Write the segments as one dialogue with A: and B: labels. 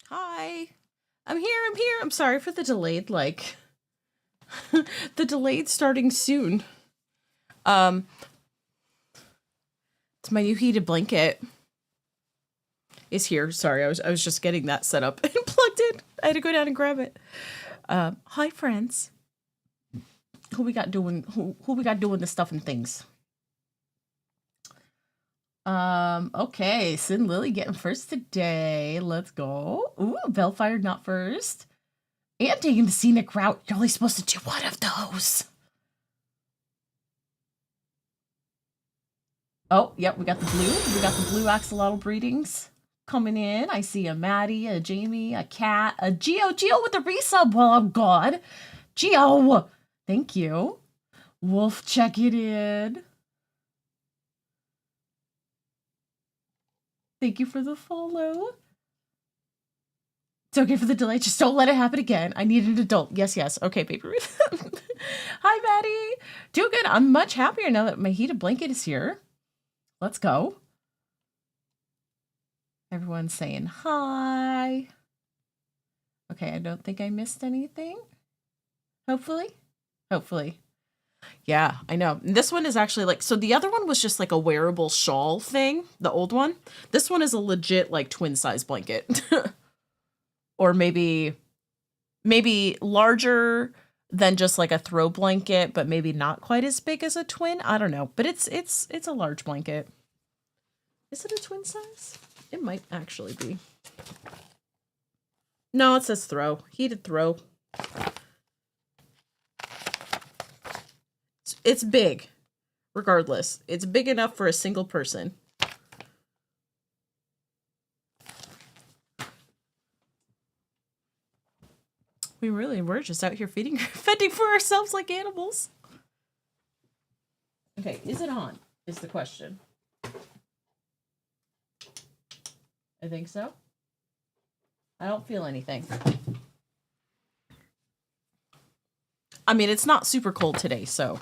A: Hi. I'm here. I'm here. I'm sorry for the delayed, the delayed starting soon. Um, it's my new heated blanket is here. Sorry, I was just getting that set up and plugged in. I had to go down and grab it. Hi friends. Who we got doing the stuff and things? Okay, Sin Lily getting first today. Let's go. Ooh, Bellfire not first. And taking the scenic route. You're only supposed to do one of those. Oh, yep, we got the blue. We got the blue axolotl breedings coming in. I see a Maddie, a Jamie, a Cat, a Geo. Geo with the resub. Well, oh God. Geo! Thank you. Wolf, check it in. Thank you for the follow. It's okay for the delay. Just don't let it happen again. I need an adult. Yes, yes. Okay, Baby Ruth. Hi, Maddie. Doing good. I'm much happier now that my heated blanket is here. Let's go. Everyone's saying hi. Okay, I don't think I missed anything. Hopefully. Hopefully. Yeah, I know. This one is actually like, so the other one was just like a wearable shawl thing, the old one. This one is a legit like twin size blanket. Or maybe larger than just like a throw blanket, but maybe not quite as big as a twin. I don't know, but it's a large blanket. Is it a twin size? It might actually be. No, it says throw. Heated throw. It's big. Regardless, it's big enough for a single person. We really were just out here fending for ourselves like animals. Okay, is it on? Is the question. I think so. I don't feel anything. I mean, it's not super cold today, so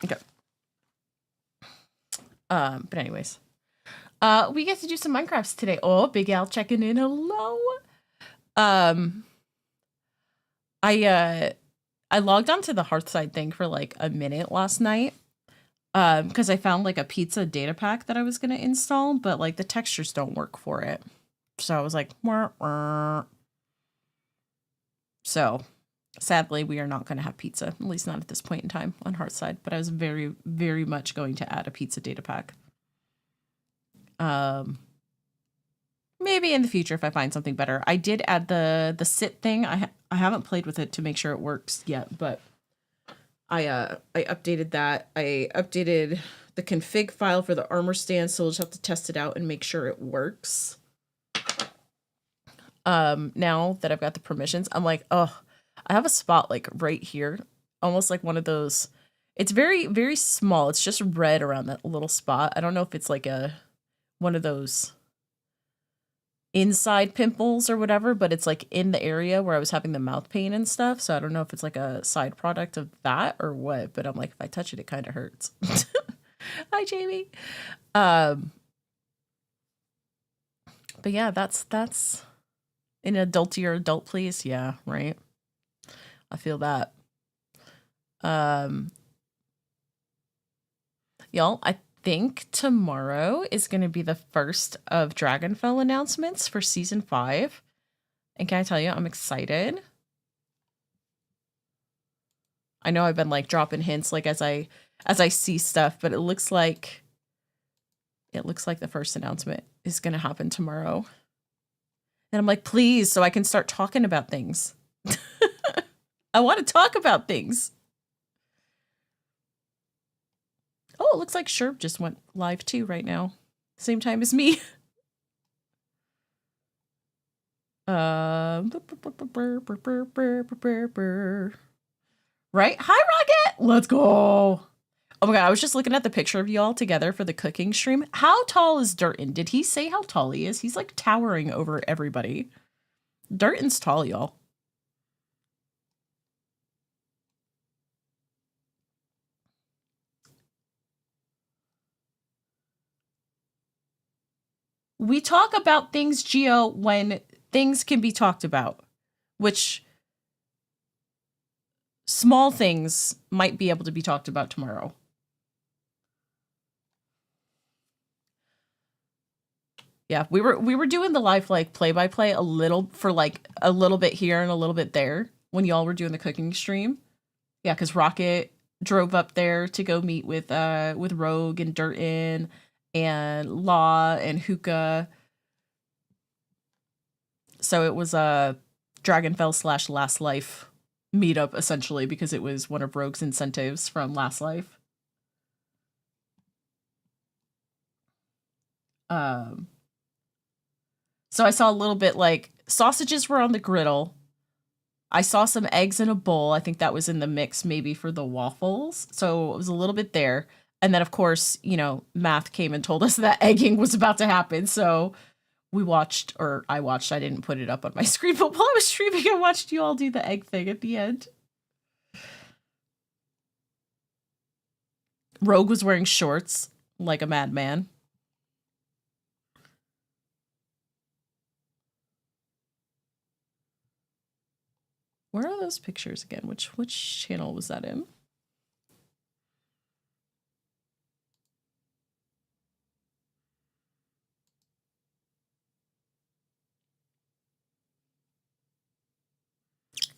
A: okay. But anyways. We get to do some Minecrafts today. Oh, Big Al checking in. Hello. I logged onto the Hearthside thing for like a minute last night. Because I found like a pizza data pack that I was gonna install, but like the textures don't work for it. So I was like, wah, wah. So sadly, we are not going to have pizza, at least not at this point in time on Hearthside. But I was very, very much going to add a pizza data pack. Maybe in the future if I find something better. I did add the sit thing. I haven't played with it to make sure it works yet, but I updated that. I updated the config file for the armor stand, so we'll just have to test it out and make sure it works. Now that I've got the permissions, I'm like, oh, I have a spot like right here, almost like one of those. It's very, very small. It's just red around that little spot. I don't know if it's like one of those inside pimples or whatever, but it's like in the area where I was having the mouth pain and stuff. So I don't know if it's like a side product of that or what, but I'm like, if I touch it, it kind of hurts. Hi, Jamie. But yeah, that's an adultier adult, please. Yeah, right. I feel that. Y'all, I think tomorrow is going to be the first of Dragonfell announcements for season 5. And can I tell you, I'm excited. I know I've been like dropping hints like as I see stuff, but it looks like the first announcement is going to happen tomorrow. And I'm like, please, so I can start talking about things. I want to talk about things. Oh, it looks like Sherb just went live too right now. Same time as me. Right? Hi, Rocket! Let's go! Oh my god, I was just looking at the picture of you all together for the cooking stream. How tall is Durton? Did he say how tall he is? He's like towering over everybody. Durton's tall, y'all. We talk about things, Geo, when things can be talked about, which small things might be able to be talked about tomorrow. Yeah, we were doing the live like play-by-play a little bit here and a little bit there when y'all were doing the cooking stream. Yeah, because Rocket drove up there to go meet with Rogue and Durton and Law and Hookah. So it was a Dragonfell / Last Life meetup essentially because it was one of Rogue's incentives from Last Life. So I saw a little bit like sausages were on the griddle. I saw some eggs in a bowl. I think that was in the mix maybe for the waffles. So it was a little bit there. And then of course, you know, Math came and told us that egging was about to happen. So we watched, or I watched, I didn't put it up on my screen, but while I was streaming, I watched you all do the egg thing at the end. Rogue was wearing shorts like a madman. Where are those pictures again? Which channel was that in?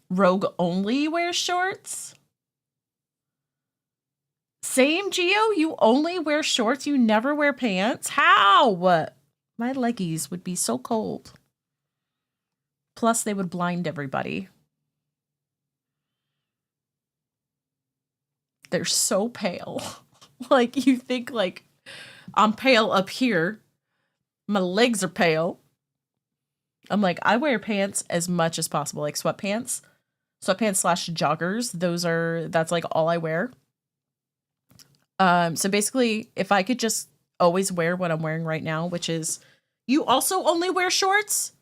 A: Rogue only wears shorts? Same, Geo? You only wear shorts? You never wear pants? How? My leggies would be so cold. Plus, they would blind everybody. They're so pale. Like, you think, like, I'm pale up here. My legs are pale. I'm like, I wear pants as much as possible, like sweatpants / joggers. That's like all I wear. So basically, if I could just always wear what I'm wearing right now, which is, you also only wear shorts?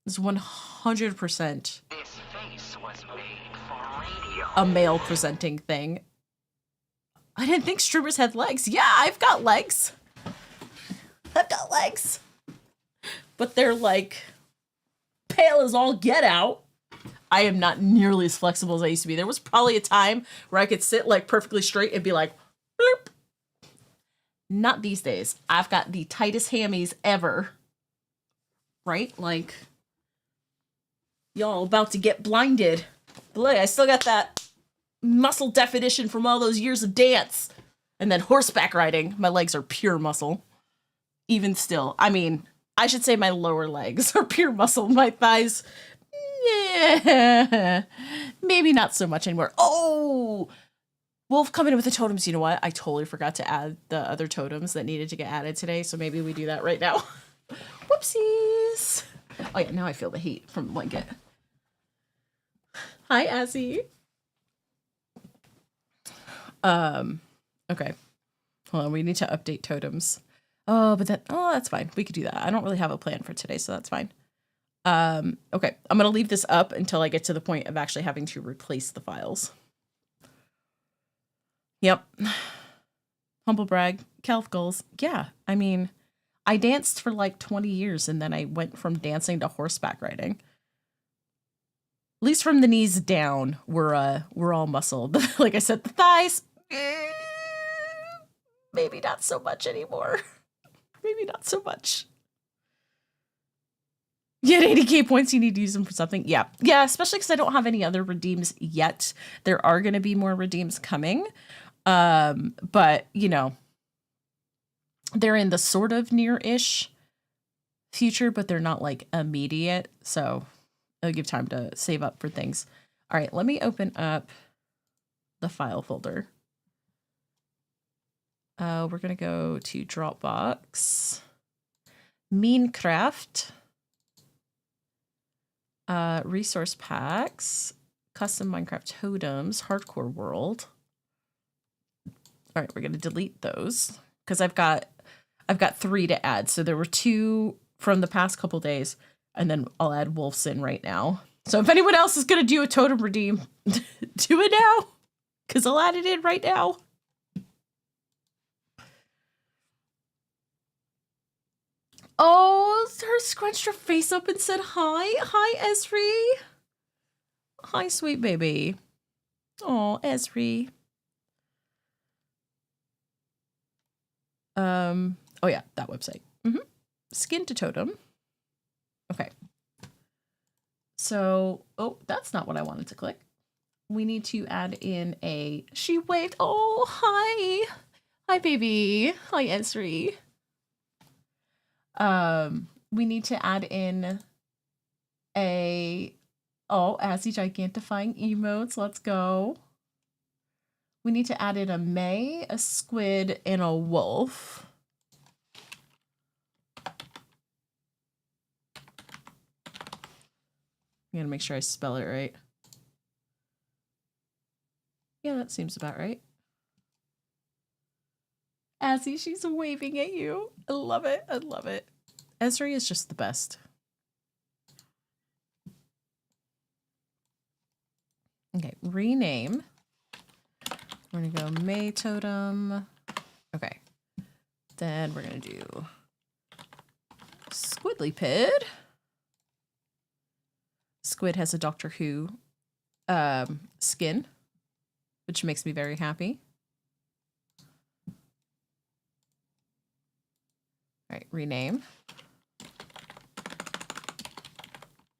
A: It's 100% a male presenting thing. I didn't think streamers had legs. Yeah, I've got legs. But they're like pale as all get out. I am not nearly as flexible as I used to be. There was probably a time where I could sit like perfectly straight and be like, bloop. Not these days. I've got the tightest hammies ever. Right? Like, y'all about to get blinded. But look, I still got that muscle definition from all those years of dance. And then horseback riding. My legs are pure muscle. Even still. I mean, I should say my lower legs are pure muscle. My thighs, yeah, maybe not so much anymore. Oh, Wolf coming in with the totems. You know what? I totally forgot to add the other totems that needed to get added today. So maybe we do that right now. Whoopsies. Oh yeah, now I feel the heat from the blanket. Hi, Azzy. Okay. Hold on, we need to update totems. Oh, but that's fine. We could do that. I don't really have a plan for today, so that's fine. Okay, I'm gonna leave this up until I get to the point of actually having to replace the files. Yep. Humble brag. Calf goals. Yeah, I mean, I danced for like 20 years and then I went from dancing to horseback riding. At least from the knees down, we're all muscle. Like I said, the thighs, maybe not so much anymore. Maybe not so much. You get 80k points, you need to use them for something. Yeah, especially because I don't have any other redeems yet. There are going to be more redeems coming. But, you know, they're in the sort of near-ish future, but they're not, like, immediate. So it'll give time to save up for things. All right, let me open up the file folder. We're going to go to Dropbox. Minecraft. Resource packs. Custom Minecraft totems. Hardcore world. All right, we're going to delete those because I've got 3 to add. So there were 2 from the past couple days, and then I'll add wolves in right now. So if anyone else is going to do a totem redeem, do it now because I'll add it in right now. Oh, her scrunched her face up and said hi. Hi, Esri. Hi, sweet baby. Oh, Esri. Oh yeah, that website. Skin to totem. Okay. So, oh, that's not what I wanted to click. We need to add in a, she waved. Oh, hi. Hi, baby. Hi, Esri. We need to add in a, oh, Azzy gigantifying emotes. Let's go. We need to add in a May, a squid, and a wolf. I'm gonna make sure I spell it right. Yeah, that seems about right. Azzy, she's waving at you. I love it. I love it. Esri is just the best. Okay, rename. We're gonna go May Totem. Okay. Then we're gonna do Squidlypid. Squid has a Doctor Who skin, which makes me very happy. All right, rename.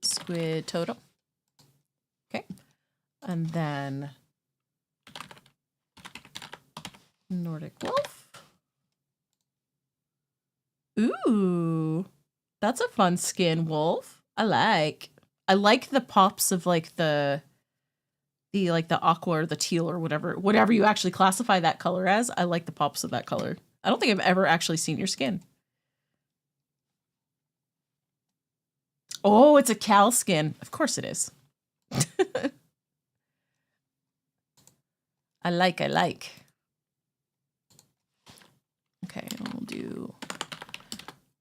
A: Squid Totem. Okay. And then Nordic Wolf. Ooh, that's a fun skin, Wolf. I like the pops of like the aqua or the teal or whatever you actually classify that color as. I like the pops of that color. I don't think I've ever actually seen your skin. Oh, it's a cow skin. Of course it is. I like. Okay, we'll do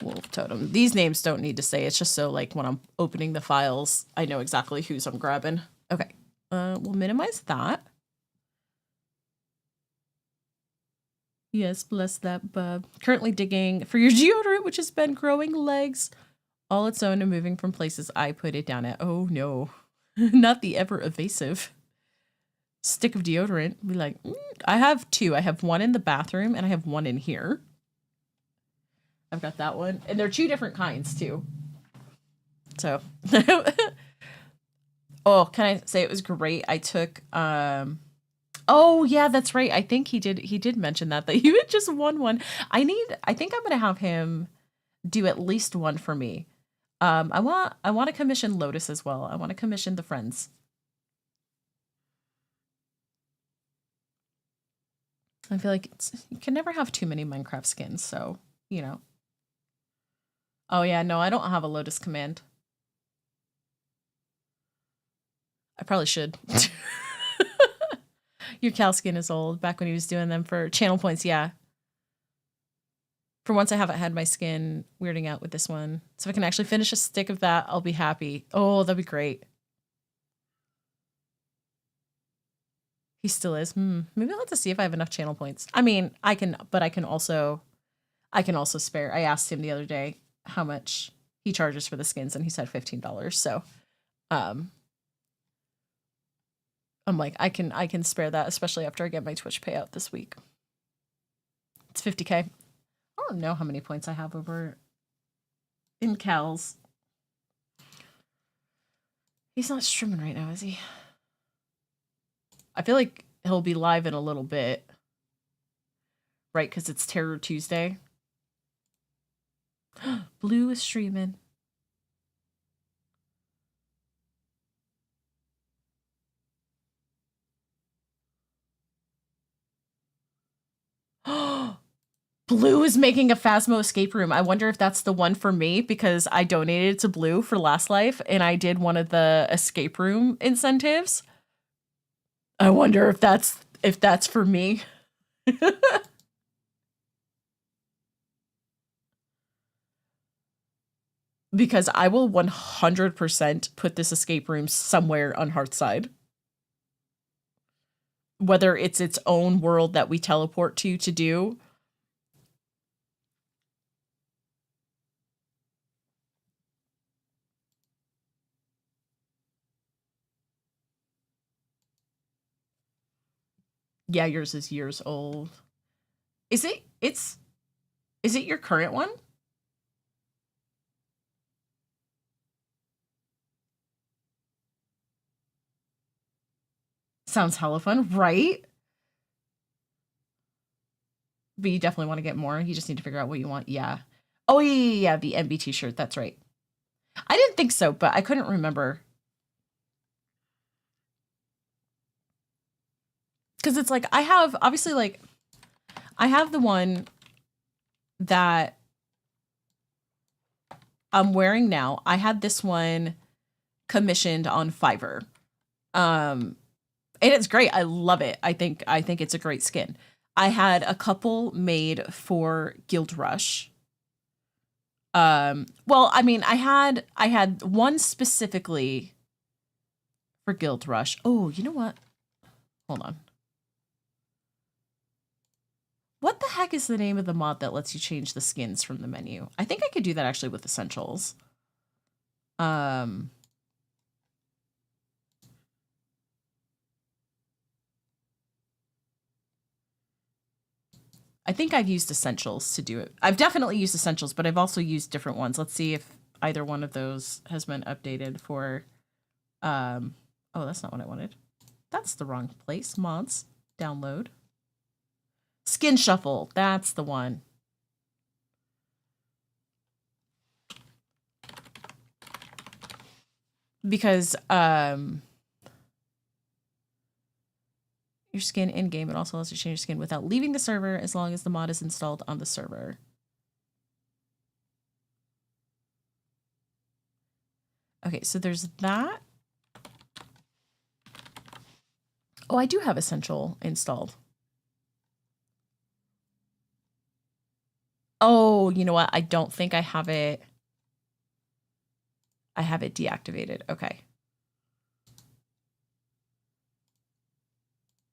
A: wolf totem. These names don't need to say. It's just so like when I'm opening the files, I know exactly whose I'm grabbing. Okay, we'll minimize that. Yes, bless that bub. Currently digging for your deodorant, which has been growing legs all its own and moving from places I put it down at. Oh no, not the ever evasive stick of deodorant. Be like, I have 2. I have one in the bathroom and I have one in here. I've got that one. And they're 2 different kinds too. So, oh, can I say it was great? I took, oh yeah, that's right. I think he did mention that you had just won one. I think I'm going to have him do at least one for me. I want to commission Lotus as well. I want to commission the friends. I feel like you can never have too many Minecraft skins, so, you know. Oh yeah, no, I don't have a Lotus command. I probably should. Your cow skin is old. Back when he was doing them for channel points, yeah. For once I haven't had my skin weirding out with this one. So if I can actually finish a stick of that, I'll be happy. Oh, that'd be great. He still is. Maybe I'll have to see if I have enough channel points. I mean, I can also spare. I asked him the other day how much he charges for the skins and he said $15. So, I'm like, I can spare that, especially after I get my Twitch payout this week. It's 50K. I don't know how many points I have over in Cal's. He's not streaming right now, is he? I feel like he'll be live in a little bit. Right, because it's Terror Tuesday. Blue is streaming. Blue is making a Phasmo escape room. I wonder if that's the one for me because I donated to Blue for Last Life and I did one of the escape room incentives. I wonder if that's for me. Because I will 100% put this escape room somewhere on Hearthside. Whether it's its own world that we teleport to do. Yeah, yours is years old. Is it your current one? Sounds hella fun, right? But you definitely want to get more. You just need to figure out what you want. Yeah. Oh, yeah, the MB t-shirt. That's right. I didn't think so, but I couldn't remember. Because it's like, I have, obviously, like, I have the one that I'm wearing now. I had this one commissioned on Fiverr. And it's great. I love it. I think it's a great skin. I had a couple made for Guild Rush. Well, I mean, I had one specifically for Guild Rush. Oh, you know what? Hold on. What the heck is the name of the mod that lets you change the skins from the menu? I think I could do that actually with Essentials. I think I've used Essentials to do it. I've definitely used Essentials, but I've also used different ones. Let's see if either one of those has been updated for, oh, that's not what I wanted. That's the wrong place. Mods, download. Skin Shuffle, that's the one. Because, your skin in-game, it also lets you change your skin without leaving the server as long as the mod is installed on the server. Okay, so there's that. Oh, I do have Essential installed. Oh, you know what? I don't think I have it. I have it deactivated. Okay.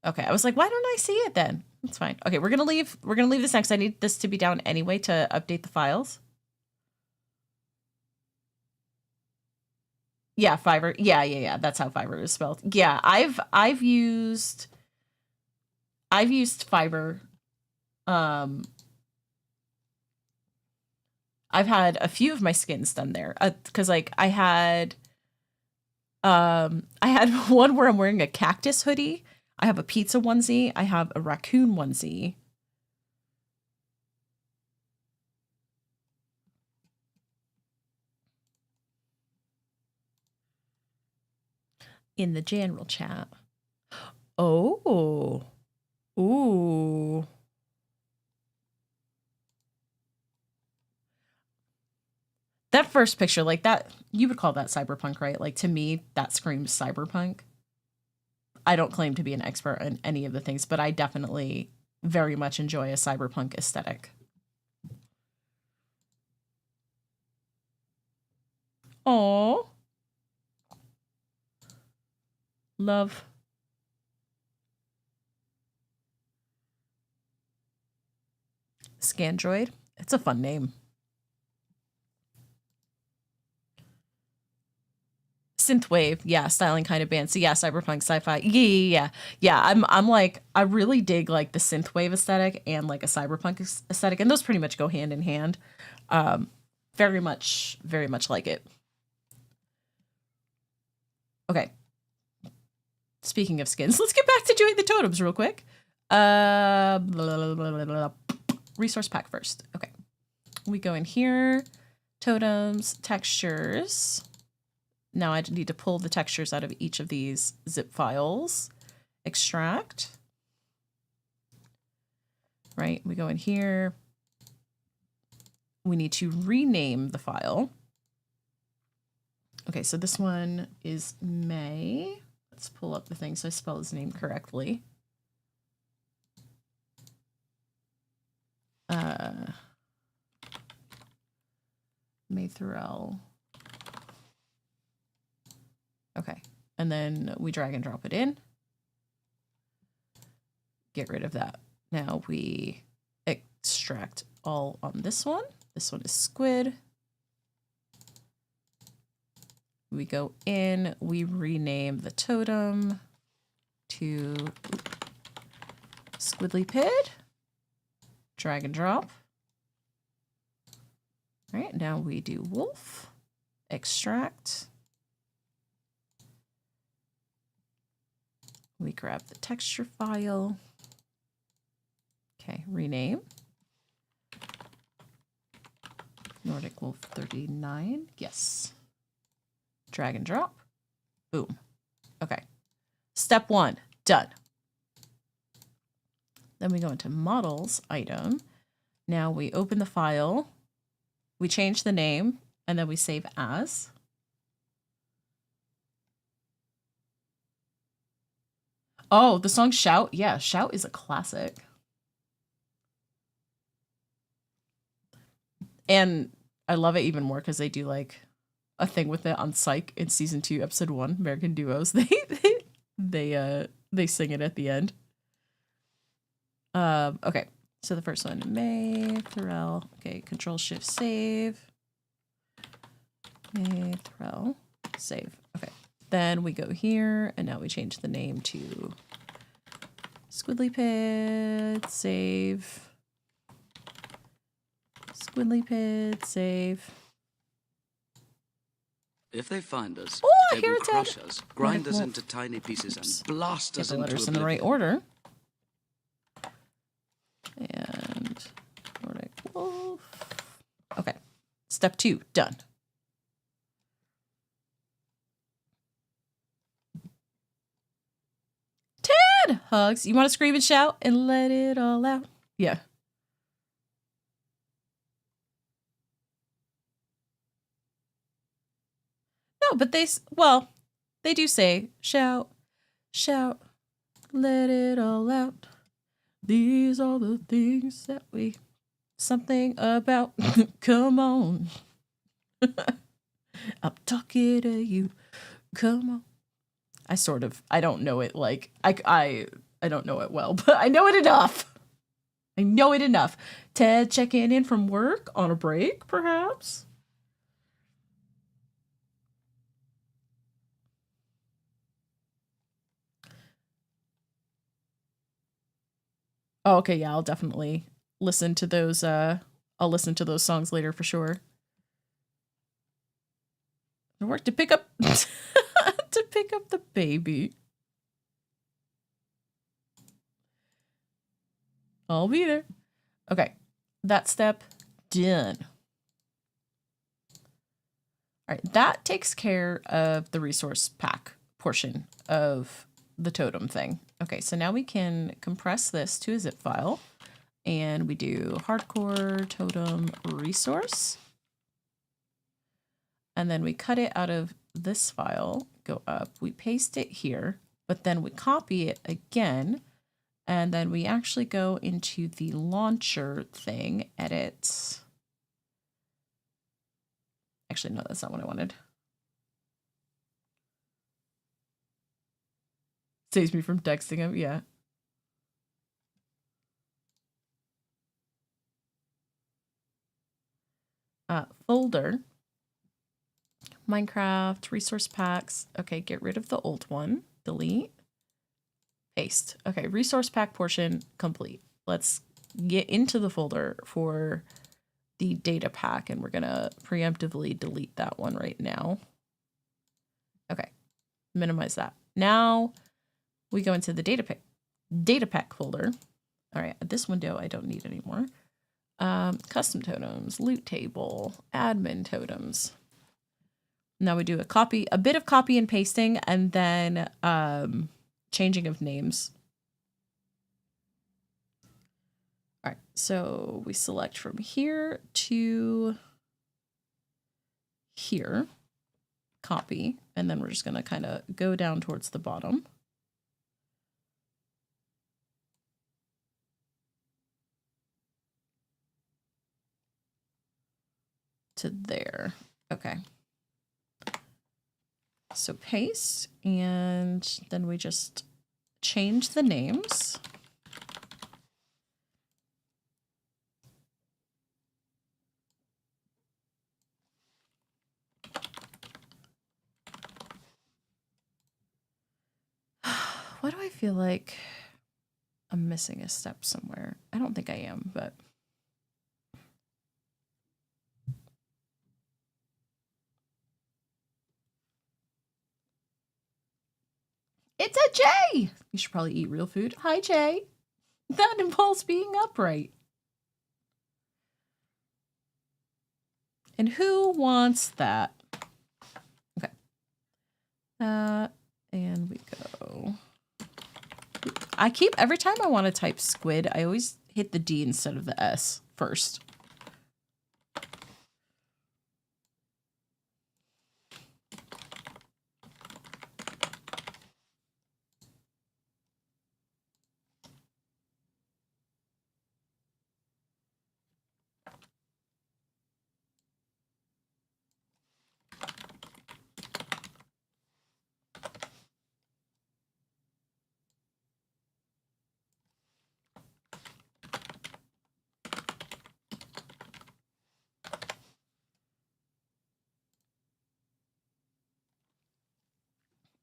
A: Okay, I was like, why don't I see it then? It's fine. Okay, we're gonna leave this next. I need this to be down anyway to update the files. Yeah, Fiverr. Yeah. That's how Fiverr is spelled. Yeah, I've used Fiverr. I've had a few of my skins done there because like I had one where I'm wearing a cactus hoodie. I have a pizza onesie. I have a raccoon onesie. In the general chat. Oh. Ooh. That first picture, like that, you would call that cyberpunk, right? Like to me, that screams cyberpunk. I don't claim to be an expert in any of the things, but I definitely very much enjoy a cyberpunk aesthetic. Oh. Love. Scandroid. It's a fun name. Synthwave, yeah, styling kind of band. So yeah, cyberpunk, sci-fi. Yeah. I'm like, I really dig like the synthwave aesthetic and like a cyberpunk aesthetic, and those pretty much go hand in hand. Very much like it. Okay. Speaking of skins, let's get back to doing the totems real quick. Resource pack first. Okay. We go in here, totems, textures. Now I need to pull the textures out of each of these zip files. Extract. Right, we go in here, we need to rename the file. Okay, so this one is May. Let's pull up the thing so I spell his name correctly. Maythrel. Okay, and then we drag and drop it in. Get rid of that. Now we extract all on this one. This one is squid. We go in, we rename the totem to Squidlypid. Drag and drop. All right, now we do wolf, extract. We grab the texture file. Okay, rename. Nordic Wolf 39, yes. Drag and drop. Boom. Okay. Step 1, done. Then we go into models, item. Now we open the file. We change the name and then we save as. Oh, the song Shout. Yeah, Shout is a classic. And I love it even more because they do like a thing with it on Psych in season 2, episode 1, American Duos. They sing it at the end. Okay, so the first one, Maythrel. Okay, Control Shift Save. Maythrel, save. Okay, then we go here, and now we change the name to Squidlypid, save. Squidlypid, save.
B: If they find us,
A: oh,
B: they will crush us, grind us into tiny pieces, and blast us into oblivion. Get the letters in the right order. And Nordic Wolf. Okay. Step 2, done. Ted! Hugs. You want to scream and shout and let it all out? Yeah. No, but they do say shout, shout, let it all out. These are the things that we something about. Come on. I'm talking to you. Come on. I don't know it like I don't know it well, but I know it enough. I know it enough. Ted checking in from work on a break, perhaps. Oh, okay, yeah, I'll definitely listen to those I'll listen to those songs later for sure. I work to pick up to pick up the baby. I'll be there. Okay, that step done. All right, that takes care of the resource pack portion of the totem thing. Okay, so now we can compress this to a zip file and we do hardcore totem resource. And then we cut it out of this file, go up, we paste it here, but then we copy it again. And then we actually go into the launcher thing, edit. Actually, no, that's not what I wanted. Saves me from texting him, yeah. Folder. Minecraft, resource packs. Okay, get rid of the old one. Delete. Paste. Okay, resource pack portion complete. Let's get into the folder for the data pack, and we're gonna preemptively delete that one right now. Okay, minimize that. Now we go into the data pack folder. All right, this window I don't need anymore. Custom totems, loot table, admin totems. Now we do a bit of copy and pasting, and then changing of names. All right, so we select from here to here, copy, and then we're just going to kind of go down towards the bottom. To there. Okay. So paste, and then we just change the names. Why do I feel like I'm missing a step somewhere? I don't think I am, but... It's a Jay! You should probably eat real food. Hi, Jay. That involves being upright. And who wants that? Okay. And we go... I keep, every time I want to type squid, I always hit the D instead of the S first.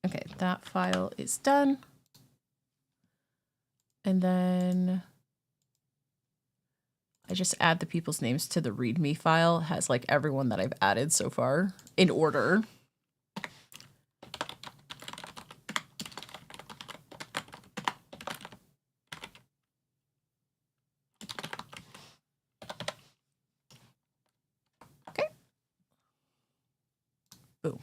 B: Okay, that file is done. And then I just add the people's names to the README file. It has like everyone that I've added so far in order. Okay. Boom.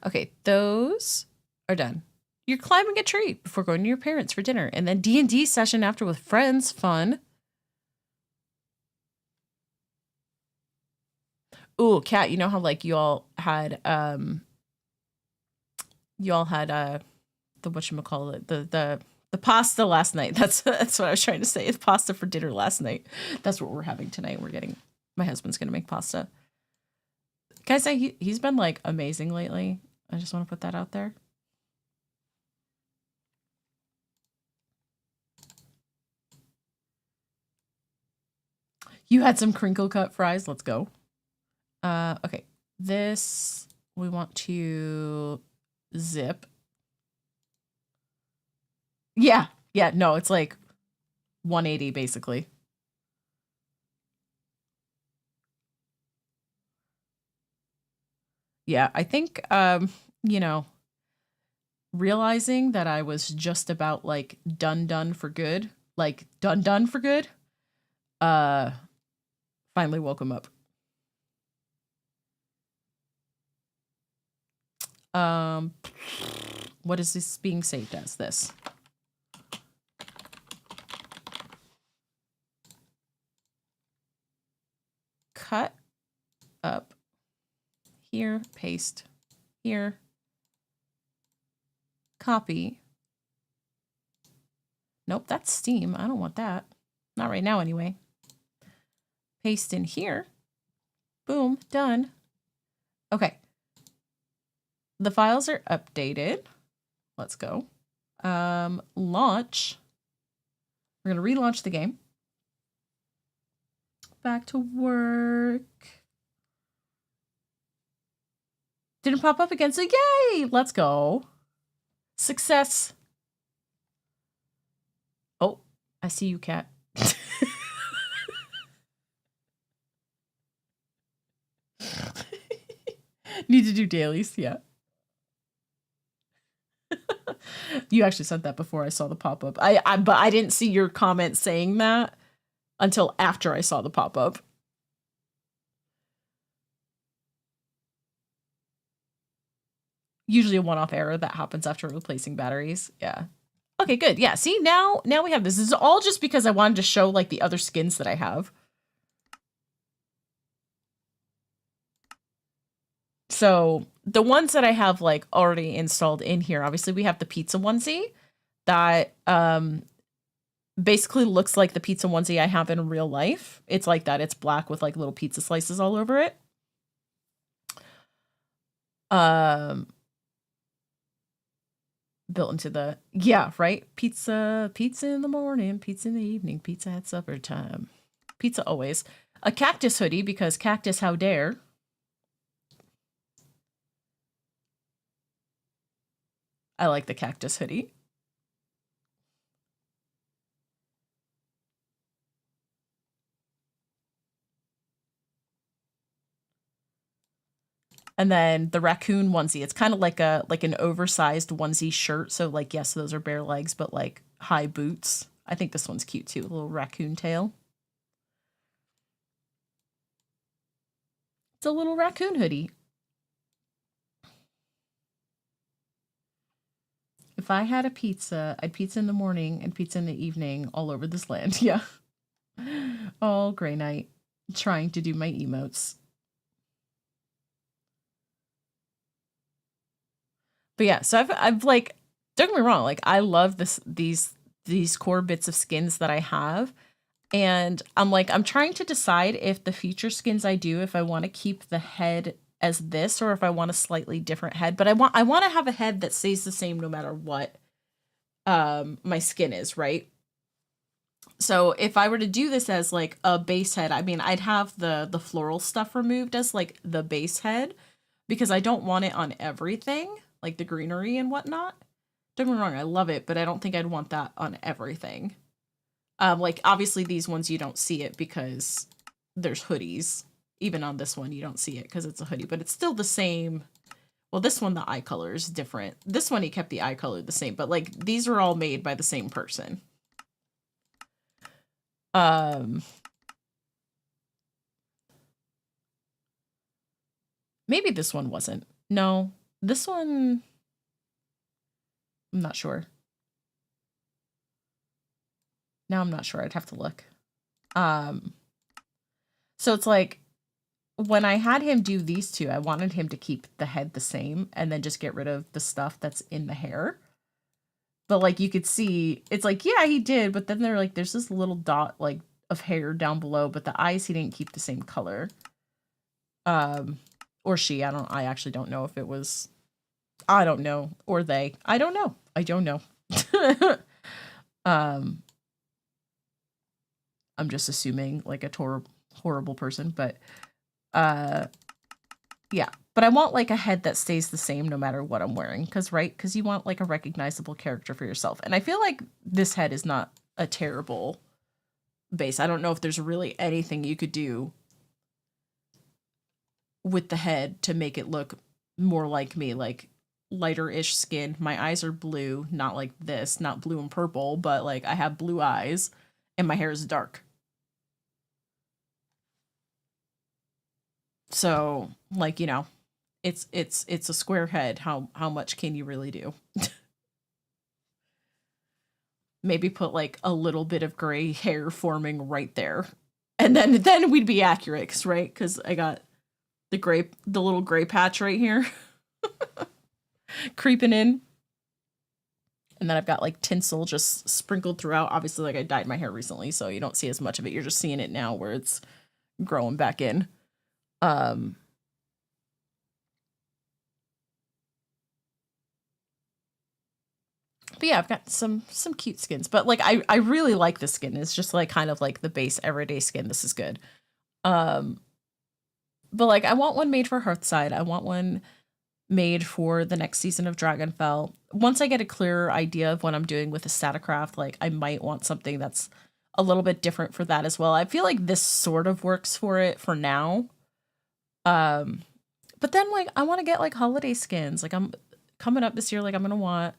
B: Okay, those are done. You're climbing a tree before going to your parents for dinner, and then D&D session after with friends. Fun. Ooh, Kat, you know how like you all had the whatchamacallit, the pasta last night. That's what I was trying to say. The pasta for dinner last night. That's what we're having tonight. My husband's gonna make pasta. Can I say he's been like amazing lately? I just want to put that out there. You had some crinkle cut fries. Let's go. Okay. This we want to zip. Yeah. Yeah. No, it's like 180 basically. Yeah. I think, you know, realizing that I was just about like done for good, like done for good, finally woke him up. What is this being saved as? This. Cut up here, paste here, copy. Nope, that's Steam. I don't want that. Not right now anyway. Paste in here. Boom, done. Okay. The files are updated. Let's go. Launch. We're going to relaunch the game. Back to work. Didn't pop up again, so yay! Let's go. Success. Oh, I see you, Kat. Need to do dailies, yeah. You actually sent that before I saw the pop-up. But I didn't see your comment saying that until after I saw the pop-up. Usually a one-off error that happens after replacing batteries. Yeah. Okay, good. Yeah, see, now we have this. This is all just because I wanted to show, like, the other skins that I have. So, the ones that I have, like, already installed in here, obviously we have the pizza onesie that, basically looks like the pizza onesie I have in real life. It's like that. It's black with, like, little pizza slices all over it. Built into the, yeah, right? Pizza in the morning, pizza in the evening, pizza at supper time. Pizza always. A cactus hoodie, because cactus how dare. I like the cactus hoodie. And then the raccoon onesie. It's kind of like an oversized onesie shirt. So like, yes, those are bare legs, but like high boots. I think this one's cute too. A little raccoon tail. It's a little raccoon hoodie. If I had a pizza, I'd pizza in the morning and pizza in the evening all over this land. Yeah. All gray night. Trying to do my emotes. But yeah, so I've like, don't get me wrong, like I love these core bits of skins that I have. And I'm like, I'm trying to decide if the future skins I do, if I want to keep the head as this or if I want a slightly different head. But I want to have a head that stays the same no matter what my skin is, right? So if I were to do this as like a base head, I mean, I'd have the floral stuff removed as like the base head because I don't want it on everything, like the greenery and whatnot. Don't get me wrong, I love it, but I don't think I'd want that on everything. Like obviously these ones you don't see it because there's hoodies. Even on this one you don't see it because it's a hoodie, but it's still the same. Well, this one the eye color is different. This one he kept the eye color the same, but like these are all made by the same person. Maybe this one wasn't. No, this one I'm not sure. Now I'm not sure. I'd have to look. So it's like when I had him do these two, I wanted him to keep the head the same and then just get rid of the stuff that's in the hair. But like you could see, it's like, yeah, he did, but then they're like, there's this little dot like of hair down below, but the eyes he didn't keep the same color. Or she, I actually don't know if it was, I don't know, or they. I don't know. I'm just assuming like a horrible person, but yeah. But I want like a head that stays the same no matter what I'm wearing, because you want like a recognizable character for yourself. And I feel like this head is not a terrible base. I don't know if there's really anything you could do with the head to make it look more like me, like lighter-ish skin. My eyes are blue, not like this, not blue and purple, but like I have blue eyes and my hair is dark. So, like, you know, it's a square head. How much can you really do? Maybe put like a little bit of gray hair forming right there. And then we'd be accurate, right? Cuz I got the little gray patch right here creeping in. And then I've got like tinsel just sprinkled throughout. Obviously, like I dyed my hair recently, so you don't see as much of it. You're just seeing it now where it's growing back in. But yeah, I've got some cute skins. But like I really like this skin. It's just like kind of like the base everyday skin. This is good. But like I want one made for Hearthside. I want one made for the next season of Dragonfell. Once I get a clearer idea of what I'm doing with the Statacraft, like I might want something that's a little bit different for that as well. I feel like this sort of works for it for now. But then like I want to get like holiday skins. Like I'm coming up this year, like I'm gonna want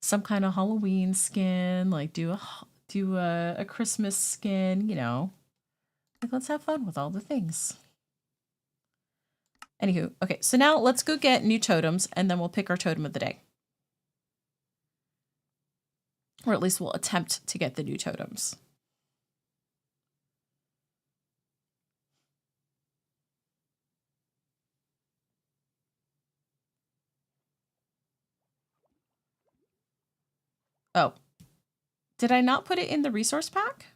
B: some kind of Halloween skin, like do a Christmas skin, you know. Like let's have fun with all the things. Anywho, okay, so now let's go get new totems and then we'll pick our totem of the day. Or at least we'll attempt to get the new totems. Oh. Did I not put it in the resource pack?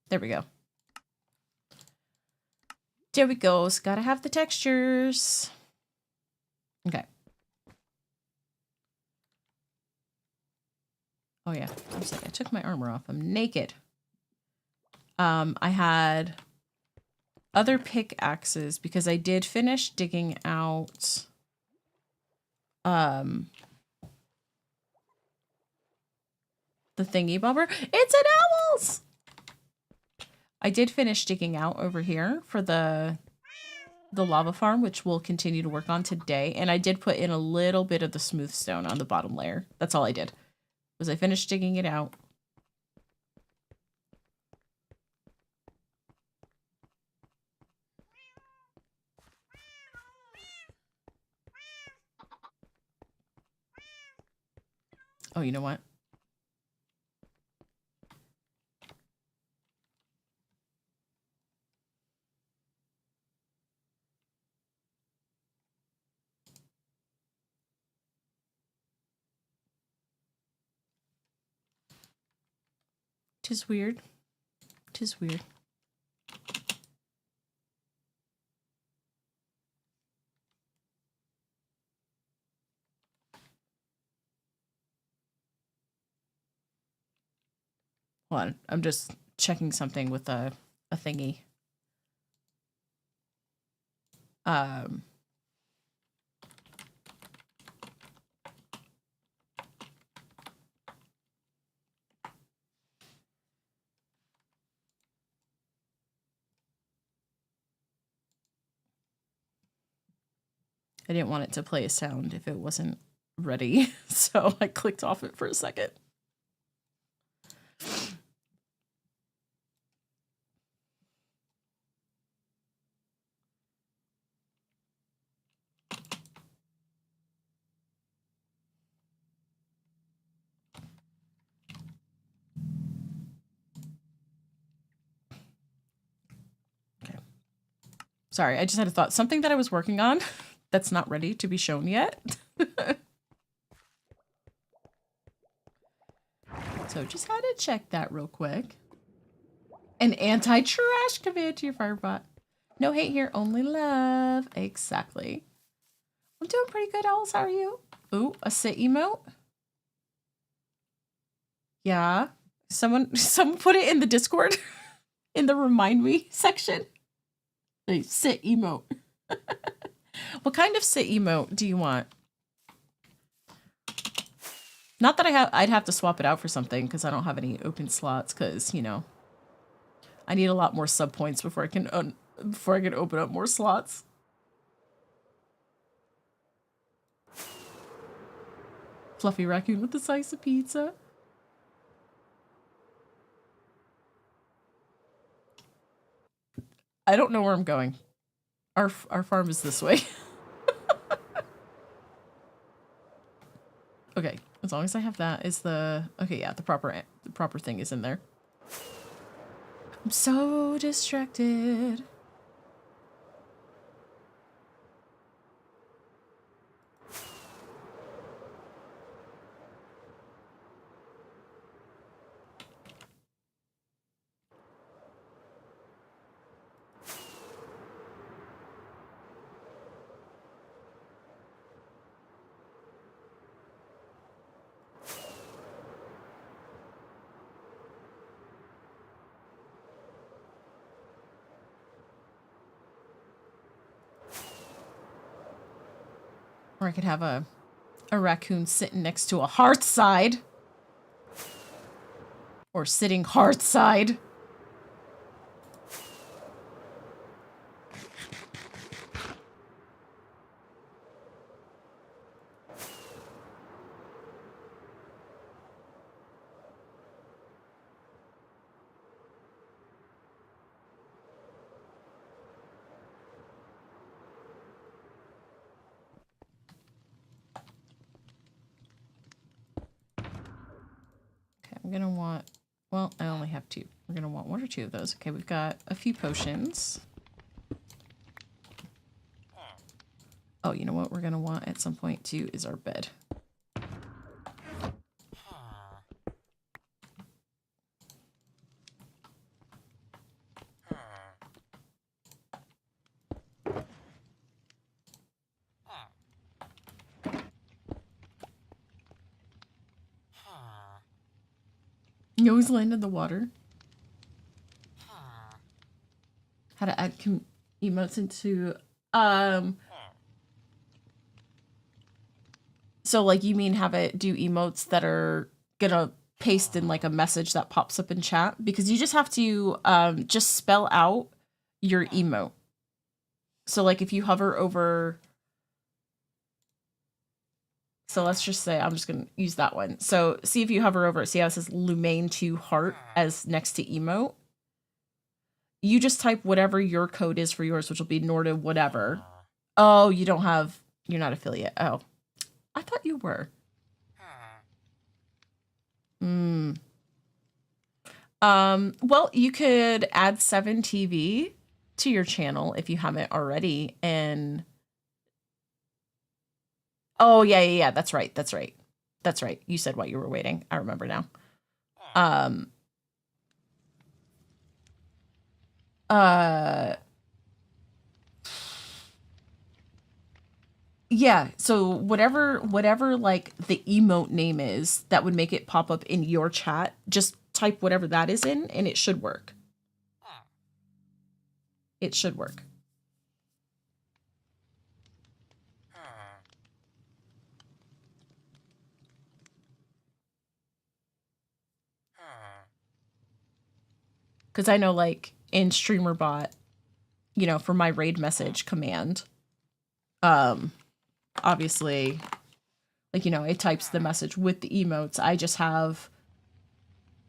B: There we go. There we go. So gotta have the textures. Okay. Oh yeah. I was like, I took my armor off. I'm naked. I had other pickaxes because I did finish digging out the thingy bobber. It's an owls! I did finish digging out over here for the lava farm, which we'll continue to work on today. And I did put in a little bit of the smooth stone on the bottom layer. That's all I did. Was I finished digging it out. Oh, you know what? Tis weird. Tis weird. Hold on. I'm just checking something with a thingy. I didn't want it to play a sound if it wasn't ready, so I clicked off it for a second. Okay. Sorry, I just had a thought. Something that I was working on that's not ready to be shown yet. So just had to check that real quick. An anti-trash command to your firebot. No hate here, only love. Exactly. I'm doing pretty good, Owls. How are you? Ooh, a sit emote? Yeah. Someone put it in the Discord. In the remind me section. Like, sit emote. What kind of sit emote do you want? Not that I'd have to swap it out for something because I don't have any open slots because, you know, I need a lot more sub points before I can open up more slots. Fluffy raccoon with a slice of pizza. I don't know where I'm going. Our farm is this way. Okay, as long as I have that is the okay. Yeah, the proper thing is in there. I'm so distracted. Or I could have a raccoon sitting next to a hearth side. Or sitting hearth side. I'm gonna want, well, I only have 2. We're gonna want 1 or 2 of those. Okay, we've got a few potions. Oh, you know what we're gonna want at some point too is our bed. You always land in the water. How to add emotes into so like you mean have it do emotes that are gonna paste in like a message that pops up in chat? Because you just have to just spell out your emote. So like if you hover over, so let's just say, I'm just gonna use that one. So see if you hover over it, see how it says Lumaine2 heart as next to emote? You just type whatever your code is for yours, which will be Norda whatever. Oh, you don't have, you're not affiliate. Oh, I thought you were. Well, you could add 7TV to your channel if you haven't already. And oh, yeah. That's right. That's right. You said while you were waiting. I remember now. Yeah, so whatever like the emote name is that would make it pop up in your chat, just type whatever that is in and it should work. It should work. Because I know like in StreamerBot, you know, for my raid message command, obviously, like, you know, it types the message with the emotes. I just have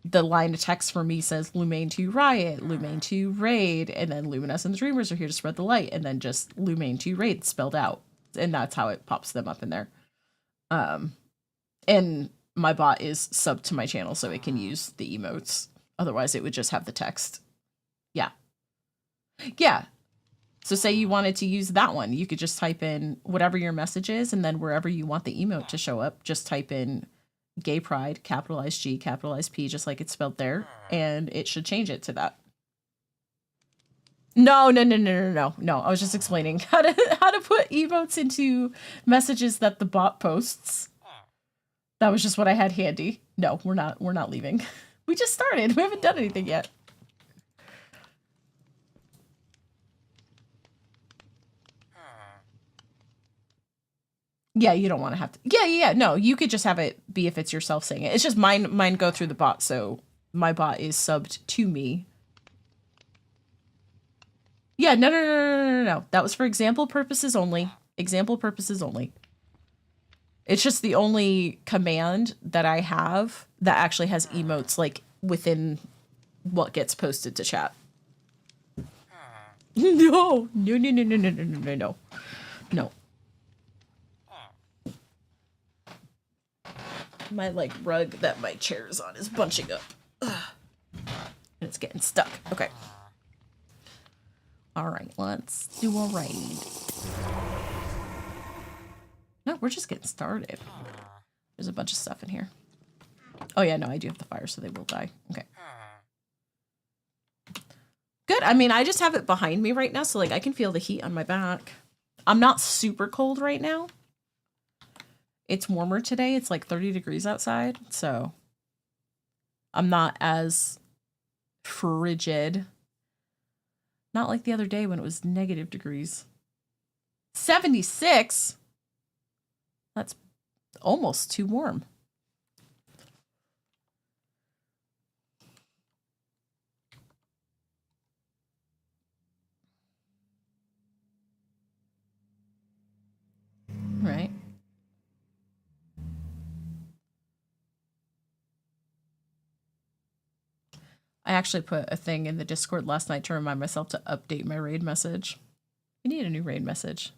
B: the line of text for me says Lumaine2 Riot, Lumaine2 Raid, and then Luminous and the Dreamers are here to spread the light, and then just Lumaine2 Raid spelled out. And that's how it pops them up in there. And my bot is subbed to my channel so it can use the emotes. Otherwise, it would just have the text. Yeah. Yeah. So say you wanted to use that one, you could just type in whatever your message is, and then wherever you want the emote to show up, just type in Gay Pride, capitalized G, capitalized P, just like it's spelled there, and it should change it to that. No. I was just explaining how to put emotes into messages that the bot posts. That was just what I had handy. No, we're not leaving. We just started. We haven't done anything yet. Yeah, you don't want to have to. Yeah. No, you could just have it be if it's yourself saying it. It's just mine go through the bot, so my bot is subbed to me. Yeah, no. That was for example purposes only. Example purposes only. It's just the only command that I have that actually has emotes like within what gets posted to chat. No. My like rug that my chair is on is bunching up. Ugh. And it's getting stuck. Okay. All right, let's do a raid. No, we're just getting started. There's a bunch of stuff in here. Oh yeah, no, I do have the fire, so they will die. Okay. Good. I mean, I just have it behind me right now, so like I can feel the heat on my back. I'm not super cold right now. It's warmer today. It's like 30 degrees outside, so I'm not as frigid. Not like the other day when it was negative degrees. 76? That's almost too warm. Right. I actually put a thing in the Discord last night to remind myself to update my raid message. I need a new raid message.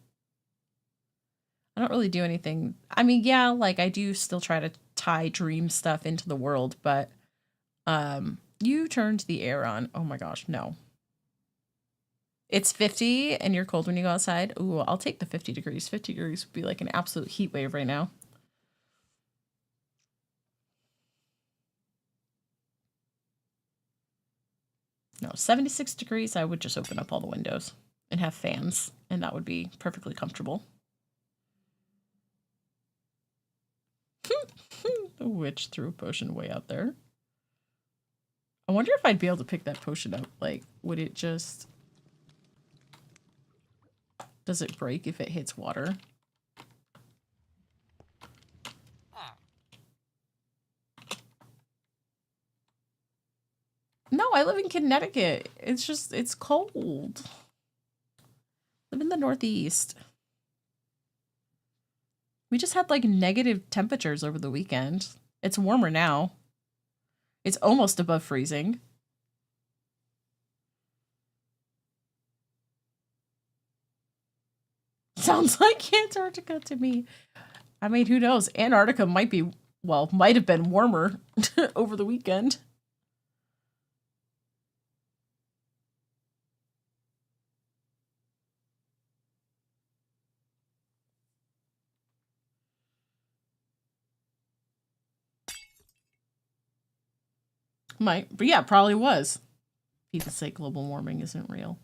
B: I don't really do anything. I mean, yeah, like I do still try to tie dream stuff into the world, but You turned the air on. Oh my gosh, no. It's 50 and you're cold when you go outside. Ooh, I'll take the 50 degrees. 50 degrees would be like an absolute heat wave right now. No, 76 degrees, I would just open up all the windows and have fans, and that would be perfectly comfortable. The witch threw a potion way out there. I wonder if I'd be able to pick that potion up. Like, would it just... Does it break if it hits water? No, I live in Connecticut. It's just, it's cold. Live in the Northeast. We just had like negative temperatures over the weekend. It's warmer now. It's almost above freezing. Sounds like Antarctica to me. I mean, who knows? Antarctica might be, well, might have been warmer over the weekend. Might, but yeah, probably was. People say global warming isn't real.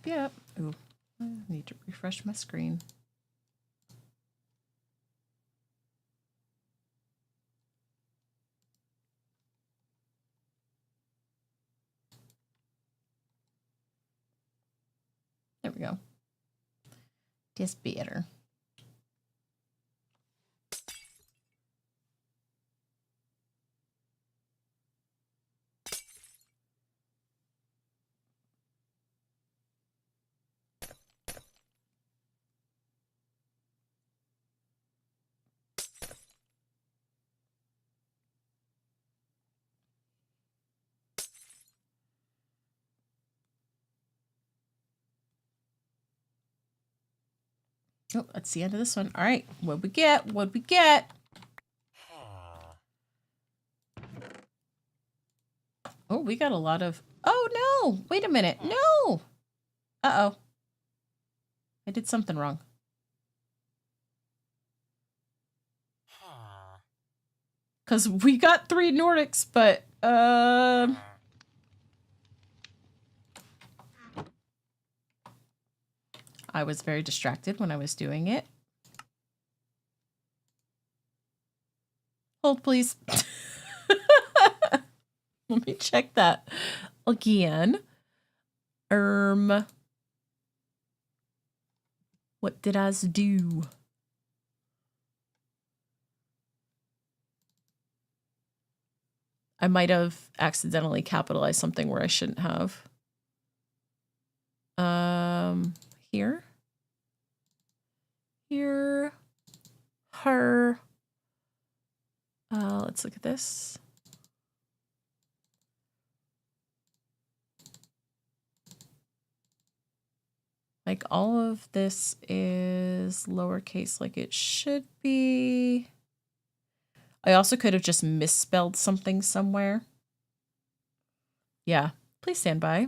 B: Yep. Ooh, I need to refresh my screen. There we go. This better. Oh, that's the end of this one. All right, what'd we get? What'd we get? Oh, we got a lot of... Oh, no! Wait a minute. No! Uh-oh. I did something wrong. Because we got 3 Nordics, but... I was very distracted when I was doing it. Hold, please. Let me check that again. What did I do? I might have accidentally capitalized something where I shouldn't have. Here. Here. Her. Let's look at this. Like all of this is lowercase like it should be. I also could have just misspelled something somewhere. Yeah, Please stand by.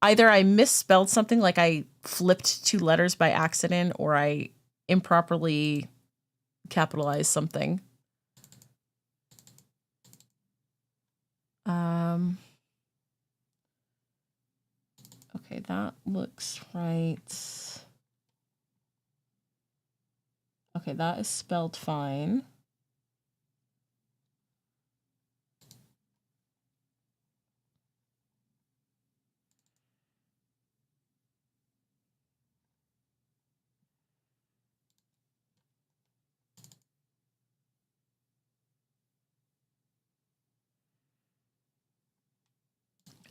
B: Either I misspelled something, like I flipped 2 letters by accident, or I improperly capitalized something. Okay, that looks right. Okay, that is spelled fine.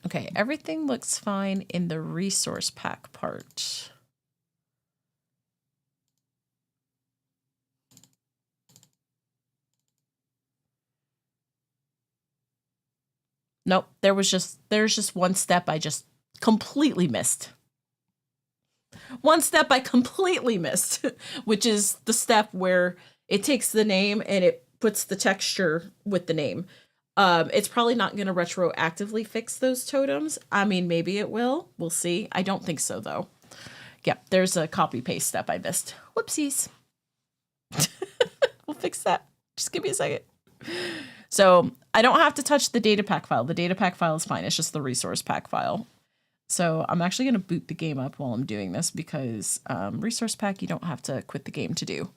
B: Okay, everything looks fine in the resource pack part. Nope, there's just one step I just completely missed. One step I completely missed, which is the step where it takes the name and it puts the texture with the name. It's probably not going to retroactively fix those totems. I mean, maybe it will. We'll see. I don't think so, though. Yep, there's a copy paste step I missed. Whoopsies. We'll fix that. Just give me a second. So I don't have to touch the data pack file. The data pack file is fine. It's just the resource pack file. So I'm actually going to boot the game up while I'm doing this because resource pack, you don't have to quit the game to do.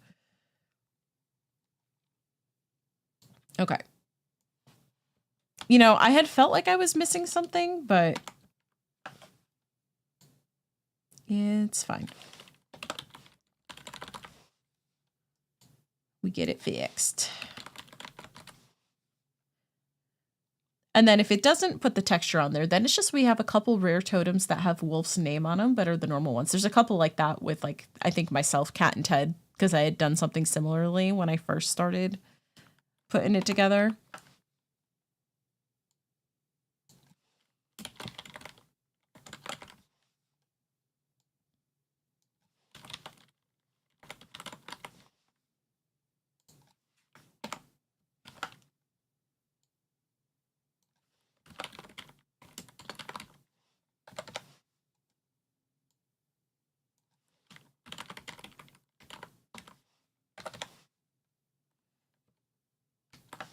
B: Okay. You know, I had felt like I was missing something, but it's fine. We get it fixed. And then if it doesn't put the texture on there, then it's just we have a couple rare totems that have Wolf's name on them, but are the normal ones. There's a couple like that with, like, I think myself, Cat and Ted, because I had done something similarly when I first started putting it together.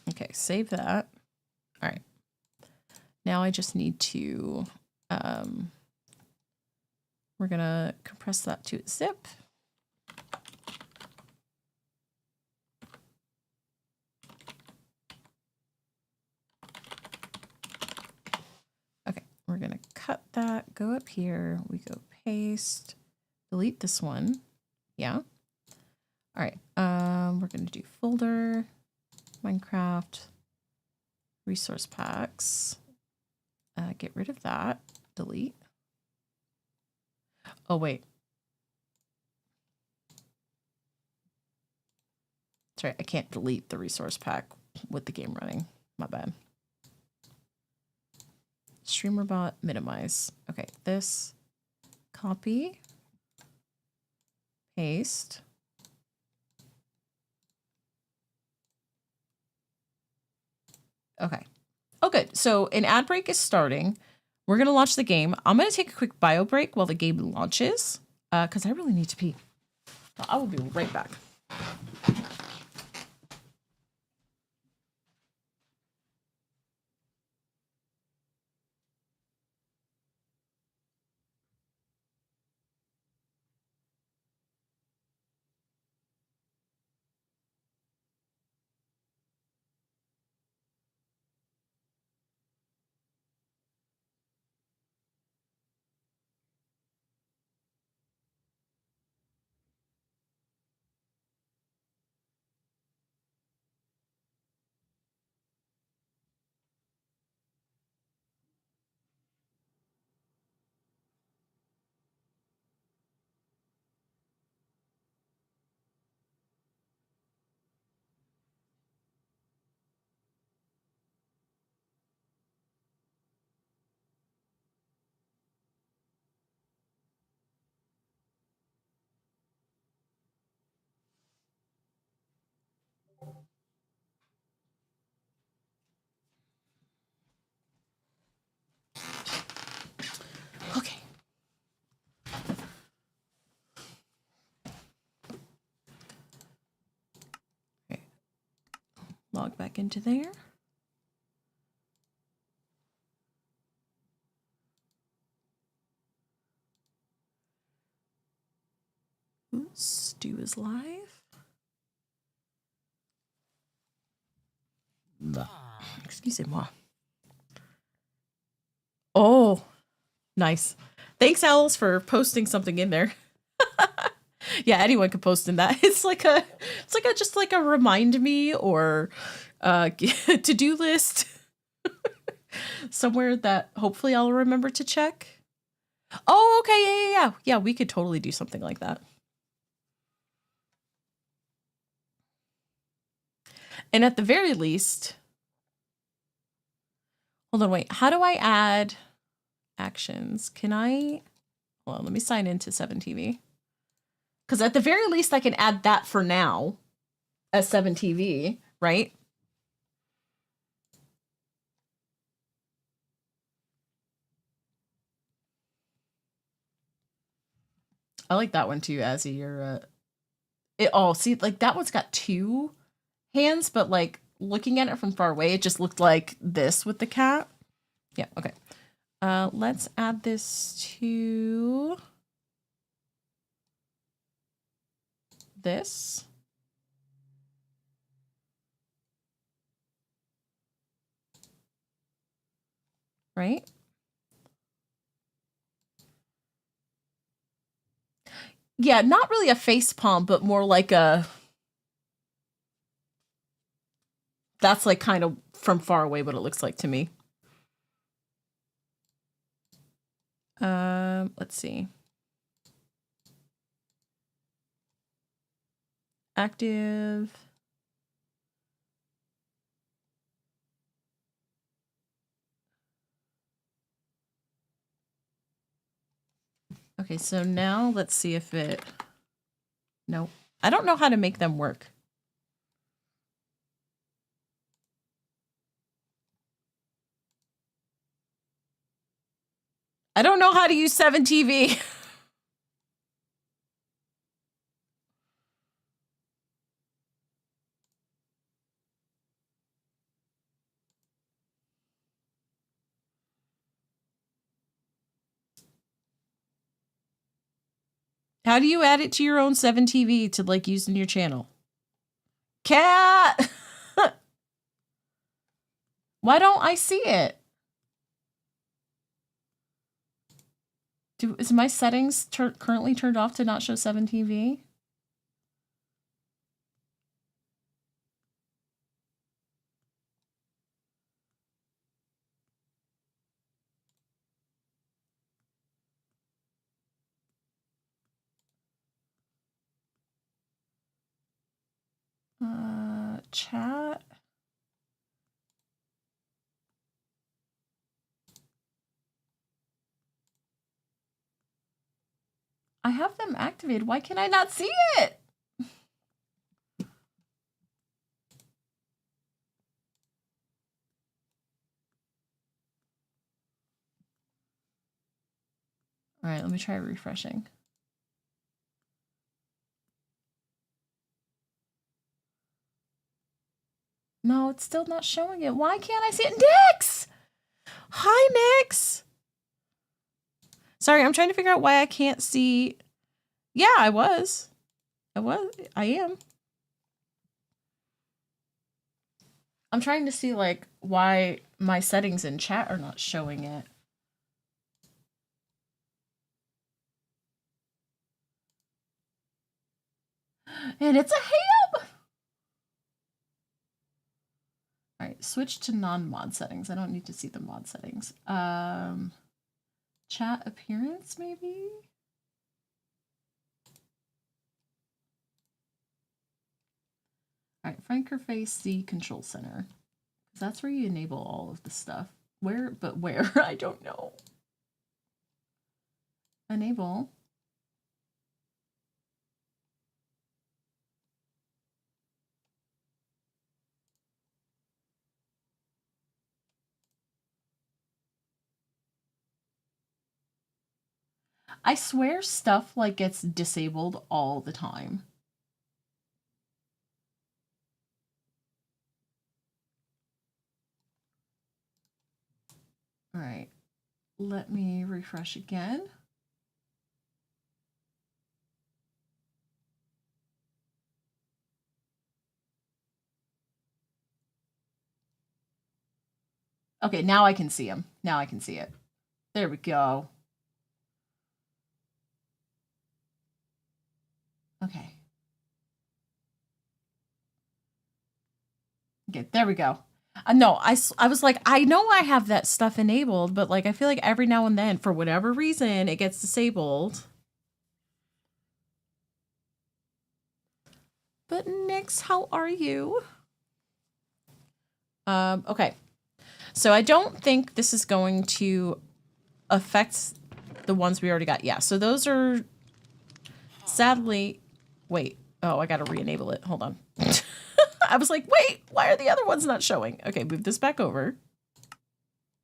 B: Okay, save that. All right. Now I just need to, we're going to compress that to a zip. Okay, we're going to cut that, go up here, we go paste, delete this one. Yeah. All right, we're going to do folder, Minecraft, resource packs, get rid of that, delete. Oh, wait. Sorry, I can't delete the resource pack with the game running. My bad. Streamerbot, minimize. Okay, this, copy, paste. Okay. Oh, good. So an ad break is starting. We're going to launch the game. I'm going to take a quick bio break while the game launches because I really need to pee. I will be right back.
A: Okay. Okay. Log back into there. Ooh, Stu is live. Excusez-moi. Oh, nice. Thanks, Owls, for posting something in there. Yeah, anyone could post in that. It's like a just like a remind me or to-do list somewhere that hopefully I'll remember to check. Oh, okay, yeah. Yeah, we could totally do something like that. And at the very least, hold on, wait. How do I add actions? Can I? Well, let me sign into 7TV. Because at the very least, I can add that for now as 7TV, right? I like that one too, Azzy. You're see, like that one's got two hands, but like looking at it from far away, it just looked like this with the cat. Yeah, okay. Let's add this to this. Right? Yeah, not really a face palm, but more like a. That's like kind of from far away what it looks like to me. Let's see. Active. Okay, so now let's see if it. Nope. I don't know how to make them work. I don't know how to use 7TV. How do you add it to your own 7TV to like use in your channel? Cat! Why don't I see it? Is my settings currently turned off to not show 7TV? Chat. I have them activated. Why can I not see it? All right, let me try refreshing. No, it's still not showing it. Why can't I see it? Nix! Hi, Nix! Sorry, I'm trying to figure out why I can't see. Yeah, I was. I am. I'm trying to see like why my settings in chat are not showing it. And it's a ham! All right, switch to non-mod settings. I don't need to see the mod settings. Chat appearance, maybe? All right, Frankerface the control center. Because that's where you enable all of the stuff. Where? I don't know. Enable. I swear stuff like gets disabled all the time. All right, let me refresh again. Okay, now I can see him. Now I can see it. There we go. Okay. Okay, there we go. No, I was like, I know I have that stuff enabled, but like I feel like every now and then, for whatever reason, it gets disabled. But Nyx, how are you? Okay. So I don't think this is going to affect the ones we already got. Yeah, so those are sadly... Wait. Oh, I gotta re-enable it. Hold on. I was like, wait, why are the other ones not showing? Okay, move this back over.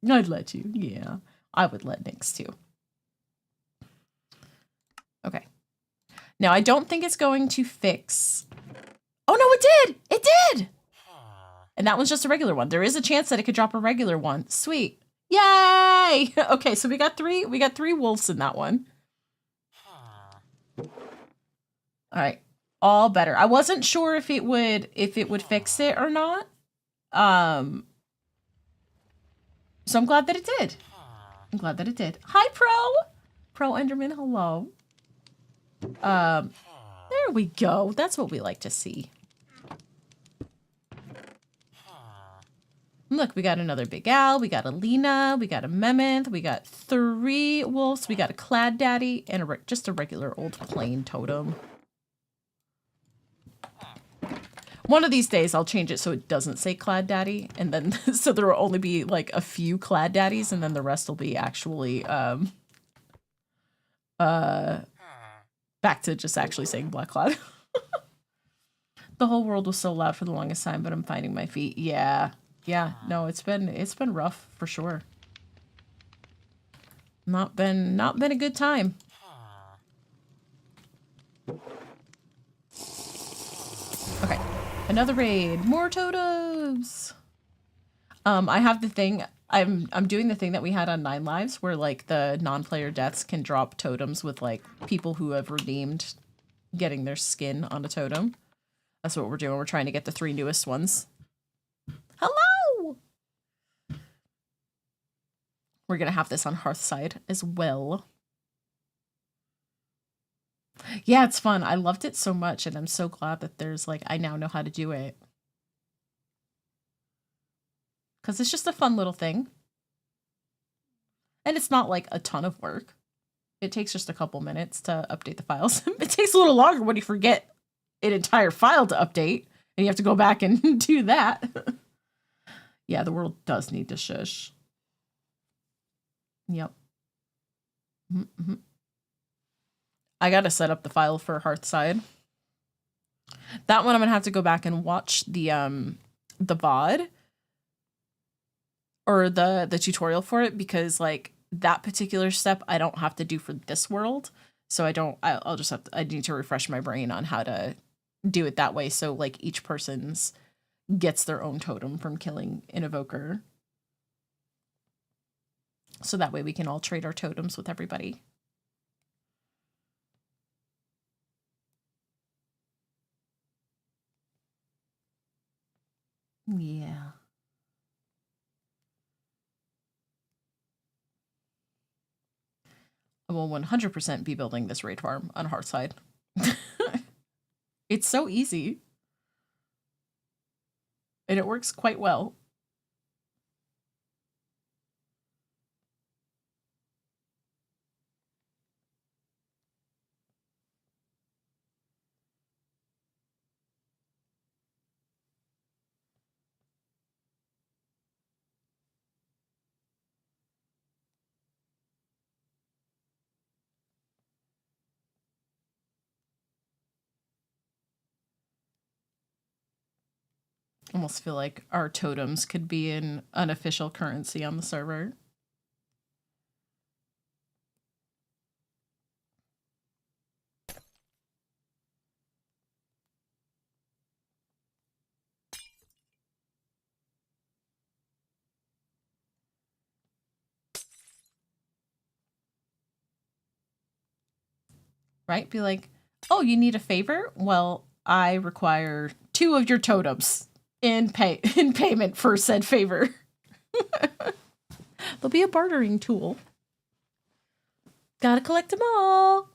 A: I'd let you. Yeah, I would let Nyx too. Okay. Now, I don't think it's going to fix... Oh, no, it did! It did! And that one's just a regular one. There is a chance that it could drop a regular one. Sweet. Yay! Okay, so we got three wolves in that one. All right. All better. I wasn't sure if it would fix it or not. So I'm glad that it did. I'm glad that it did. Hi, Pro Enderman, hello. There we go. That's what we like to see. Look, we got another Big Al, we got a Lena, we got a Mammoth, we got 3 wolves, we got a Clad Daddy, and just a regular old plain totem. One of these days I'll change it so it doesn't say Clad Daddy, and then so there will only be like a few Clad Daddies, and then the rest will be actually back to just actually saying Black Clad. The whole world was so loud for the longest time, but I'm finding my feet. Yeah. Yeah, no, it's been rough for sure. Not been a good time. Okay, another raid, more totems. I have the thing. I'm doing the thing that we had on 9 Lives, where like the non-player deaths can drop totems with like people who have redeemed getting their skin on a totem. That's what we're doing. We're trying to get the 3 newest ones. Hello! We're gonna have this on Hearthside as well. Yeah, it's fun. I loved it so much, and I'm so glad that there's like, I now know how to do it. Because it's just a fun little thing. And it's not like a ton of work. It takes just a couple minutes to update the files. It takes a little longer when you forget an entire file to update, and you have to go back and do that. Yeah, the world does need to shush. Yep. Mm-hmm. I gotta set up the file for Hearthside. That one I'm gonna have to go back and watch the VOD or the tutorial for it, because like that particular step I don't have to do for this world. So I'll just have to, I need to refresh my brain on how to do it that way. So like each person's gets their own totem from killing an evoker. So that way we can all trade our totems with everybody. Yeah. I will 100% be building this raid farm on Hearthside. It's so easy. And it works quite well. Almost feel like our totems could be an unofficial currency on the server. right? Be like, oh, you need a favor? Well, I require 2 of your totems in payment for said favor. There'll be a bartering tool. Gotta collect them all.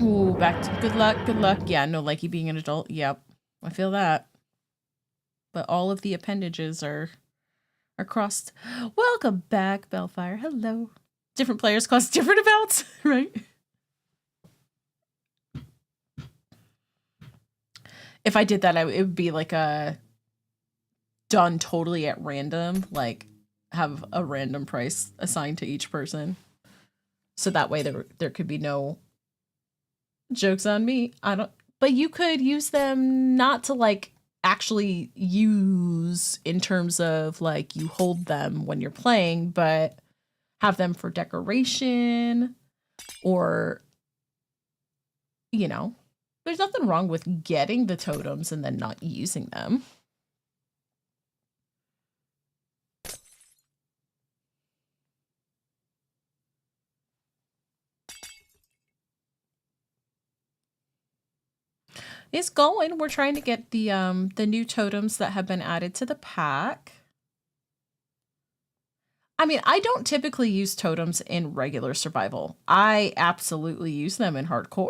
A: Ooh, back to good luck, good luck. Yeah, no likey being an adult. Yep, I feel that. But all of the appendages are crossed. Welcome back, Bellfire. Hello. Different players cost different amounts, right? If I did that, it would be like a done totally at random, like have a random price assigned to each person. So that way there could be no jokes on me. But you could use them not to like actually use in terms of like you hold them when you're playing, but have them for decoration or, you know, there's nothing wrong with getting the totems and then not using them. It's going. We're trying to get the new totems that have been added to the pack. I mean, I don't typically use totems in regular survival. I absolutely use them in hardcore.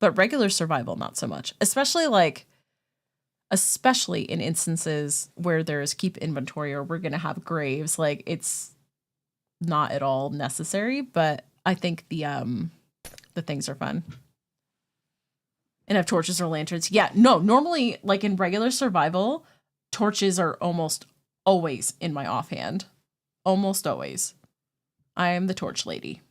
A: But regular survival, not so much. Especially in instances where there's keep inventory or we're going to have graves. Like, it's not at all necessary, but I think the things are fun. And have torches or lanterns. Yeah, no, normally, like in regular survival, torches are almost always in my offhand. Almost always. I am the torch lady.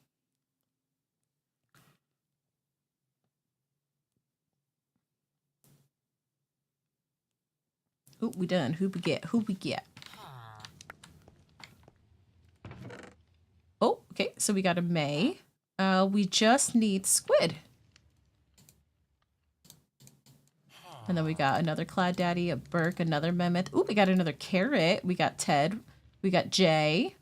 A: Ooh, we done. Who we get? Who we get? Oh, okay. So we got a May. We just need Squid. And then we got another Cloud Daddy, a Burke, another Mammoth. Ooh, we got another Carrot. We got Ted. We got Jay.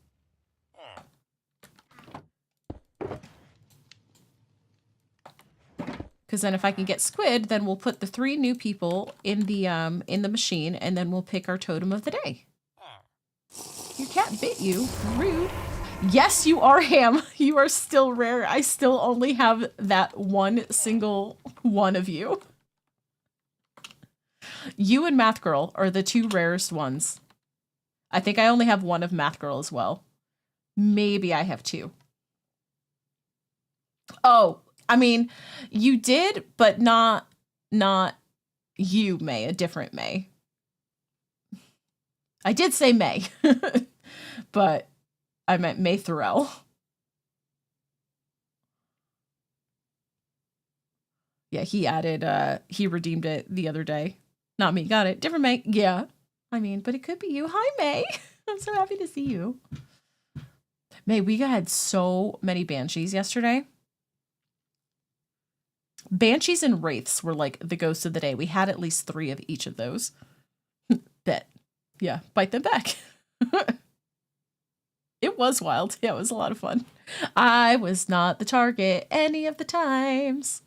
A: Because then if I can get Squid, then we'll put the 3 new people in the machine, and then we'll pick our totem of the day. Your cat bit you. Rude. Yes, you are, Ham. You are still rare. I still only have that one single one of you. You and Math Girl are the 2 rarest ones. I think I only have one of Math Girl as well. Maybe I have 2. Oh, I mean, you did, but not you, May, a different May. I did say May, but I meant May Thorell. Yeah, he redeemed it the other day. Not me, got it. Different May. Yeah. I mean, but it could be you. Hi, May. I'm so happy to see you. May, we had so many banshees yesterday. Banshees and wraiths were like the ghosts of the day. We had at least 3 of each of those. Bet. Yeah, bite them back. It was wild. Yeah, it was a lot of fun. I was not the target any of the times.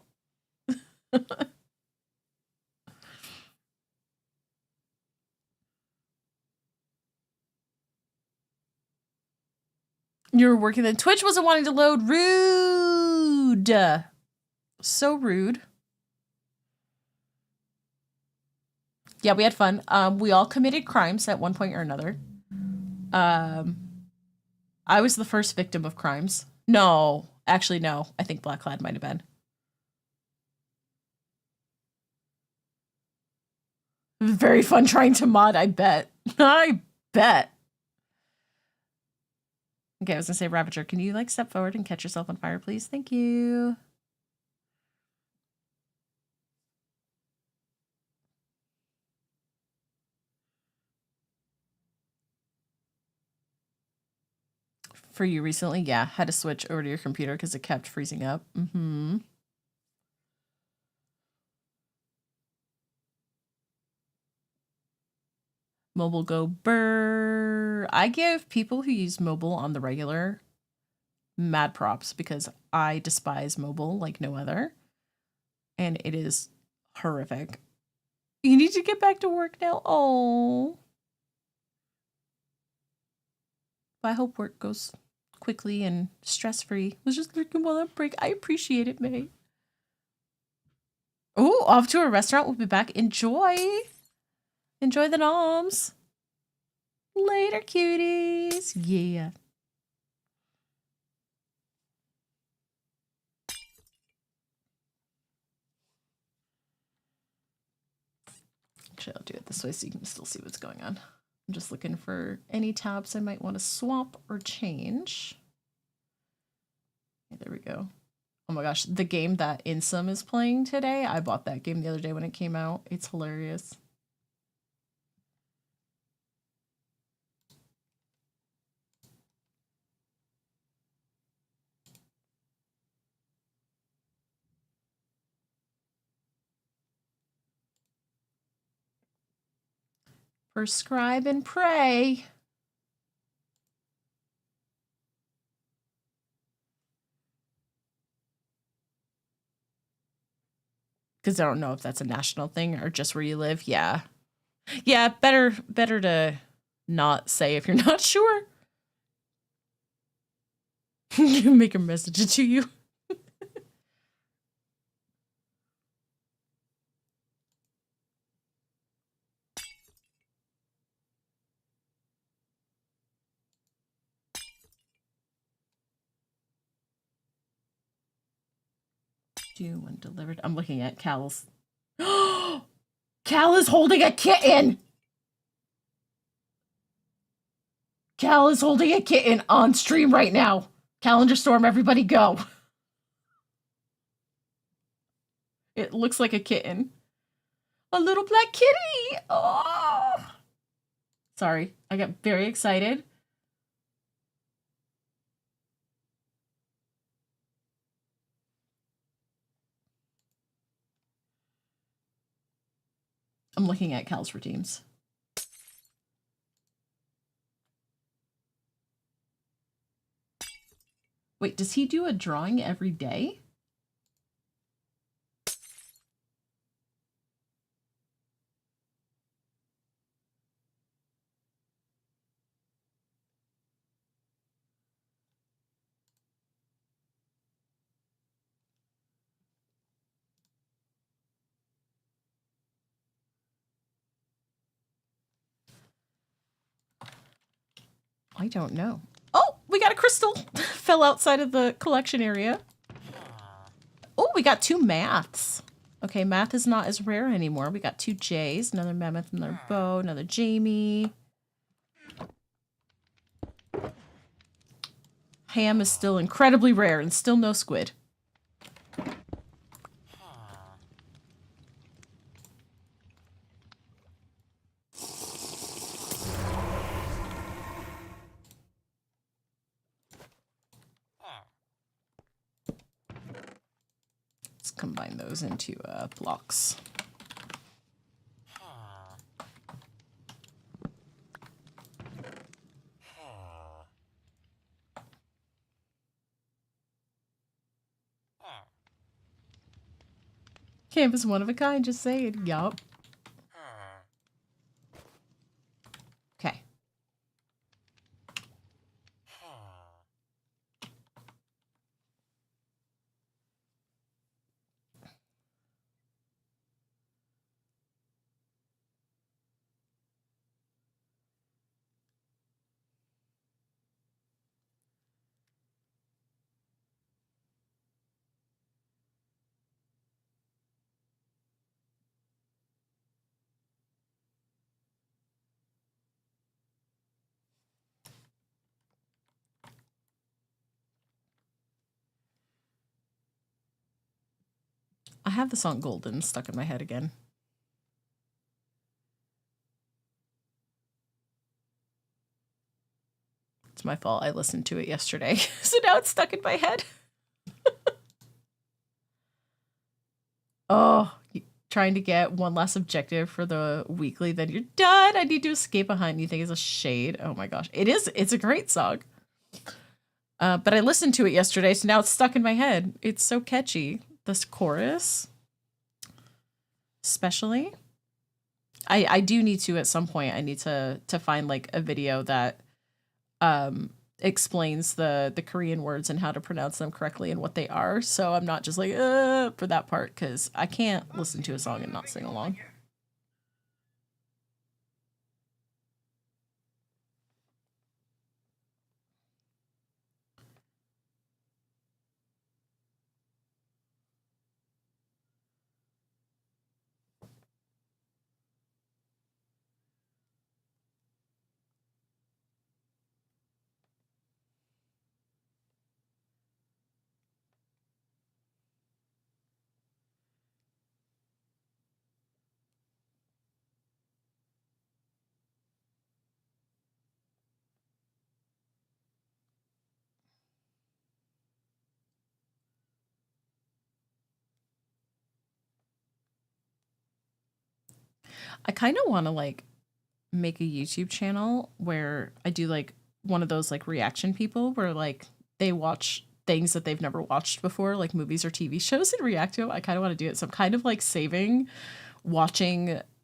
A: You were working then. Twitch wasn't wanting to load. Rude. So rude. Yeah, we had fun. We all committed crimes at one point or another. I was the first victim of crimes. No, actually, no. I think Blackclad might have been. Very fun trying to mod, I bet. I bet. Okay, I was gonna say, Ravager, can you like step forward and catch yourself on fire, please? Thank you. For you recently? Yeah, had to switch over to your computer because it kept freezing up. Mm-hmm.
B: Mobile go burr. I give people who use mobile on the regular mad props because I despise mobile like no other. And it is horrific. You need to get back to work now. Oh. I hope work goes quickly and stress-free. Was just looking while on break. I appreciate it, May. Oh, off to a restaurant. We'll be back. Enjoy. Enjoy the noms. Later, cuties. Yeah. Actually, I'll do it this way so you can still see what's going on. I'm just looking for any tabs I might want to swap or change. Okay, there we go. Oh my gosh, the game that Insum is playing today, I bought that game the other day when it came out. It's hilarious. Prescribe and pray. Because I don't know if that's a national thing or just where you live. Yeah. Yeah, better to not say if you're not sure. Make a message to you. Due when delivered. I'm looking at Cal's. Cal is holding a kitten! Cal is holding a kitten on stream right now. Calendar Storm, everybody go. It looks like a kitten. A little black kitty! Oh! Sorry, I got very excited. I'm looking at Cal's redeems. Wait, does he do a drawing every day? I don't know. Oh, we got a crystal. Fell outside of the collection area. Oh, we got 2 maths. Okay, math is not as rare anymore. We got 2 J's, another mammoth, another bow, another Jamie. Ham is still incredibly rare and still no squid. Let's combine those into blocks. Camp is one of a kind, just saying. Yup. Okay. I have the song Golden stuck in my head again. It's my fault. I listened to it yesterday. So now it's stuck in my head. Oh, trying to get one less objective for the weekly, then you're done. I need to escape a hunt. You think it's a shade? Oh my gosh. It is. It's a great song. But I listened to it yesterday, so now it's stuck in my head. It's so catchy. This chorus, especially. I do need to, at some point, I need to find like a video that explains the Korean words and how to pronounce them correctly and what they are. So I'm not just like, for that part, because I can't listen to a song and not sing along. I kind of want to like make a YouTube channel where I do like one of those like reaction people where like they watch things that they've never watched before, like movies or TV shows, and react to them. I kind of want to do it. So I'm kind of like saving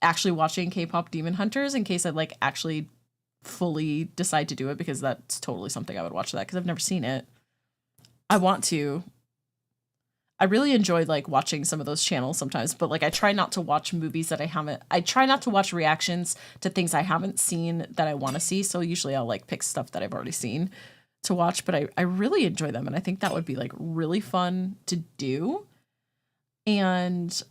B: actually watching K-pop Demon Hunters in case I like actually fully decide to do it, because that's totally something I would watch that, because I've never seen it. I want to. I really enjoyed like watching some of those channels sometimes, but like I try not to watch movies that I try not to watch reactions to things I haven't seen that I want to see. So usually I'll like pick stuff that I've already seen to watch, but I really enjoy them. And I think that would be like really fun to do. And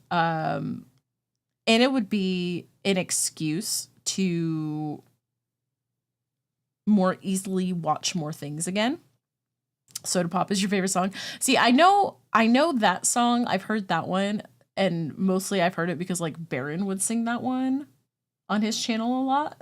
B: it would be an excuse to more easily watch more things again. Soda Pop is your favorite song. See, I know that song. I've heard that one, and mostly I've heard it because like Baron would sing that one on his channel a lot.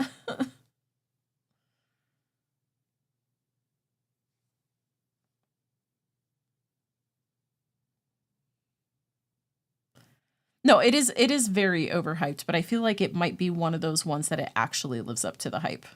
B: No, it is very overhyped, but I feel like it might be one of those ones that it actually lives up to the hype.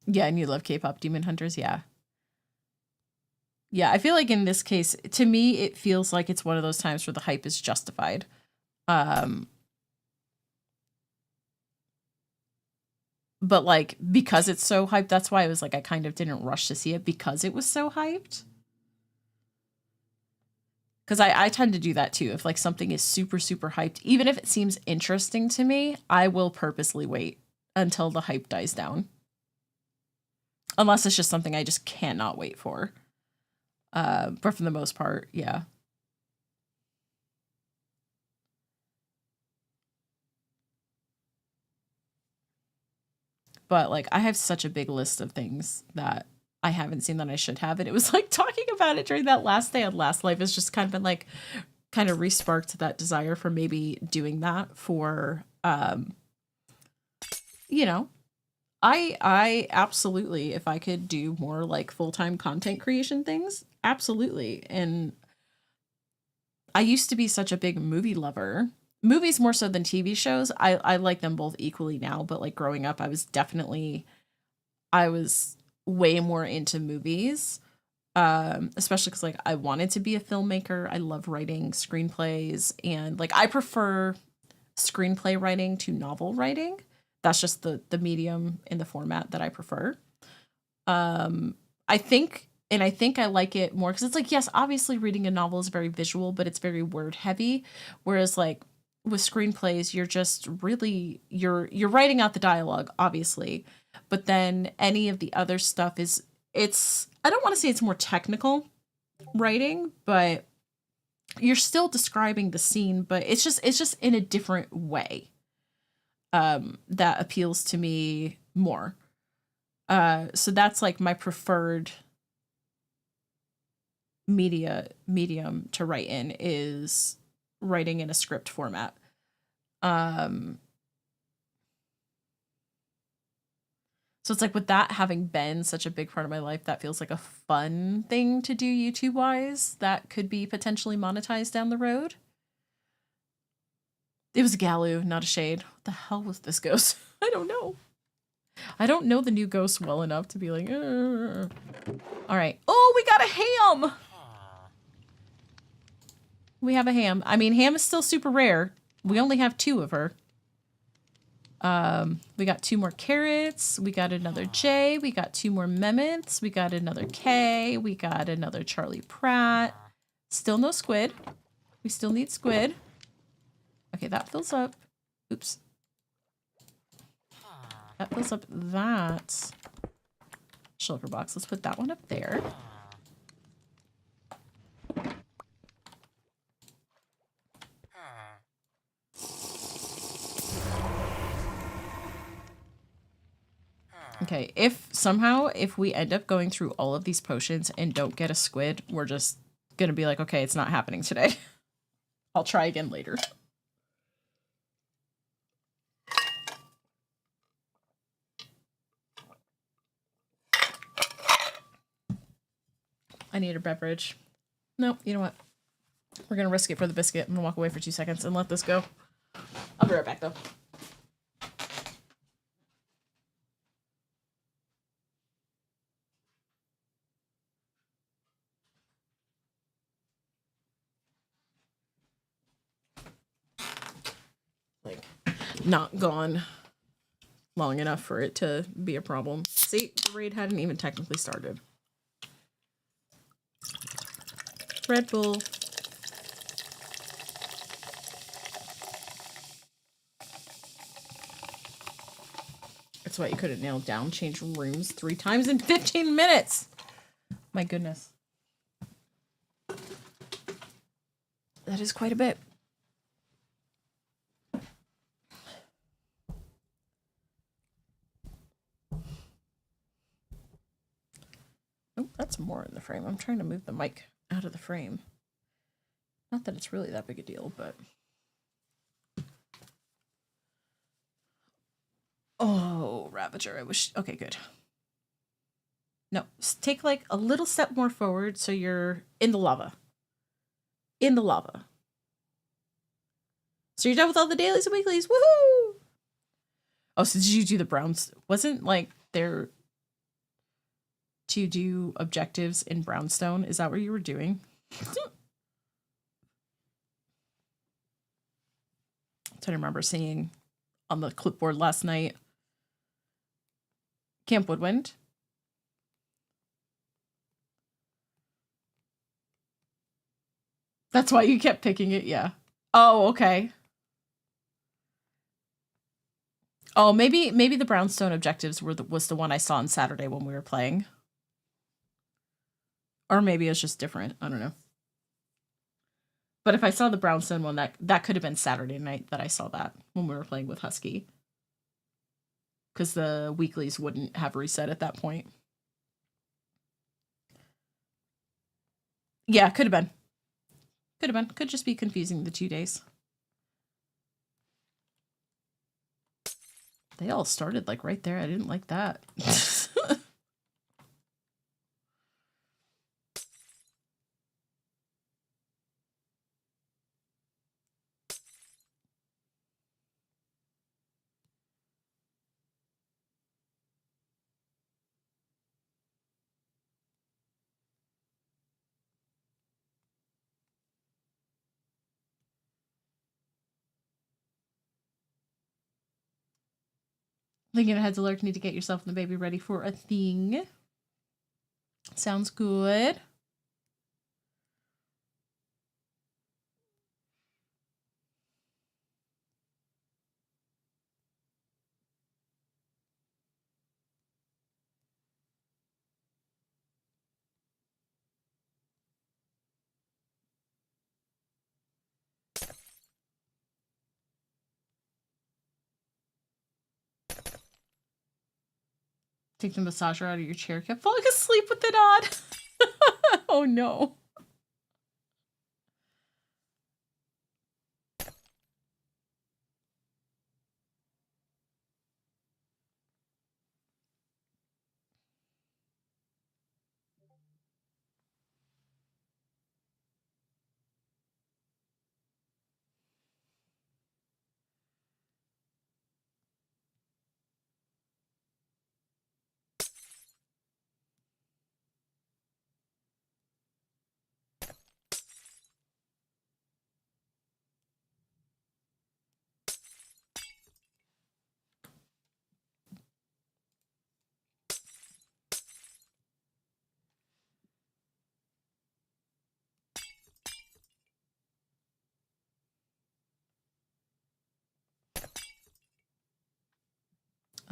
B: Yeah, and you love K-pop Demon Hunters, yeah. Yeah, I feel like in this case, to me, it feels like it's one of those times where the hype is justified. But like, because it's so hyped, that's why I was like, I kind of didn't rush to see it, because it was so hyped. Because I tend to do that too. If like something is super, super hyped, even if it seems interesting to me, I will purposely wait until the hype dies down. Unless it's just something I just cannot wait for. But for the most part, yeah. But like, I have such a big list of things that I haven't seen that I should have. And it was like talking about it during that last day on Last Life has just kind of been like, kind of resparked that desire for maybe doing that for, you know, I absolutely, if I could do more like full-time content creation things, absolutely. And I used to be such a big movie lover. Movies more so than TV shows. I like them both equally now, but like growing up, I was way more into movies. Especially because like I wanted to be a filmmaker. I love writing screenplays, and like I prefer screenplay writing to novel writing. That's just the medium in the format that I prefer. I think I like it more because it's like, yes, obviously reading a novel is very visual, but it's very word heavy. Whereas like with screenplays, you're just really you're writing out the dialogue, obviously, but then any of the other stuff it's I don't want to say it's more technical writing, but you're still describing the scene, but it's just in a different way. That appeals to me more. So that's like my preferred
A: medium to write in is writing in a script format. So it's like with that having been such a big part of my life, that feels like a fun thing to do YouTube wise that could be potentially monetized down the road. It was a Galu, not a shade. What the hell was this ghost? I don't know. I don't know the new ghost well enough to be like, all right. Oh, we got a ham. We have a ham. I mean, ham is still super rare. We only have 2 of her. We got 2 more carrots. We got another J. We got 2 more Mements. We got another K. We got another Charlie Pratt. Still no squid. We still need squid. Okay, that fills up. Oops. That fills up that shulker box. Let's put that one up there. Okay, if we end up going through all of these potions and don't get a squid, we're just gonna be like, okay, it's not happening today. I'll try again later. I need a beverage. No, you know what? We're gonna risk it for the biscuit. I'm gonna walk away for 2 seconds and let this go. I'll be right back though. Like, not gone long enough for it to be a problem. See, the raid hadn't even technically started. Red Bull. That's why you couldn't nail down change rooms 3 times in 15 minutes. My goodness. That is quite a bit. Oh, that's more in the frame. I'm trying to move the mic out of the frame. Not that it's really that big a deal, but... Oh, Ravager, I wish... Okay, good. No, take like a little step more forward so you're in the lava. In the lava. So you're done with all the dailies and weeklies. Woohoo! Oh, so did you do the Browns? Wasn't like there to do objectives in Brownstone? Is that what you were doing? I remember seeing on the clipboard last night. Camp Woodwind. That's why you kept picking it, yeah. Oh, okay. Oh, maybe the Brownstone objectives was the one I saw on Saturday when we were playing. Or maybe it's just different. I don't know. But if I saw the Brownstone one, that could have been Saturday night that I saw that when we were playing with Husky. Because the weeklies wouldn't have reset at that point. Yeah, could have been. Could have been. Could just be confusing the 2 days. They all started like right there. I didn't like that. Thinking ahead to Lurk, need to get yourself and the baby ready for a thing. Sounds good. Take the massager out of your chair. Kept falling asleep with it on. Oh no.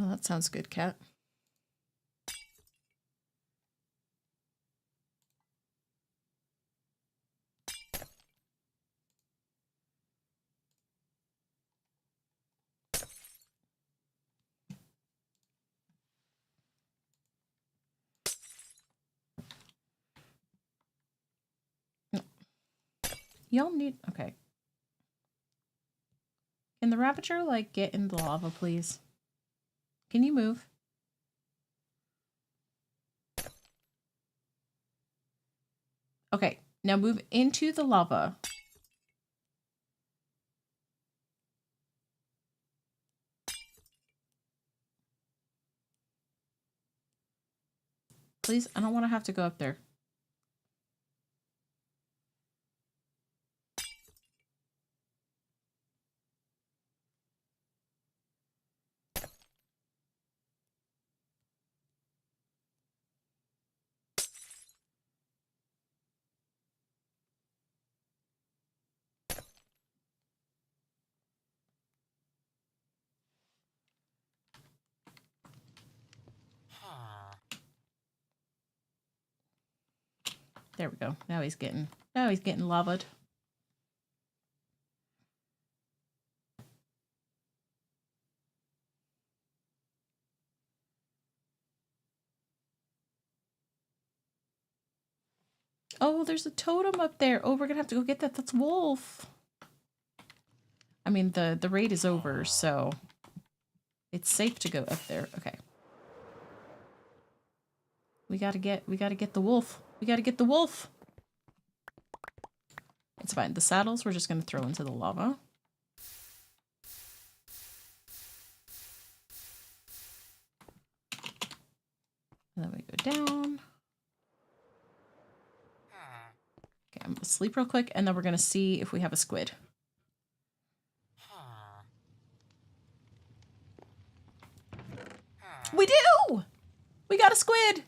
A: Oh, that sounds good, Cat. Y'all need... Okay. Can the Ravager, like, get in the lava, please? Can you move? Okay, now move into the lava. Please, I don't want to have to go up there. There we go. Now he's getting lavaed. Oh, there's a totem up there. Oh, we're gonna have to go get that. That's Wolf. I mean, the raid is over, so it's safe to go up there. Okay. We gotta get the wolf. We gotta get the wolf. It's fine. The saddles we're just gonna throw into the lava. And then we go down. Okay, I'm gonna sleep real quick, and then we're gonna see if we have a squid. We do! We got a squid!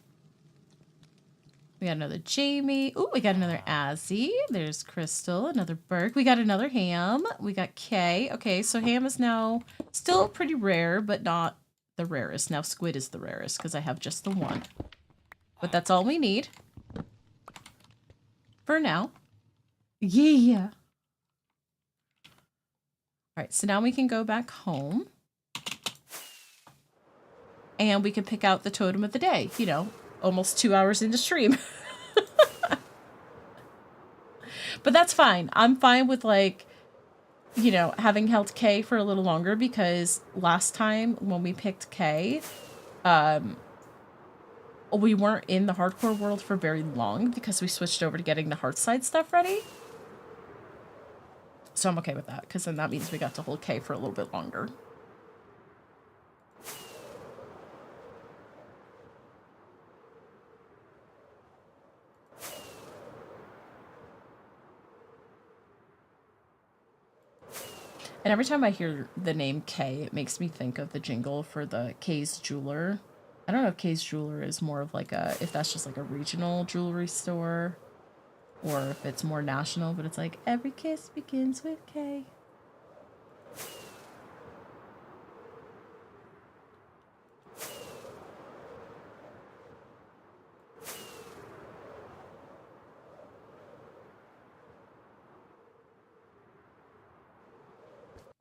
A: We got another Jamie. Ooh, we got another Azzy. There's Crystal, another Burke. We got another Ham. We got Kay. Okay, so Ham is now still pretty rare, but not the rarest. Now squid is the rarest because I have just the one. But that's all we need. For now. Yeah. Alright, so now we can go back home. And we can pick out the totem of the day. You know, almost 2 hours into stream. But that's fine. I'm fine with, like, you know, having held K for a little longer because last time when we picked K, we weren't in the hardcore world for very long because we switched over to getting the Hearthside stuff ready. So I'm okay with that because then that means we got to hold K for a little bit longer. And every time I hear the name K, it makes me think of the jingle for the K's Jeweler. I don't know if K's Jeweler is more of like a, if that's just like a regional jewelry store, or if it's more national, but it's like, every kiss begins with K.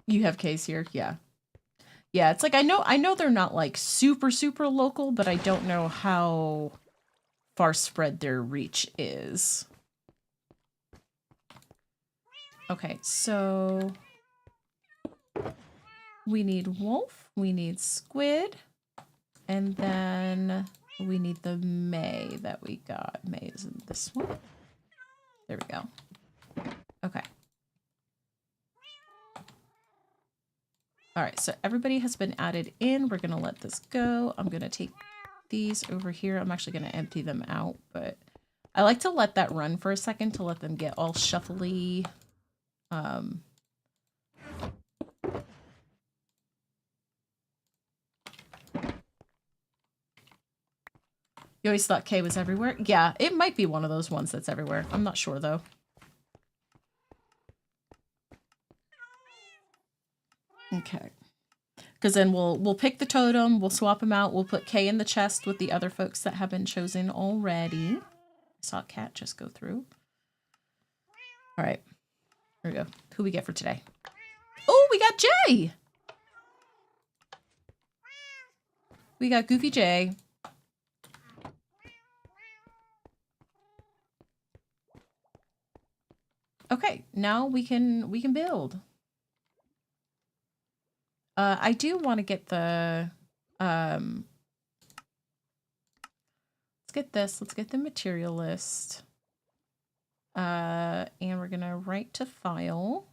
A: You have K's here? Yeah. Yeah, it's like, I know they're not like super local, but I don't know how far spread their reach is. Okay, so we need wolf, we need squid, and then we need the May that we got. May is in this one. There we go. Okay. All right, so everybody has been added in. We're going to let this go. I'm going to take these over here. I'm actually going to empty them out, but I like to let that run for a second to let them get all shuffly. You always thought K was everywhere? Yeah, it might be one of those ones that's everywhere. I'm not sure, though. Okay. Because then we'll pick the totem, we'll swap them out, we'll put Kay in the chest with the other folks that have been chosen already. I saw a cat just go through. All right, here we go. Who we get for today? Oh, we got Jay. We got Goofy Jay. Okay, now we can build. I do want to get the let's get this. Let's get the material list. And we're gonna write to file.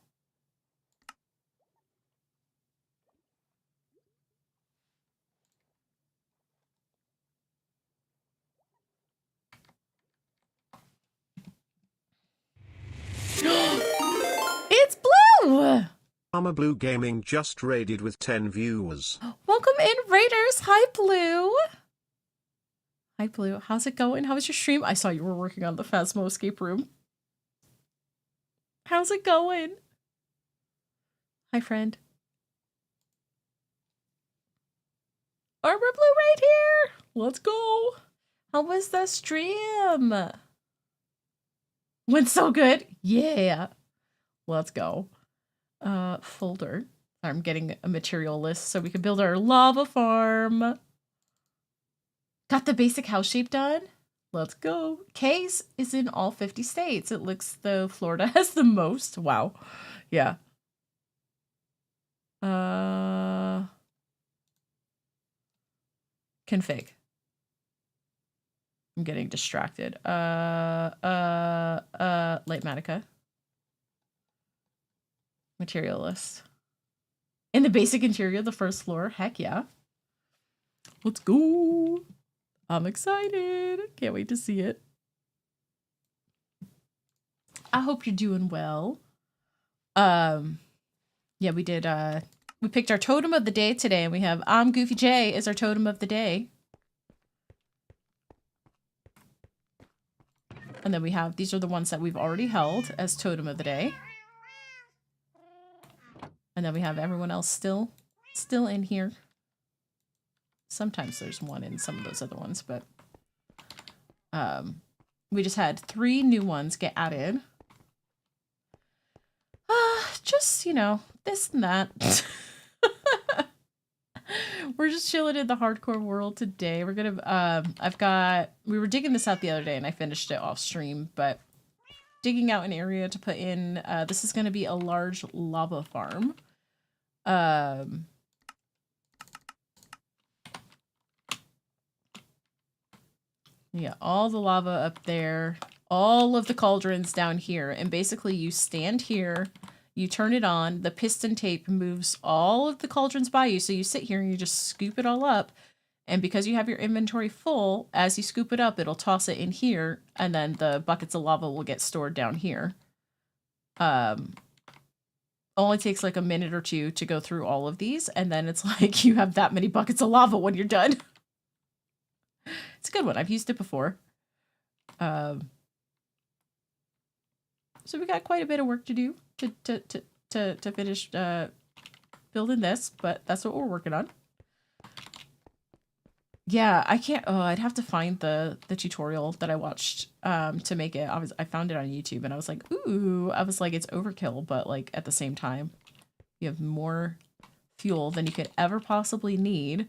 A: It's Blue!
C: Armor Blue Gaming just raided with 10 viewers.
A: Welcome in, Raiders! Hi, Blue! Hi, Blue. How's it going? How was your stream? I saw you were working on the Phasmo escape room. How's it going? Hi, friend. Armor Blue right here! Let's go! How was the stream? Went so good? Yeah! Let's go. Folder. I'm getting a material list so we can build our lava farm. Got the basic house shape done. Let's go. Kay's is in all 50 states. It looks though Florida has the most. Wow. Yeah. Config. I'm getting distracted. Late Matica. Material list. In the basic interior, the first floor. Heck yeah. Let's go. I'm excited. Can't wait to see it. I hope you're doing well. Yeah, we did, we picked our totem of the day today, and we have Goofy J as our totem of the day. And then we have, these are the ones that we've already held as totem of the day. And then we have everyone else still in here. Sometimes there's one in some of those other ones, but we just had 3 new ones get added. Just, you know, this and that. We're just chilling in the hardcore world today. We're gonna we were digging this out the other day and I finished it off stream, but digging out an area to put in, this is gonna be a large lava farm. Yeah, all the lava up there, all of the cauldrons down here, and basically you stand here, you turn it on, the piston tape moves all of the cauldrons by you, so you sit here and you just scoop it all up, and because you have your inventory full, as you scoop it up, it'll toss it in here, and then the buckets of lava will get stored down here. Only takes like a minute or two to go through all of these, and then it's like you have that many buckets of lava when you're done. It's a good one. I've used it before. So we got quite a bit of work to do to finish building this, but that's what we're working on. Yeah, I can't. Oh, I'd have to find the tutorial that I watched to make it. I found it on YouTube, and I was like, ooh. I was like, it's overkill, but like at the same time, you have more fuel than you could ever possibly need.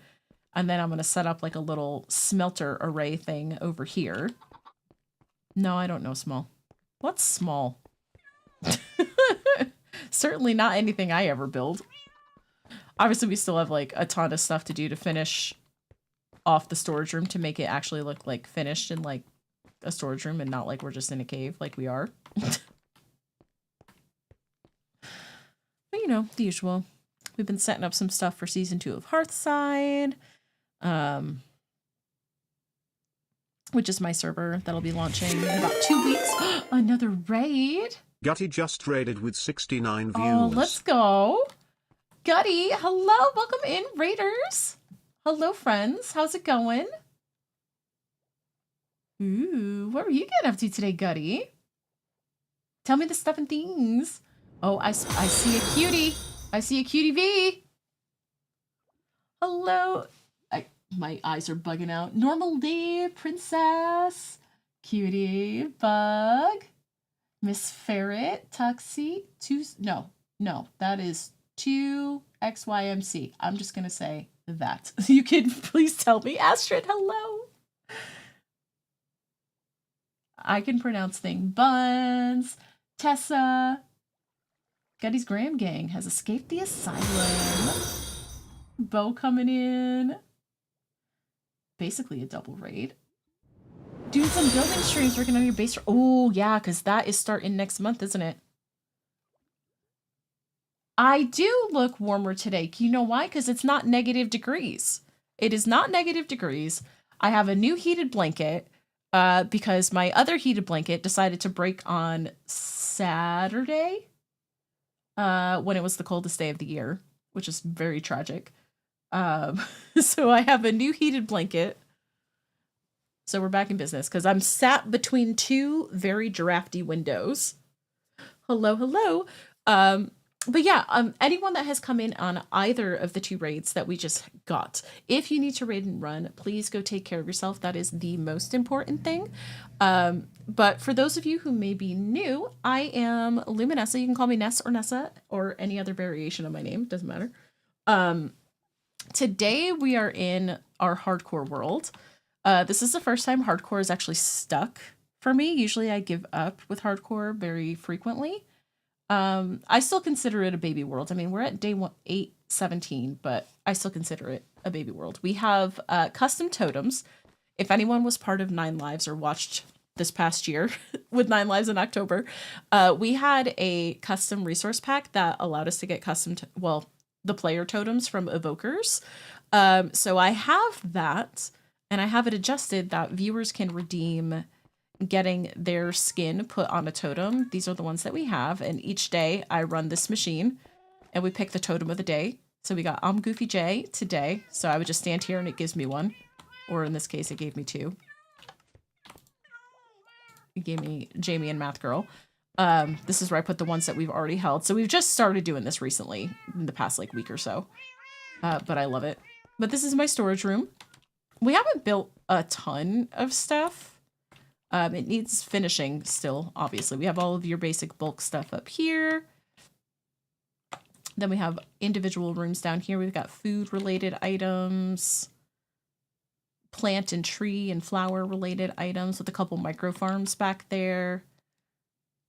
A: And then I'm gonna set up like a little smelter array thing over here. No, I don't know small. What's small? Certainly not anything I ever build. Obviously, we still have like a ton of stuff to do to finish off the storage room to make it actually look like finished in like a storage room and not like we're just in a cave like we are. But you know, the usual. We've been setting up some stuff for season 2 of Hearthside, which is my server that'll be launching in about 2 weeks. Another raid.
C: Gutty just raided with 69 viewers.
A: Oh, let's go. Gutty, hello. Welcome in, Raiders. Hello, friends. How's it going? Ooh, what were you getting up to today, Gutty? Tell me the stuff and things. Oh, I see a cutie. I see a cutie V. Hello. My eyes are bugging out. Normal D, Princess, Cutie, Bug, Miss Ferret, Tuxie, no, that is 2XYMC. I'm just gonna say that. You can please tell me. Astrid, hello. I can pronounce things. Buns, Tessa, Gutty's Graham Gang has escaped the asylum. Bo coming in. Basically a double raid. Doing some building streams, working on your base. Oh, yeah, because that is starting next month, isn't it? I do look warmer today. You know why? Because it's not negative degrees. It is not negative degrees. I have a new heated blanket because my other heated blanket decided to break on Saturday when it was the coldest day of the year, which is very tragic. So I have a new heated blanket. So we're back in business because I'm sat between two very drafty windows. Hello, hello. But yeah, anyone that has come in on either of the two raids that we just got, if you need to raid and run, please go take care of yourself. That is the most important thing. But for those of you who may be new, I am Luminessa. You can call me Ness or Nessa or any other variation of my name. Doesn't matter. Today we are in our hardcore world. This is the first time hardcore is actually stuck for me. Usually I give up with hardcore very frequently. I still consider it a baby world. I mean, we're at day 817, but I still consider it a baby world. We have custom totems. If anyone was part of 9 Lives or watched this past year with 9 Lives in October, we had a custom resource pack that allowed us to get custom, the player totems from evokers. So I have that, and I have it adjusted that viewers can redeem getting their skin put on a totem. These are the ones that we have, and each day I run this machine and we pick the totem of the day. So we got Goofy J today, so I would just stand here and it gives me one, or in this case it gave me 2. It gave me Jamie and Math Girl. This is where I put the ones that we've already held. So we've just started doing this recently in the past like week or so, but I love it. But this is my storage room. We haven't built a ton of stuff. It needs finishing still, obviously. We have all of your basic bulk stuff up here. Then we have individual rooms down here. We've got food-related items, plant and tree and flower-related items with a couple micro farms back there.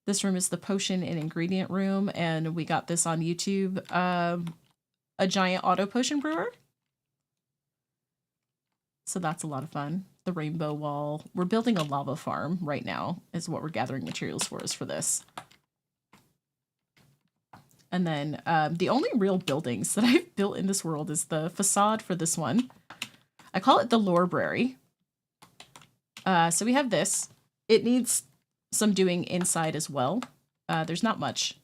A: This room is the potion and ingredient room, and we got this on YouTube. A giant auto potion brewer. So that's a lot of fun. The rainbow wall. We're building a lava farm right now is what we're gathering materials for is for this. And then the only real buildings that I've built in this world is the facade for this one. I call it the Lorebrary. So we have this. It needs some doing inside as well. There's not much.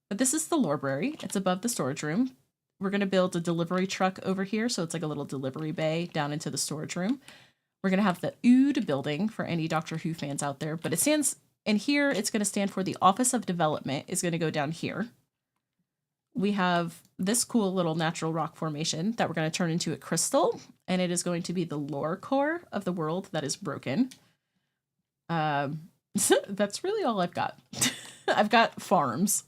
A: But this is the Lorebrary. It's above the storage room. We're going to build a delivery truck over here, so it's like a little delivery bay down into the storage room. We're going to have the Ood building for any Doctor Who fans out there, but it stands in here. It's going to stand for the Office of Development. Is going to go down here. We have this cool little natural rock formation that we're going to turn into a crystal, and it is going to be the lore core of the world that is broken. That's really all I've got. I've got farms.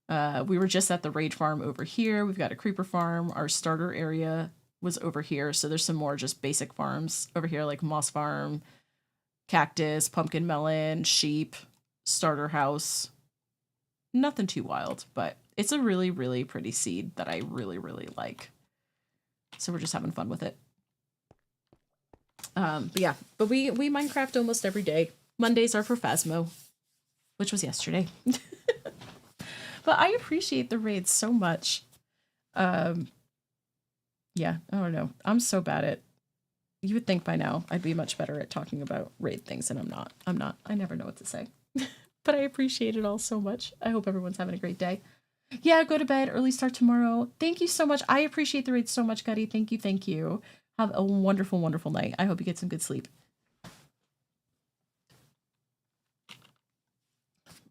A: We were just at the raid farm over here. We've got a creeper farm. Our starter area was over here. So there's some more just basic farms over here, like moss farm, cactus, pumpkin melon, sheep, starter house. Nothing too wild, but it's a really, really pretty seed that I really, really like. So we're just having fun with it. But yeah, but we Minecraft almost every day. Mondays are for Phasmo, which was yesterday. But I appreciate the raids so much. Yeah, I don't know. I'm so bad at... You would think by now I'd be much better at talking about raid things, and I'm not. I never know what to say. But I appreciate it all so much. I hope everyone's having a great day. Yeah, go to bed, early start tomorrow. Thank you so much. I appreciate the raids so much, Gutty. Thank you, thank you. Have a wonderful, wonderful night. I hope you get some good sleep.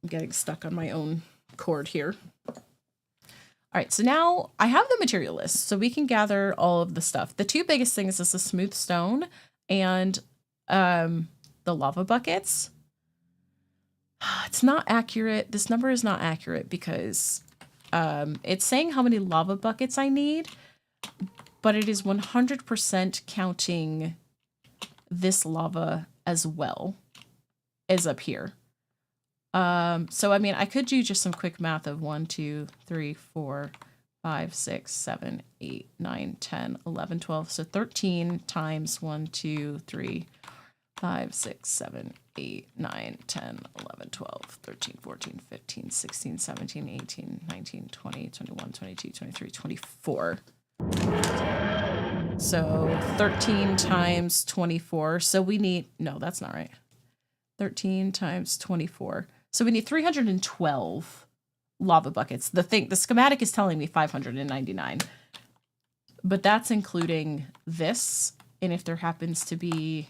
A: I'm getting stuck on my own cord here. All
B: right, so now I have the material list, so we can gather all of the stuff. The two biggest things is the smooth stone and the lava buckets. It's not accurate. This number is not accurate because it's saying how many lava buckets I need, but it is 100% counting this lava as well as up here. So I mean, I could do just some quick math of 1, 2, 3, 4, 5, 6, 7, 8, 9, 10, 11, 12. So 13 times 1, 2, 3, 5, 6, 7, 8, 9, 10, 11, 12, 13, 14, 15, 16, 17, 18, 19, 20, 21, 22, 23, 24. So 13 times 24. So we need, no, that's not right. 13 times 24. So we need 312 lava buckets. The schematic is telling me 599. But that's including this. And if there happens to be,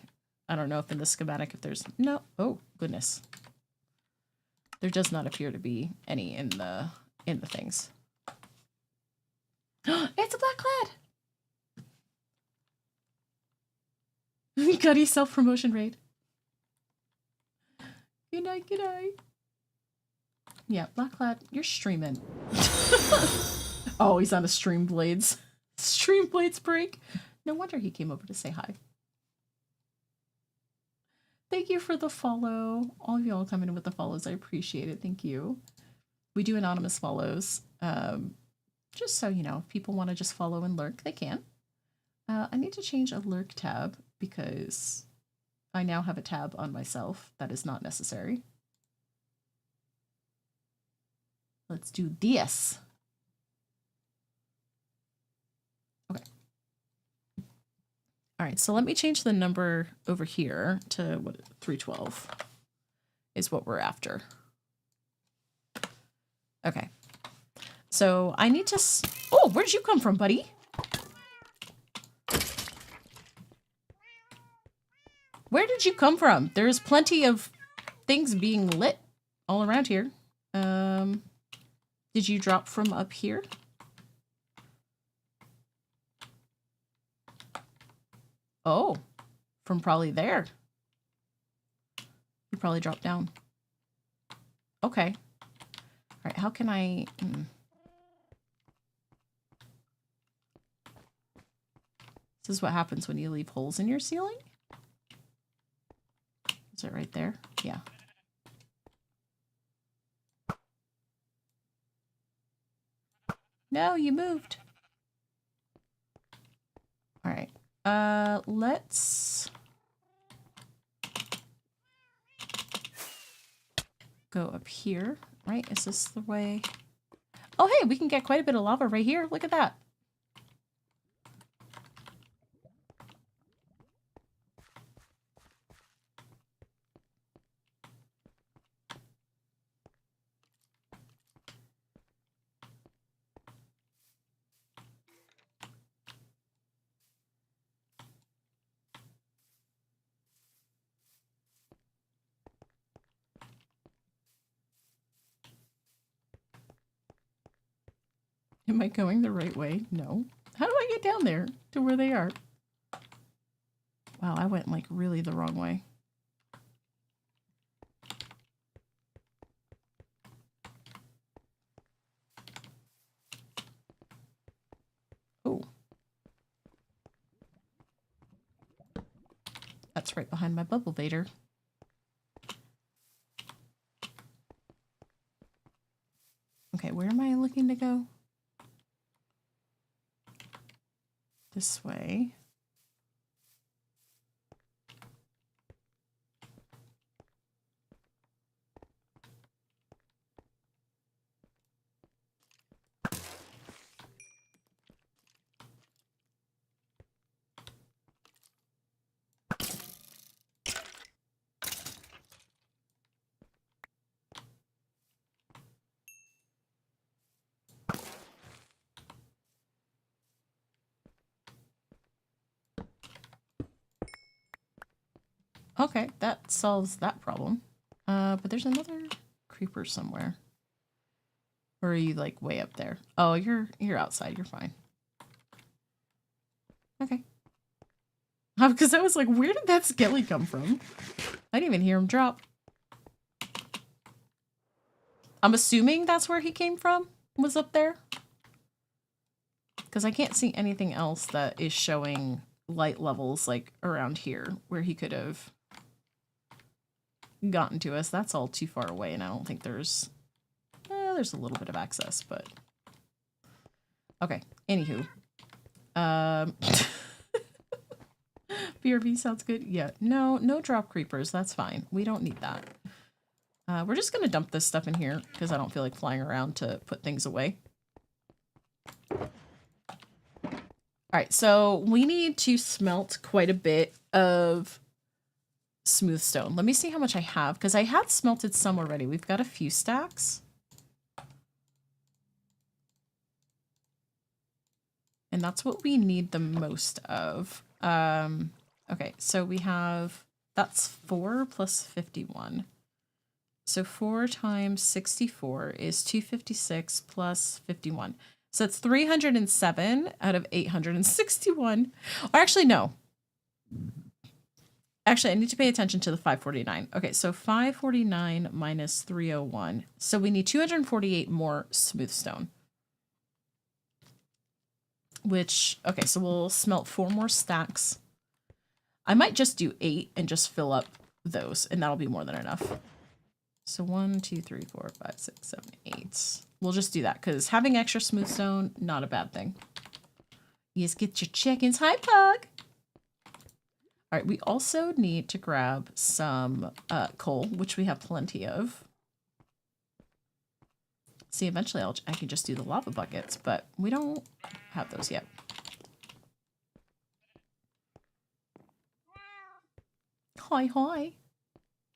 B: I don't know if in the schematic, if there's no, oh goodness. There does not appear to be any in the things. It's a black clad. Gutty self-promotion raid. Good night, good night. Yeah, Blackclad, you're streaming. Oh, he's on a Streamblades. Streamblades break. No wonder he came over to say hi. Thank you for the follow. All of y'all coming in with the follows. I appreciate it. Thank you. We do anonymous follows. Just so you know, if people want to just follow and lurk, they can. I need to change a lurk tab because I now have a tab on myself that is not necessary. Let's do this. Okay. All right, so let me change the number over here to what 312 is what we're after. Okay. So I need to, oh, where did you come from, buddy? Where did you come from? There's plenty of things being lit all around here. Did you drop from up here? Oh, from probably there. You probably dropped down. Okay. All right, how can I... This is what happens when you leave holes in your ceiling? Is it right there? Yeah. No, you moved. All right. Let's go up here, right? Is this the way? Oh, hey, we can get quite a bit of lava right here. Look at that. Am I going the right way? No. How do I get down there to where they are? Wow, I went like really the wrong way. Oh. That's right behind my bubble vader. Okay, where am I looking to go? This way. Okay, that solves that problem. But there's another creeper somewhere.
A: Or are you like way up there? Oh, you're outside. You're fine. Okay. Because I was like, where did that skelly come from? I didn't even hear him drop. I'm assuming that's where he came from, was up there. Because I can't see anything else that is showing light levels like around here where he could have gotten to us. That's all too far away, and I don't think there's a little bit of access, but okay. Anywho, BRB sounds good. Yeah, no drop creepers. That's fine. We don't need that. We're just gonna dump this stuff in here because I don't feel like flying around to put things away. All right, so we need to smelt quite a bit of smooth stone. Let me see how much I have, because I had smelted some already. We've got a few stacks. And that's what we need the most of. Okay, so we have, that's 4 plus 51. So 4 times 64 is 256 plus 51. So it's 307 out of 861. Or actually, no. Actually, I need to pay attention to the 549. Okay, so 549 minus 301. So we need 248 more smooth stone. Which, okay, so we'll smelt 4 more stacks. I might just do 8 and just fill up those, and that'll be more than enough. So 1, 2, 3, 4, 5, 6, 7, 8. We'll just do that, because having extra smooth stone, not a bad thing. Yes, get your chickens. Hi, Pug! All right, we also need to grab some coal, which we have plenty of. See, eventually I can just do the lava buckets, but we don't have those yet. Hi, hi.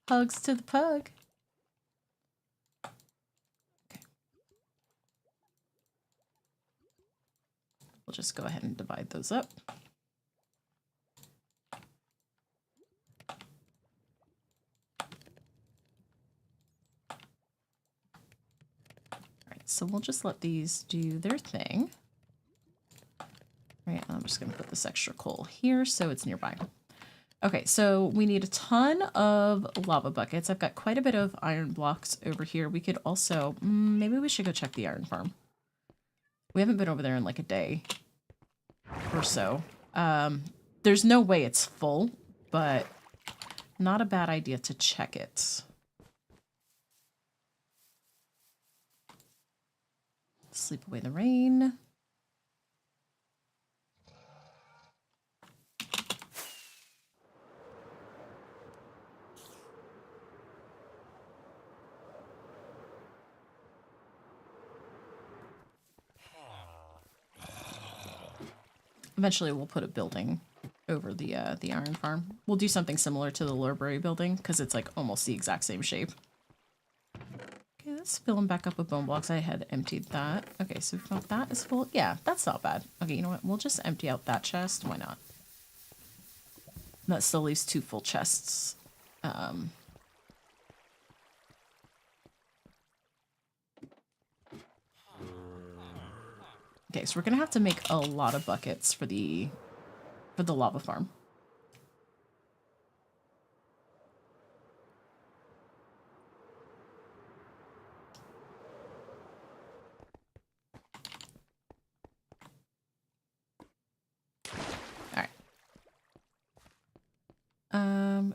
A: Hugs to the pug. Okay. We'll just go ahead and divide those up. So we'll just let these do their thing. Right, I'm just gonna put this extra coal here so it's nearby. Okay, so we need a ton of lava buckets. I've got quite a bit of iron blocks over here. We could also, maybe we should go check the iron farm. We haven't been over there in like a day or so. There's no way it's full, but not a bad idea to check it. Sleep away the rain. Eventually we'll put a building over the iron farm. We'll do something similar to the library building because it's like almost the exact same shape. Okay, let's fill them back up with bone blocks. I had emptied that. Okay, so that is full. Yeah, that's not bad. Okay, you know what? We'll just empty out that chest. Why not? That still leaves 2 full chests. Okay, so we're gonna have to make a lot of buckets for the lava farm.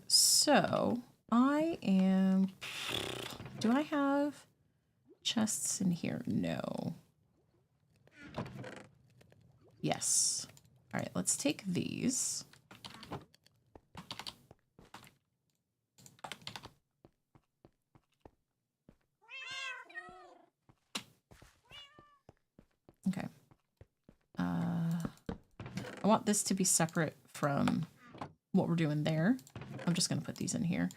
A: So I am, do I have chests in here? No. Yes. All right, let's take these. Okay. I want this to be separate from what we're doing there. I'm just going to put these in here.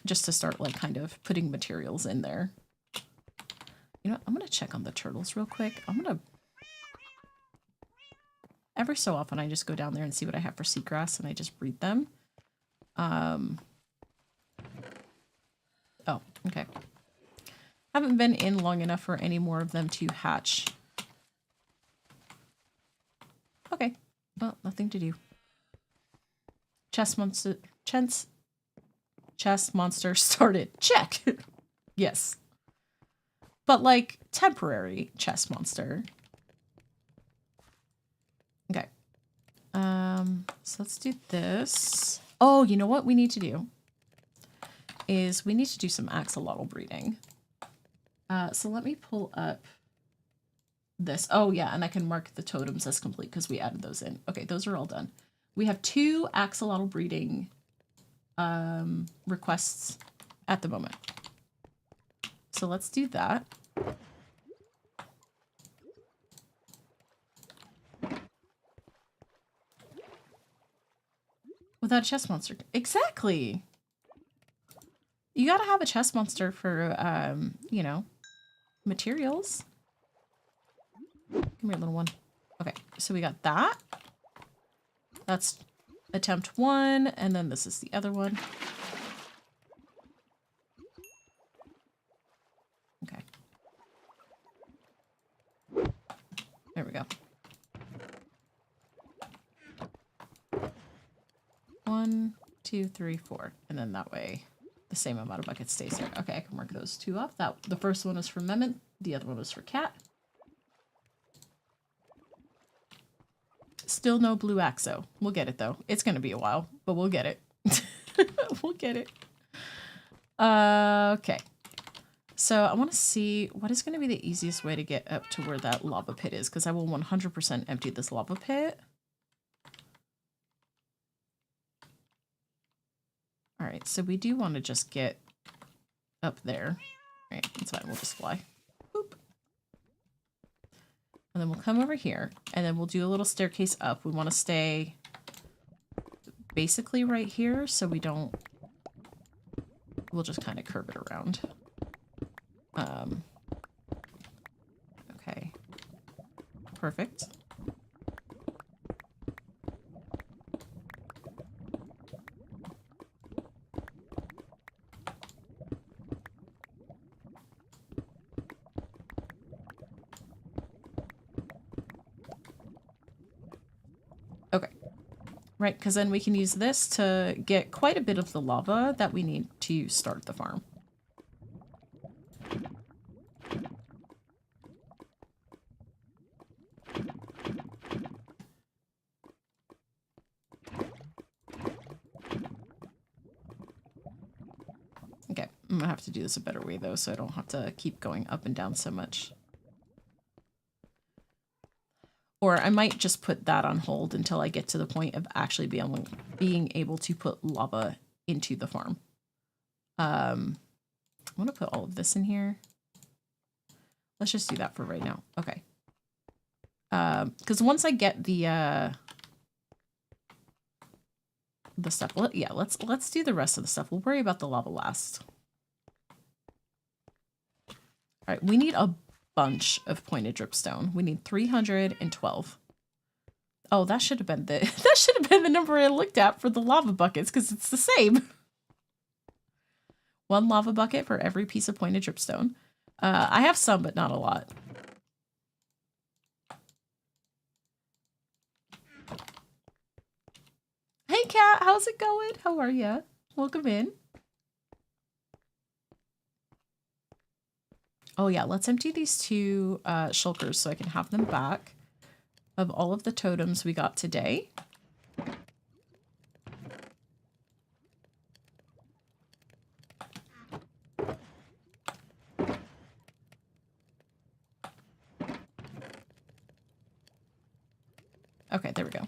A: Just to start like kind of putting materials in there. You know what? I'm going to check on the turtles real quick. Every so often I just go down there and see what I have for seagrass and I just breed them. Oh, okay.
B: Haven't been in long enough for any more of them to hatch. Okay. Well, nothing to do. Chess monster started. Check. Yes. But like temporary chess monster. Okay. So let's do this. Oh, you know what we need to do? Is we need to do some axolotl breeding. So let me pull up this. Oh yeah, and I can mark the totems as complete because we added those in. Okay, those are all done. We have 2 axolotl breeding requests at the moment. So let's do that. Without a chest monster. Exactly. You gotta have a chest monster for, you know, materials. Come here, little one. Okay, so we got that. That's attempt 1, and then this is the other one. Okay. There we go. 1, 2, 3, 4. And then that way the same amount of buckets stays there. Okay, I can mark those 2 off. That the first one is for Mehmet, the other one was for Cat. Still no blue Axo. We'll get it though. It's gonna be a while, but we'll get it. We'll get it. Okay. So I want to see what is going to be the easiest way to get up to where that lava pit is, because I will 100% empty this lava pit. All right, so we do want to just get up there. All right, that's fine. We'll just fly. Boop. And then we'll come over here, and then we'll do a little staircase up. We want to stay basically right here, so we don't... We'll just kind of curve it around. Okay. Perfect. Okay. Right, because then we can use this to get quite a bit of the lava that we need to start the farm. Okay, I'm gonna have to do this a better way though, so I don't have to keep going up and down so much. Or I might just put that on hold until I get to the point of actually being able to put lava into the farm. I want to put all of this in here. Let's just do that for right now. Okay. Because once I get the stuff, yeah, let's do the rest of the stuff. We'll worry about the lava last. All right, we need a bunch of pointed dripstone. We need 312. Oh, that should have been the number I looked at for the lava buckets because it's the same. 1 lava bucket for every piece of pointed dripstone. I have some, but not a lot. Hey, Kat, how's it going? How are ya? Welcome in. Oh yeah, let's empty these 2 shulkers so I can have them back of all of the totems we got today. Okay, there we go.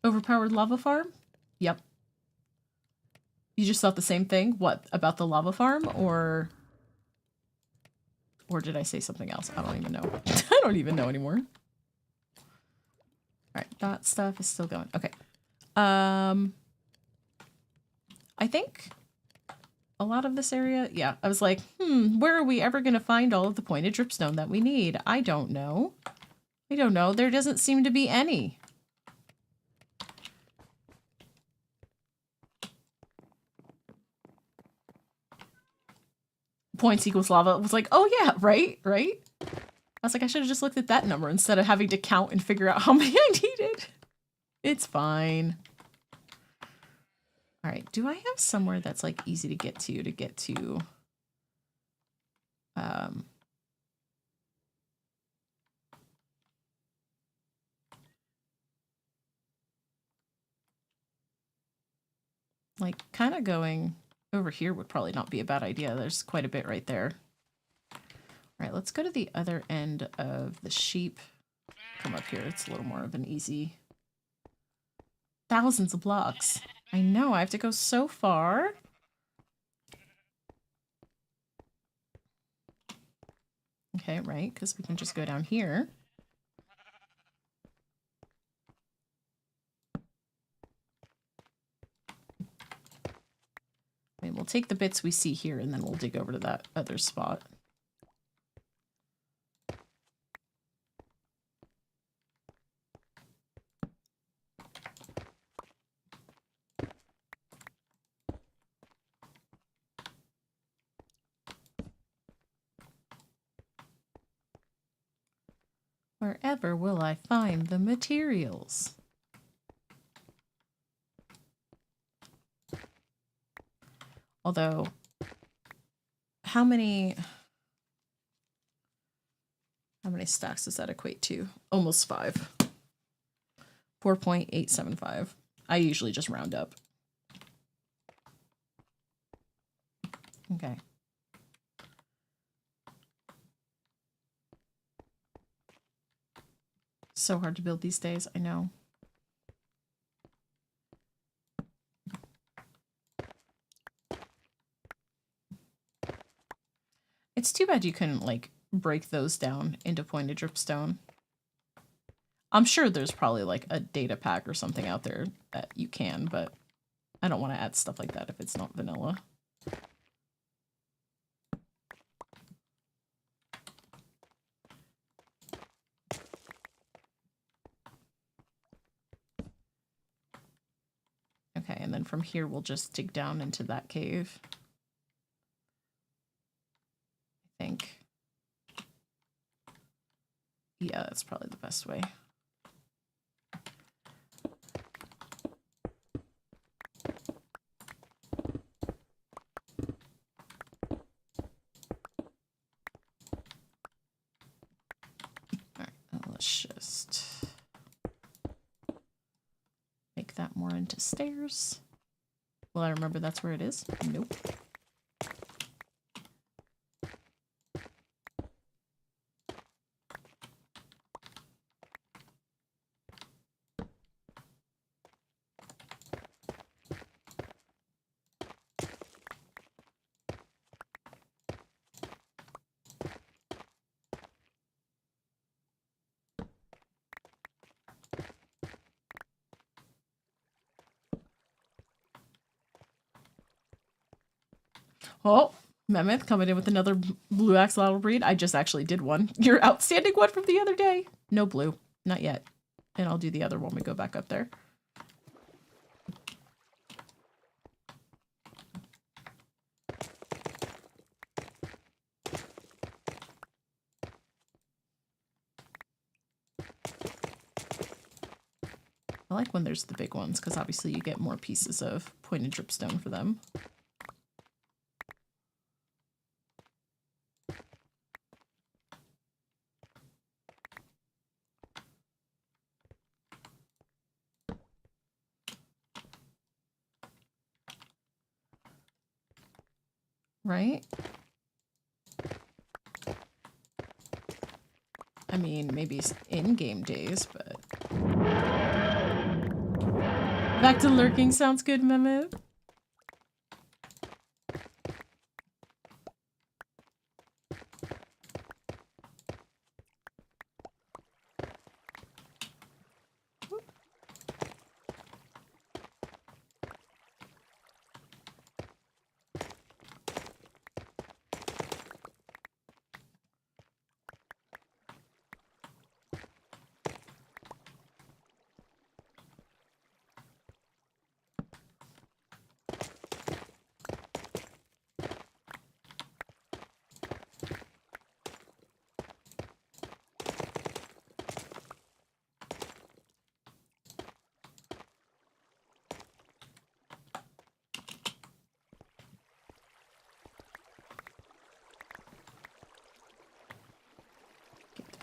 B: Overpowered lava farm? Yep. You just thought the same thing? What, about the lava farm, or did I say something else? I don't even know. I don't even know anymore. All right, that stuff is still going. Okay. I think a lot of this area, yeah, I was like, where are we ever going to find all of the pointed dripstone that we need? I don't know. I don't know. There doesn't seem to be any. points equals lava. I was like, oh yeah, right? I was like, I should have just looked at that number instead of having to count and figure out how many I needed. It's fine. All right, do I have somewhere that's like easy to get to like kind of going over here would probably not be a bad idea. There's quite a bit right there. All right, let's go to the other end of the sheep. Come up here. It's a little more of an easy... Thousands of blocks. I know, I have to go so far. Okay, right, because we can just go down here. I mean, we'll take the bits we see here and then we'll dig over to that other spot. Wherever will I find the materials? Although, how many stacks does that equate to? Almost 5. 4.875. I usually just round up. Okay. So hard to build these days, I know. It's too bad you couldn't, like, break those down into pointed dripstone. I'm sure there's probably, like, a data pack or something out there that you can, but I don't want to add stuff like that if it's not vanilla. Okay, and then from here we'll just dig down into that cave. I think. Yeah, that's probably the best way. Alright, let's just make that more into stairs. Will I remember that's where it is? Nope. Oh, Mammoth coming in with another blue axolotl breed. I just actually did one. Your outstanding one from the other day. No blue. Not yet. And I'll do the other when we go back up there. I like when there's the big ones because obviously you get more pieces of pointed dripstone for them. Right? I mean, maybe in-game days, but... Back to lurking sounds good, Mehmet.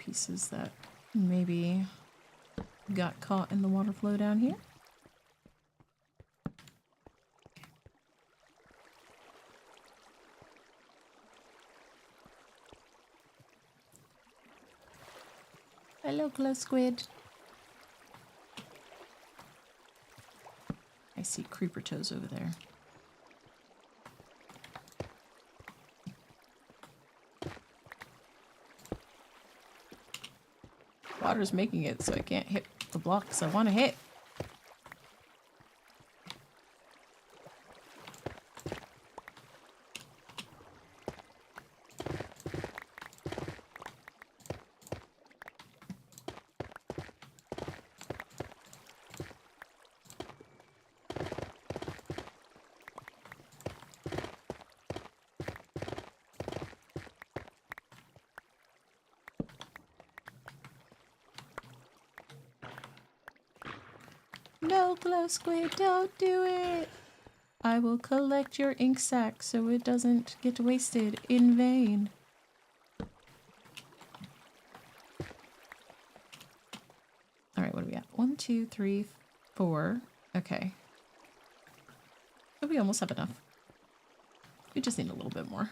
B: pieces that maybe got caught in the water flow down here. Hello, glow squid. I see creeper toes over there. Water's making it so I can't hit the blocks I want to hit. No, glow squid, don't do it. I will collect your ink sac so it doesn't get wasted in vain. All right, what do we got? 1, 2, 3, 4. Okay. So we almost have enough. We just need a little bit more.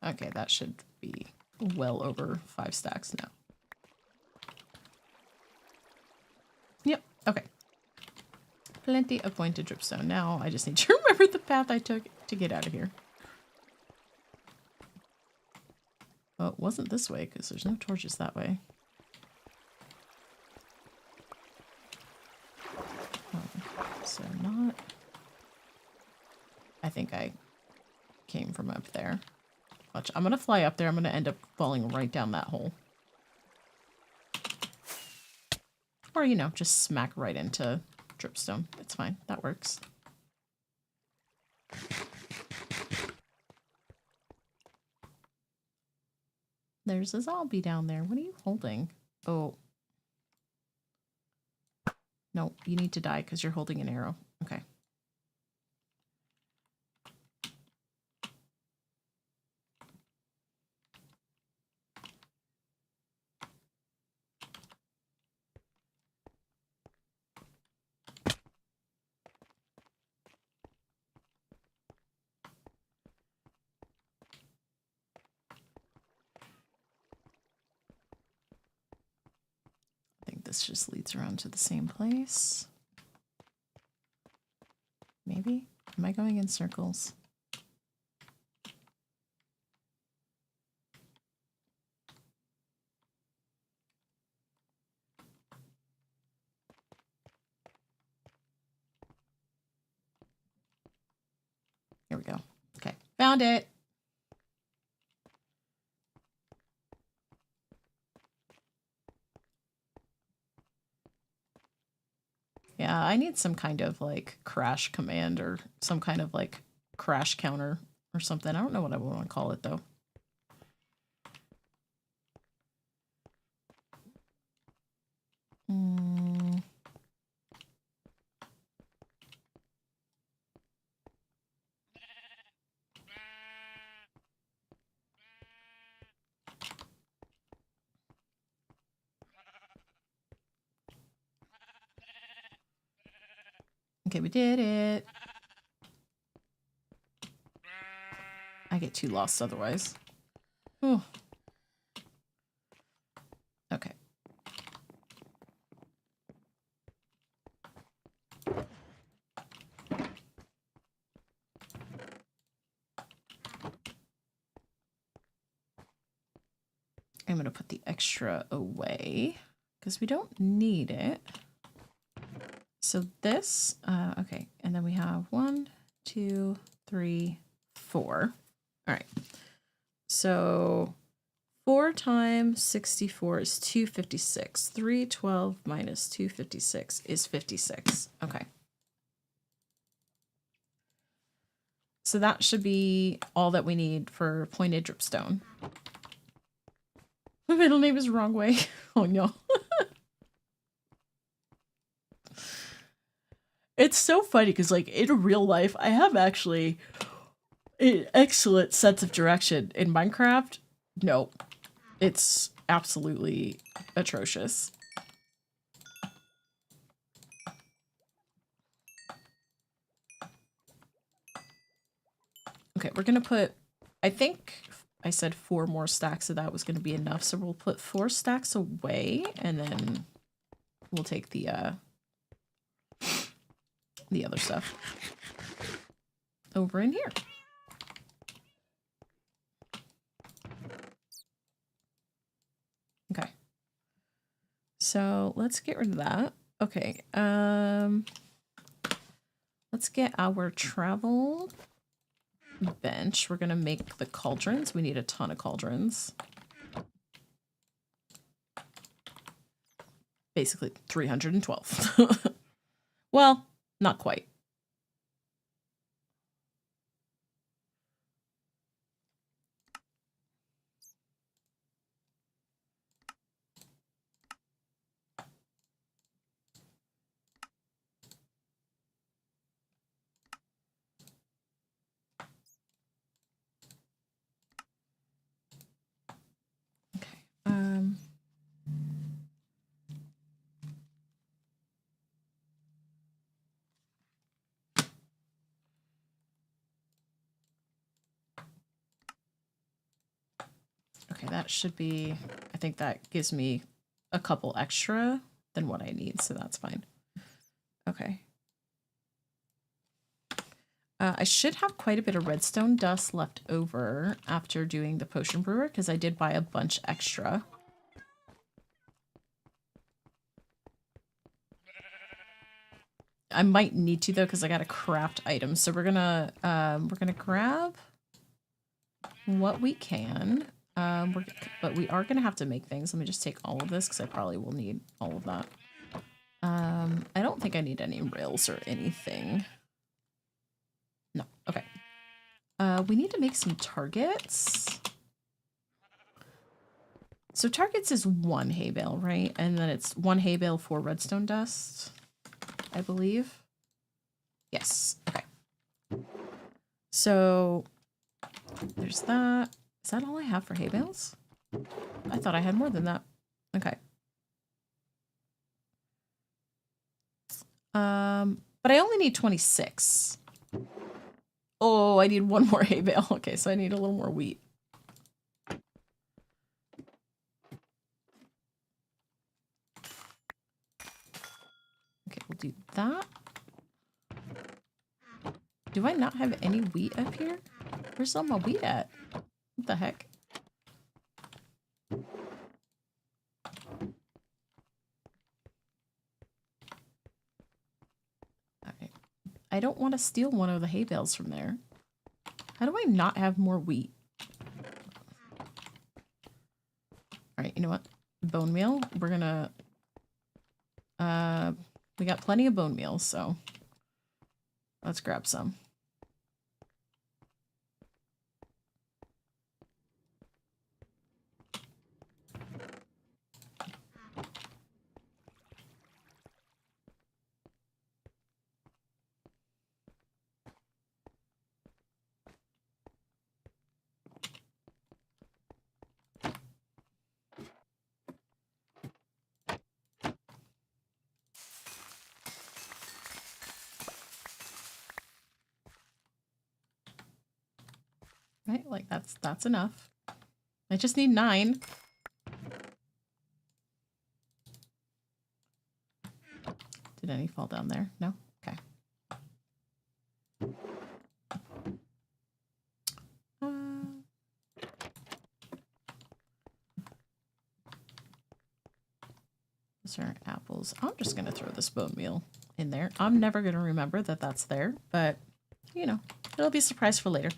B: Okay, that should be well over 5 stacks now. Yep, okay. Plenty of pointed dripstone. Now I just need to remember the path I took to get out of here. Well, it wasn't this way because there's no torches that way. So not... I think I came from up there. Watch, I'm gonna fly up there. I'm gonna end up falling right down that hole. Or, you know, just smack right into dripstone. It's fine. That works. There's a zombie down there. What are you holding? Oh. No, you need to die because you're holding an arrow. Okay. I think this just leads around to the same place. Maybe? Am I going in circles? Here we go. Okay, found it. Yeah, I need some kind of like crash command or some kind of like crash counter or something. I don't know what I want to call it though. Okay, we did it. I get too lost otherwise. Oh. Okay. I'm going to put the extra away because we don't need it. So this, okay, and then we have 1, 2, 3, 4. All right. So 4 times 64 is 256. 312 minus 256 is 56. Okay. So that should be all that we need for pointed dripstone. My middle name is wrong way. Oh no. It's so funny because, like, in real life, I have actually an excellent sense of direction. In Minecraft, no. It's absolutely atrocious. Okay, we're gonna put, I think I said 4 more stacks, so that was gonna be enough. So we'll put 4 stacks away, and then we'll take the other stuff over in here. Okay. So let's get rid of that. Okay. Let's get our travel bench. We're gonna make the cauldrons. We need a ton of cauldrons. Basically 312. Well, not quite. Okay. Okay, that should be, I think that gives me a couple extra than what I need, so that's fine. Okay. I should have quite a bit of redstone dust left over after doing the potion brewer, because I did buy a bunch extra. I might need to though, because I got to craft items. So we're gonna grab what we can. But we are gonna have to make things. Let me just take all of this because I probably will need all of that. I don't think I need any rails or anything. No. Okay. We need to make some targets. So targets is 1 hay bale, right? And then it's 1 hay bale for redstone dust, I believe. Yes. Okay. So there's that. Is that all I have for hay bales? I thought I had more than that. Okay. But I only need 26. Oh, I need 1 more hay bale. Okay, so I need a little more wheat. Okay, we'll do that. Do I not have any wheat up here? Where's all my wheat at? What the heck? Okay. I don't want to steal one of the hay bales from there. How do I not have more wheat? Alright, you know what? Bone meal. We're gonna... we got plenty of bone meal, so... let's grab some. Right, like that's enough. I just need 9. Did any fall down there? No? Okay. Those are apples. I'm just going to throw this bone meal in there. I'm never going to remember that that's there, but, you know, it'll be a surprise for later.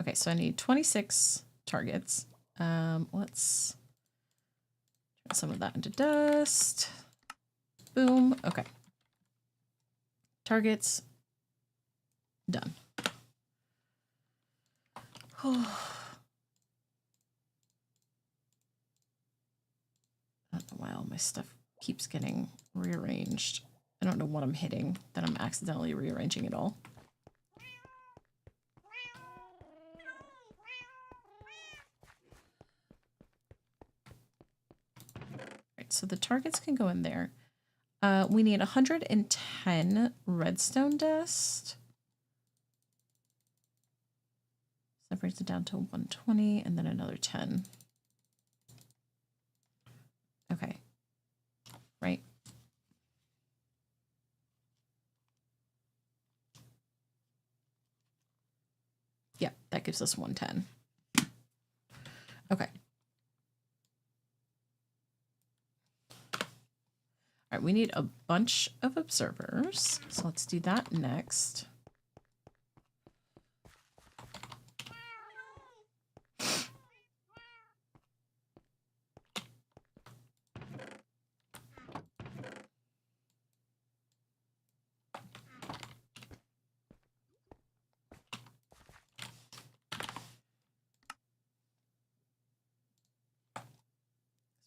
B: Okay, so I need 26 targets. Let's turn some of that into dust. Boom. Okay. Targets. Done. I don't know why all my stuff keeps getting rearranged. I don't know what I'm hitting that I'm accidentally rearranging it all. Right, so the targets can go in there. We need 110 redstone dust. So that brings it down to 120 and then another 10. Okay. Right. Yeah, that gives us 110. Okay. All right, we need a bunch of observers. So let's do that next.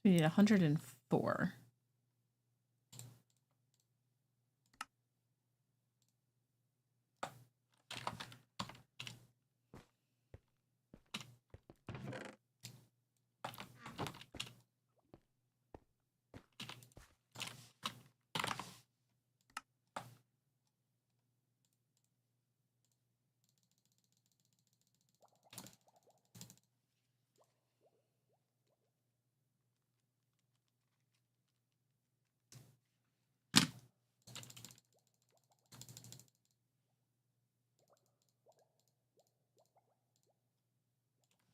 B: We need 104.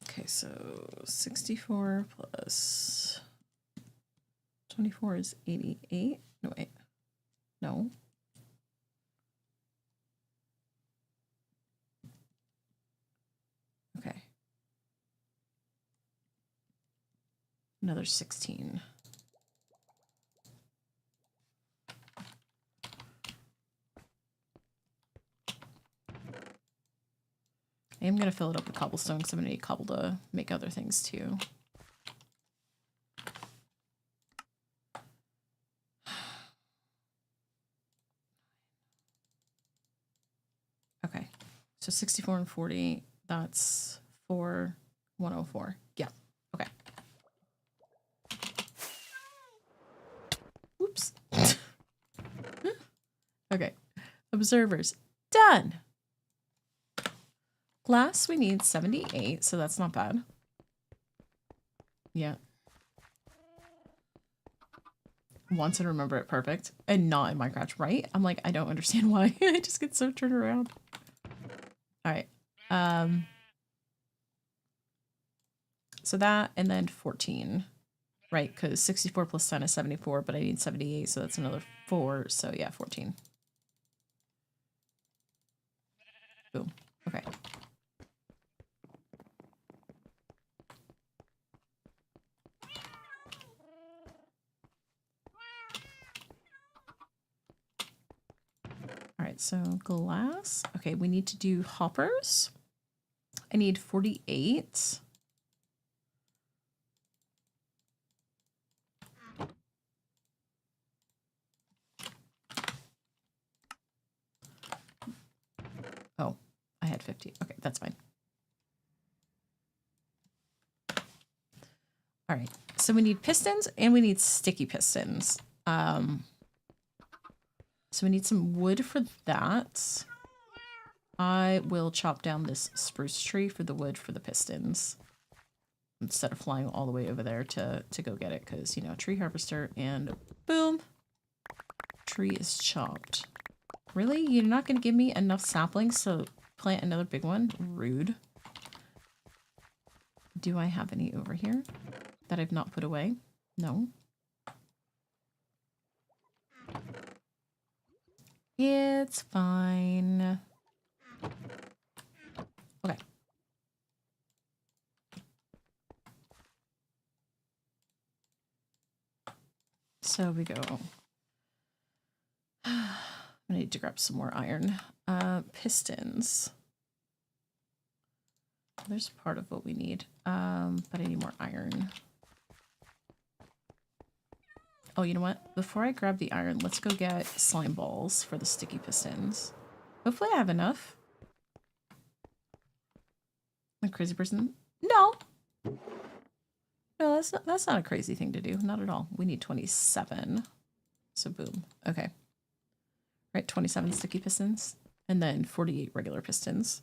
B: Okay, so 64 plus 24 is 88. No, wait. No. Okay. Another 16. I am going to fill it up with cobblestone because I'm going to need cobble to make other things too. Okay, so 64 and 40, that's 104. Yeah, okay. Oops. Okay, observers, done. Glass, we need 78, so that's not bad. Yeah. Once and remember it perfect. And not in Minecraft, right? I'm like, I don't understand why. I just get so turned around. Alright. So that, and then 14. Right, because 64 plus 10 is 74, but I need 78, so that's another 4. So yeah, 14. Boom. Okay. All right, so glass. Okay, we need to do hoppers. I need 48. Oh, I had 50. Okay, that's fine. All right, so we need pistons and we need sticky pistons. So we need some wood for that. I will chop down this spruce tree for the wood for the pistons instead of flying all the way over there to go get it because, you know, tree harvester and boom, tree is chopped. Really? You're not going to give me enough saplings to plant another big one? Rude. Do I have any over here that I've not put away? No. It's fine. Okay. So we go. I need to grab some more iron. Pistons. There's part of what we need, but I need more iron. Oh, you know what? Before I grab the iron, let's go get slime balls for the sticky pistons. Hopefully I have enough. A crazy person? No. No, that's not a crazy thing to do. Not at all. We need 27. So boom. Okay. Right, 27 sticky pistons. And then 48 regular pistons.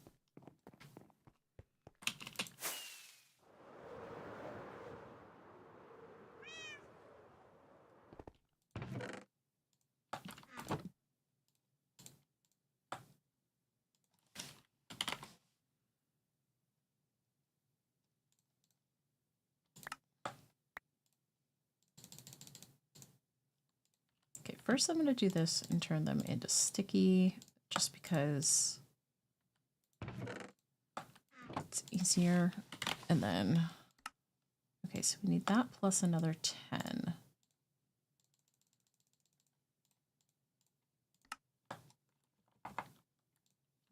B: Okay, first I'm going to do this and turn them into sticky, just because it's easier. And then, okay, so we need that plus another 10.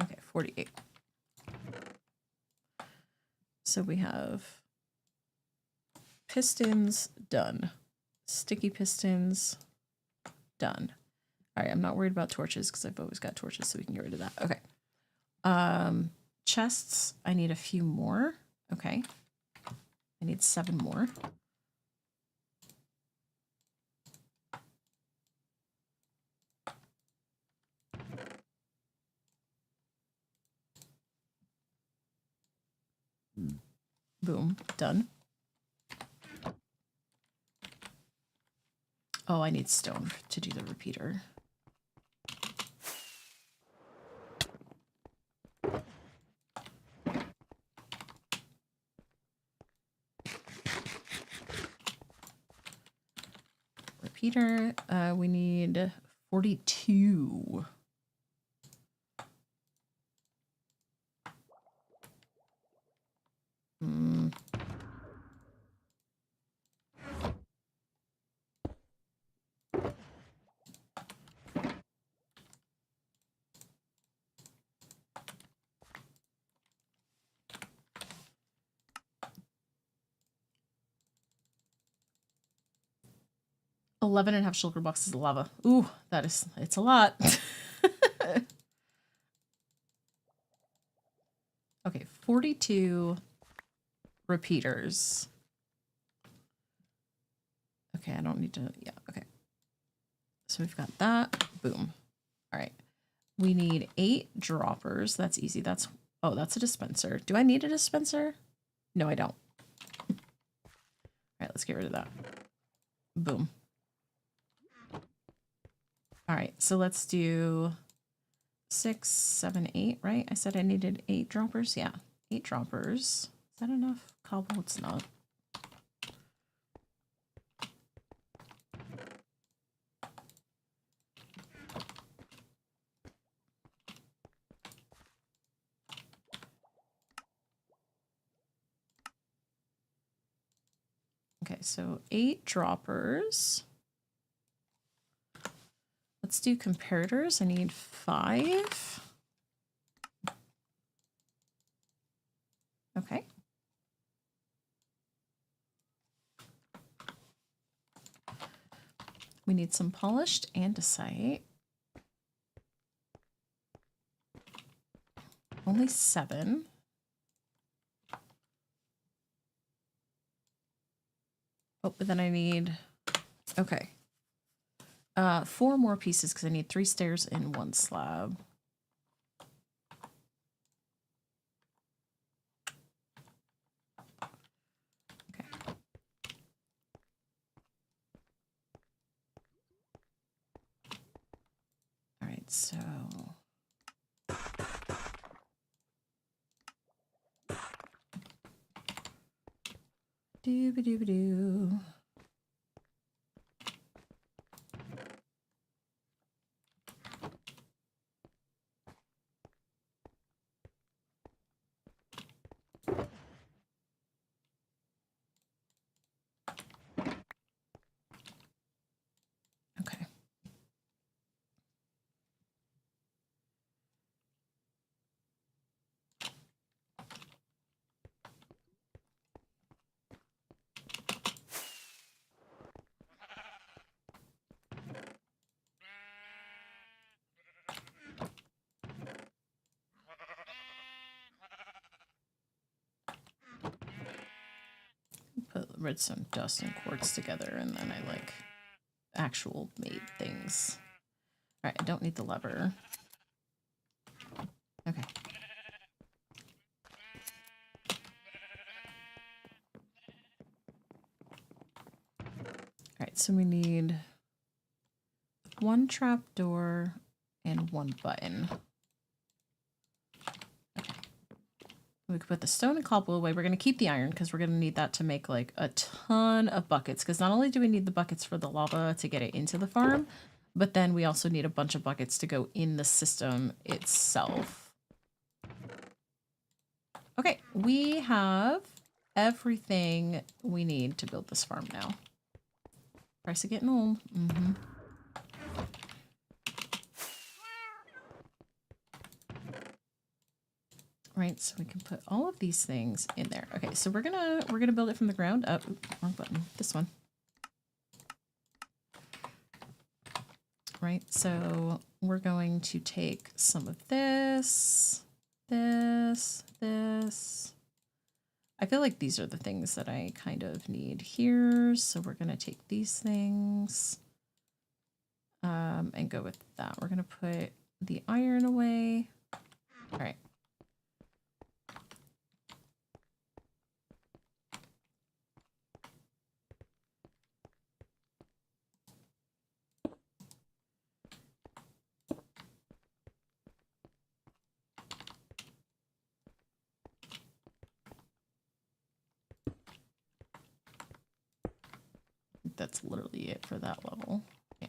B: Okay, 48. So we have pistons done. Sticky pistons done. All right, I'm not worried about torches because I've always got torches, so we can get rid of that. Okay. Chests, I need a few more. Okay. I need 7 more. Boom, done. Oh, I need stone to do the repeater. Repeater, we need 42. Mm. $11.5 sugar boxes of lava. Ooh, it's a lot. Okay, 42 repeaters. Okay, I don't need to, yeah, okay. So we've got that, boom. All right, we need 8 droppers. That's easy. Oh, that's a dispenser. Do I need a dispenser? No, I don't. All right, let's get rid of that. Boom. All right, so let's do 6, 7, 8, right? I said I needed 8 droppers. Yeah, 8 droppers. Is that enough? Cobble, it's not. Okay, so 8 droppers. Let's do comparators. I need 5. Okay. We need some polished andesite. Only 7. Oh, but then I need, okay. 4 more pieces because I need 3 stairs and 1 slab. Okay. All right, so. Doo-ba-doo-ba-doo. redstone dust and quartz together, and then I like actual made things. All right, I don't need the lever. Okay. All right, so we need one trapdoor and one button. Okay. We can put the stone and cobble away. We're going to keep the iron because we're going to need that to make like a ton of buckets. Because not only do we need the buckets for the lava to get it into the farm, but then we also need a bunch of buckets to go in the system itself. Okay, we have everything we need to build this farm now. Price of getting old. Mm-hmm. Right, so we can put all of these things in there. Okay, so we're gonna build it from the ground up. Ooh, wrong button. This one. Right, so we're going to take some of this, this. I feel like these are the things that I kind of need here. So we're gonna take these things and go with that. We're gonna put the iron away. All right. That's literally it for that level. Yeah.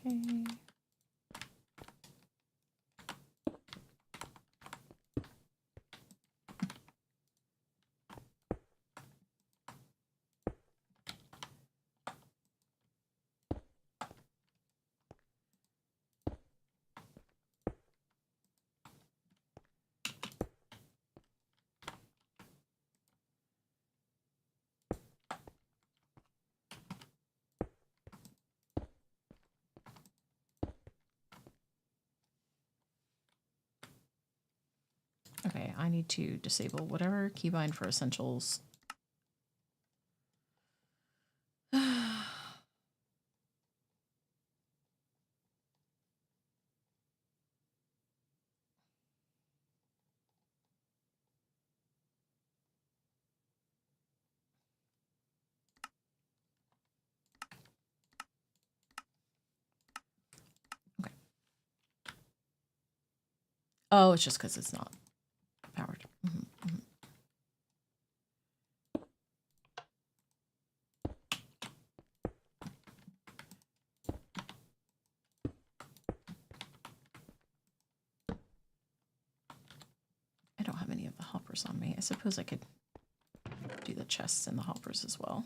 B: Okay. Okay, I need to disable whatever keybind for essentials. Okay. Oh, it's just because it's not powered. I don't have any of the hoppers on me. I suppose I could do the chests and the hoppers as well.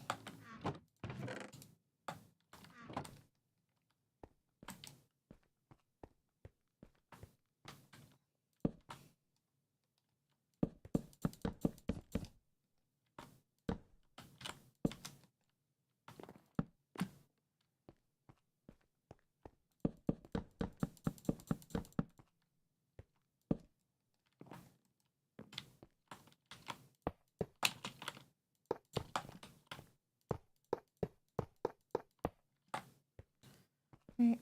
B: Right.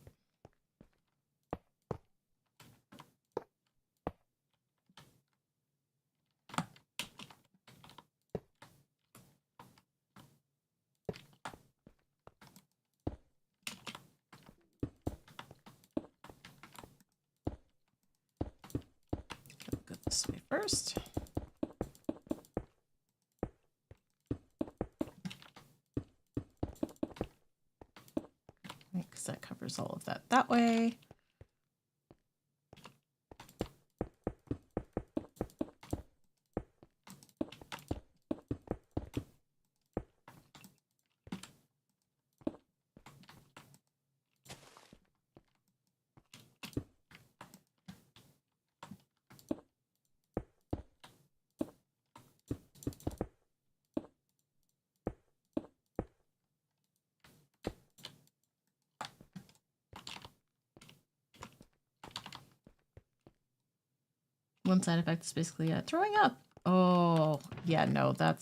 B: Go this way first.
A: because that covers all of that that way. One side effect is basically throwing up. Oh, yeah, no, that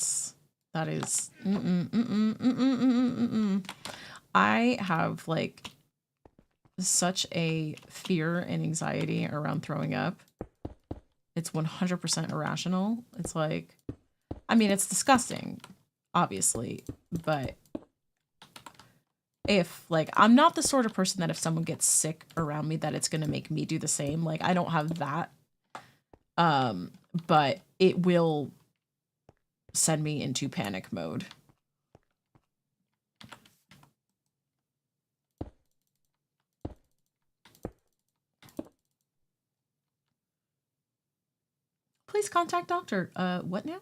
A: is. I have like such a fear and anxiety around throwing up. It's 100% irrational. It's like, I mean, it's disgusting, obviously, but if like, I'm not the sort of person that if someone gets sick around me that it's going to make me do the same. Like, I don't have that. But it will send me into panic mode. Please contact doctor. What now?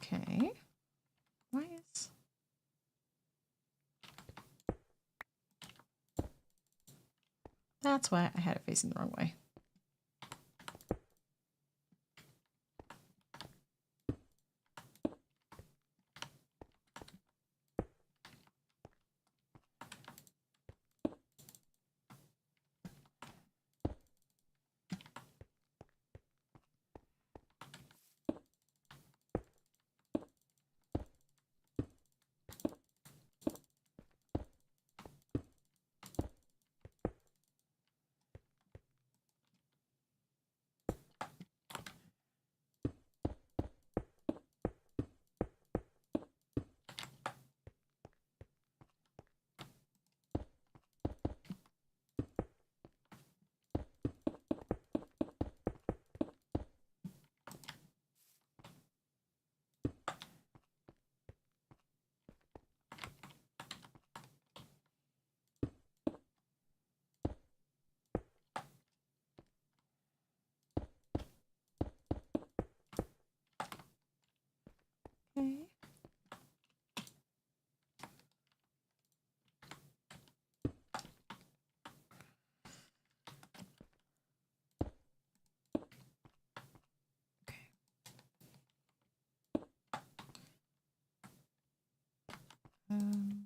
A: Okay. Why is... That's why I had it facing the wrong way. Okay. Um,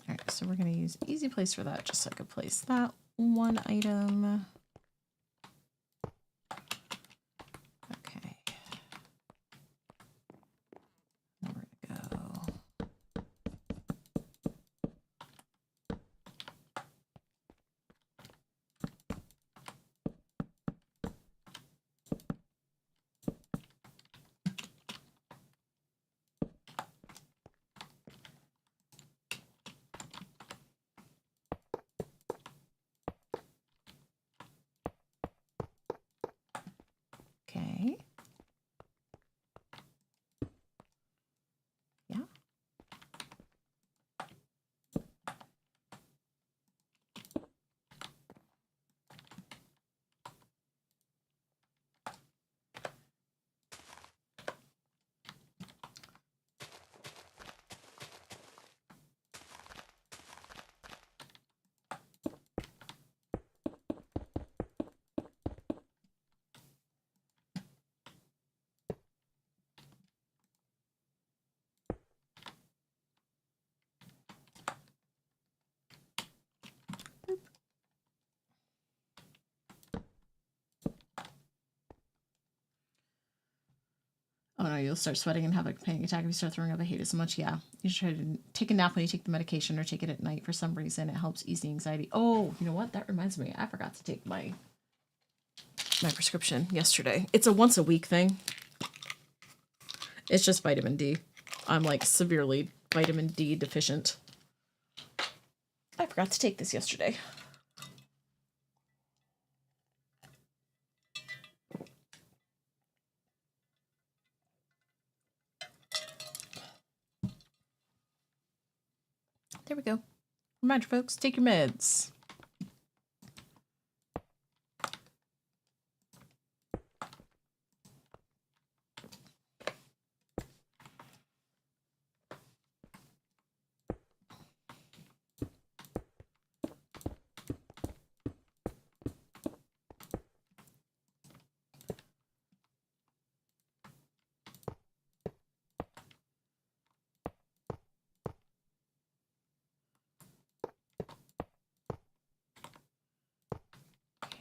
A: all right, so we're going to use easy place for that, just so I could place that one item. Okay. Where to go? Oh no, you'll start sweating and have a panic attack if you start throwing up. I hate it so much. Yeah. You should try to take a nap when you take the medication or take it at night for some reason. It helps ease the anxiety. Oh, you know what? That reminds me. I forgot to take my prescription yesterday. It's a once a week thing. It's just vitamin D. I'm like severely vitamin D deficient. I forgot to take this yesterday. There we go. Reminder, folks, take your meds.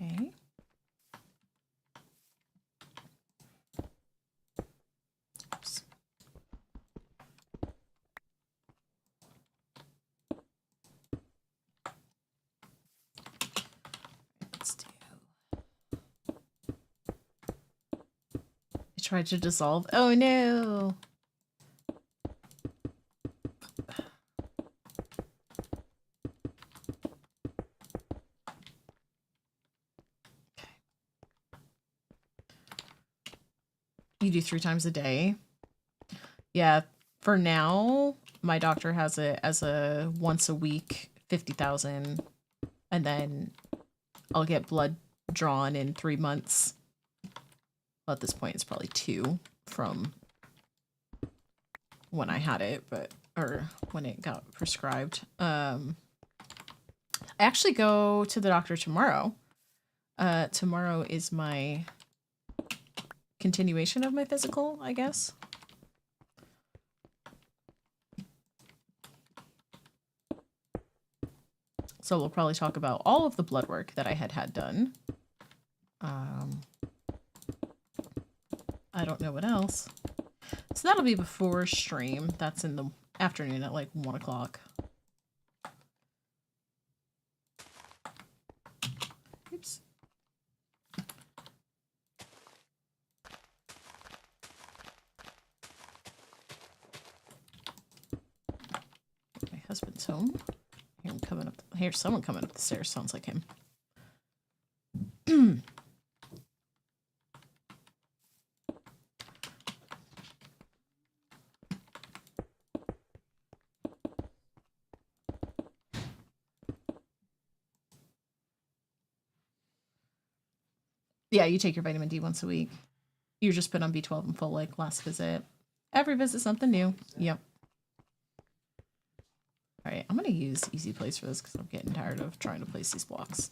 A: Okay. Oops. Let's do. I tried to dissolve. Oh no. You do 3 times a day. Yeah, for now, my doctor has it as a once a week, 50,000, and then I'll get blood drawn in 3 months. Well, at this point, it's probably 2 from when I had it, or when it got prescribed. I actually go to the doctor tomorrow. Tomorrow is my continuation of my physical, I guess. So we'll probably talk about all of the blood work that I had done. I don't know what else. So that'll be before stream. That's in the afternoon at like 1 o'clock. Oops. My husband's home. Hear him coming up. Hear someone coming up the stairs. Sounds like him. Yeah, you take your vitamin D once a week. You're just put on B12 and folate last visit. Every visit, something new. Yep. All right, I'm going to use Easy Place for this because I'm getting tired of trying to place these blocks.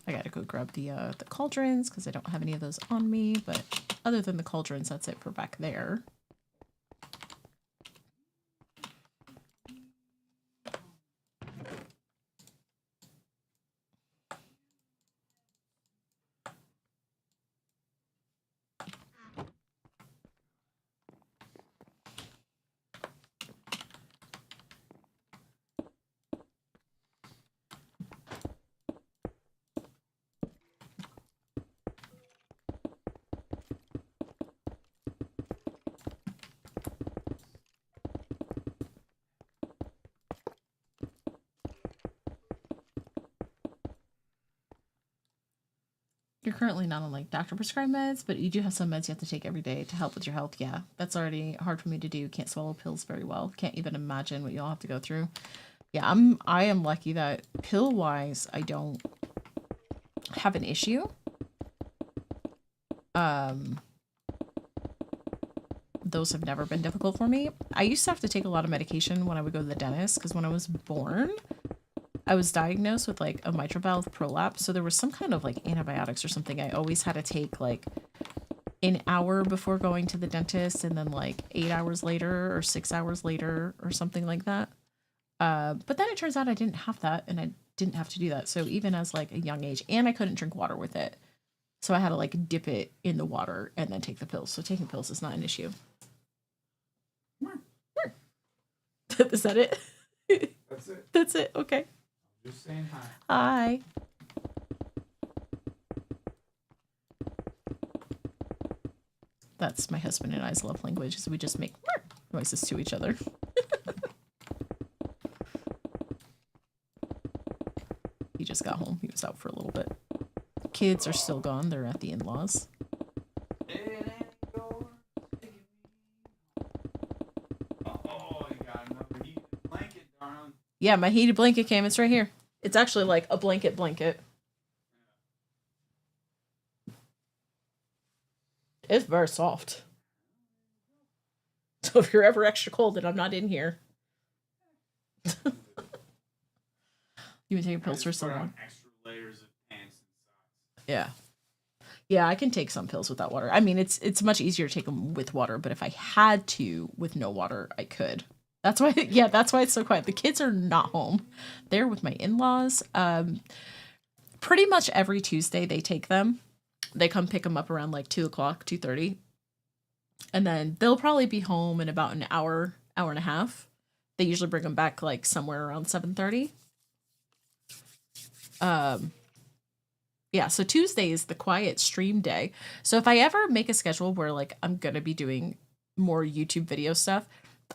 A: I got to go grab the cauldrons because I don't have any of those on me, but other than the cauldrons, that's it for back there. You're currently not on like doctor prescribed meds, but you do have some meds you have to take every day to help with your health. Yeah, that's already hard for me to do. Can't swallow pills very well. Can't even imagine what you'll have to go through. Yeah, I am lucky that pill wise I don't have an issue. Those have never been difficult for me. I used to have to take a lot of medication when I would go to the dentist because when I was born, I was diagnosed with like a mitral valve prolapse. So there was some kind of like antibiotics or something. I always had to take like an hour before going to the dentist and then like 8 hours later or 6 hours later or something like that. But then it turns out I didn't have that, and I didn't have to do that. So even as like a young age, and I couldn't drink water with it. So I had to like dip it in the water and then take the pills. So taking pills is not an issue. Is that it?
D: That's it.
A: That's it. Okay.
D: Just saying hi.
A: Hi. That's my husband and I's love language, is we just make noises to each other. He just got home. He was out for a little bit. Kids are still gone. They're at the in-laws.
D: Oh, you got another heated blanket, darling.
A: Yeah, my heated blanket came. It's right here. It's actually like a blanket. It's very soft. So if you're ever extra cold and I'm not in here. You've been taking pills for so
D: Put on
A: long.
D: extra layers of pants and socks.
A: Yeah. Yeah, I can take some pills without water. I mean, it's much easier to take them with water, but if I had to with no water, I could. That's why, yeah, that's why it's so quiet. The kids are not home. They're with my in-laws. Pretty much every Tuesday they take them. They come pick them up around like 2 o'clock, 2:30. And then they'll probably be home in about an hour, hour and a half. They usually bring them back like somewhere around 7:30. Yeah, so Tuesday is the quiet stream day. So if I ever make a schedule where like I'm gonna be doing more YouTube video stuff,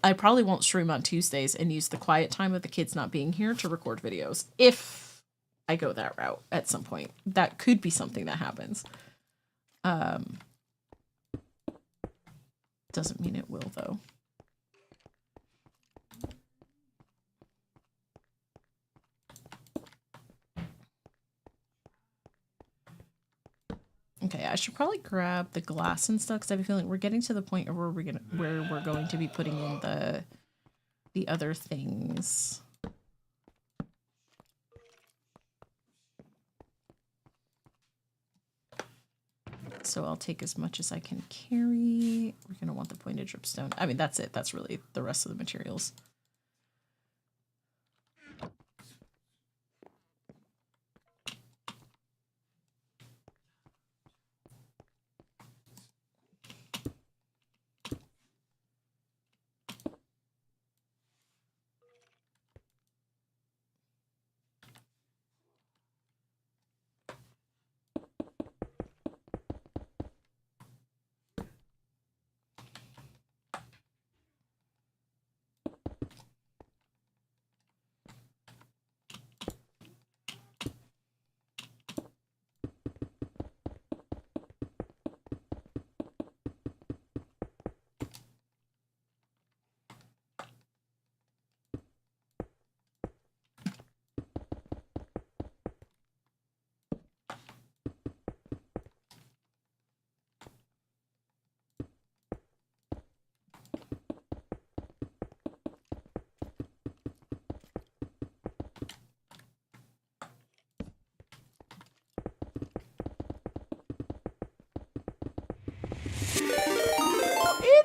A: I probably won't stream on Tuesdays and use the quiet time of the kids not being here to record videos. If I go that route at some point, that could be something that happens. Doesn't mean it will though. Okay, I should probably grab the glass and stuff because I have a feeling we're getting to the point where we're going to be putting in the other things. So I'll take as much as I can carry. We're gonna want the pointed dripstone. I mean, that's it. That's really the rest of the materials.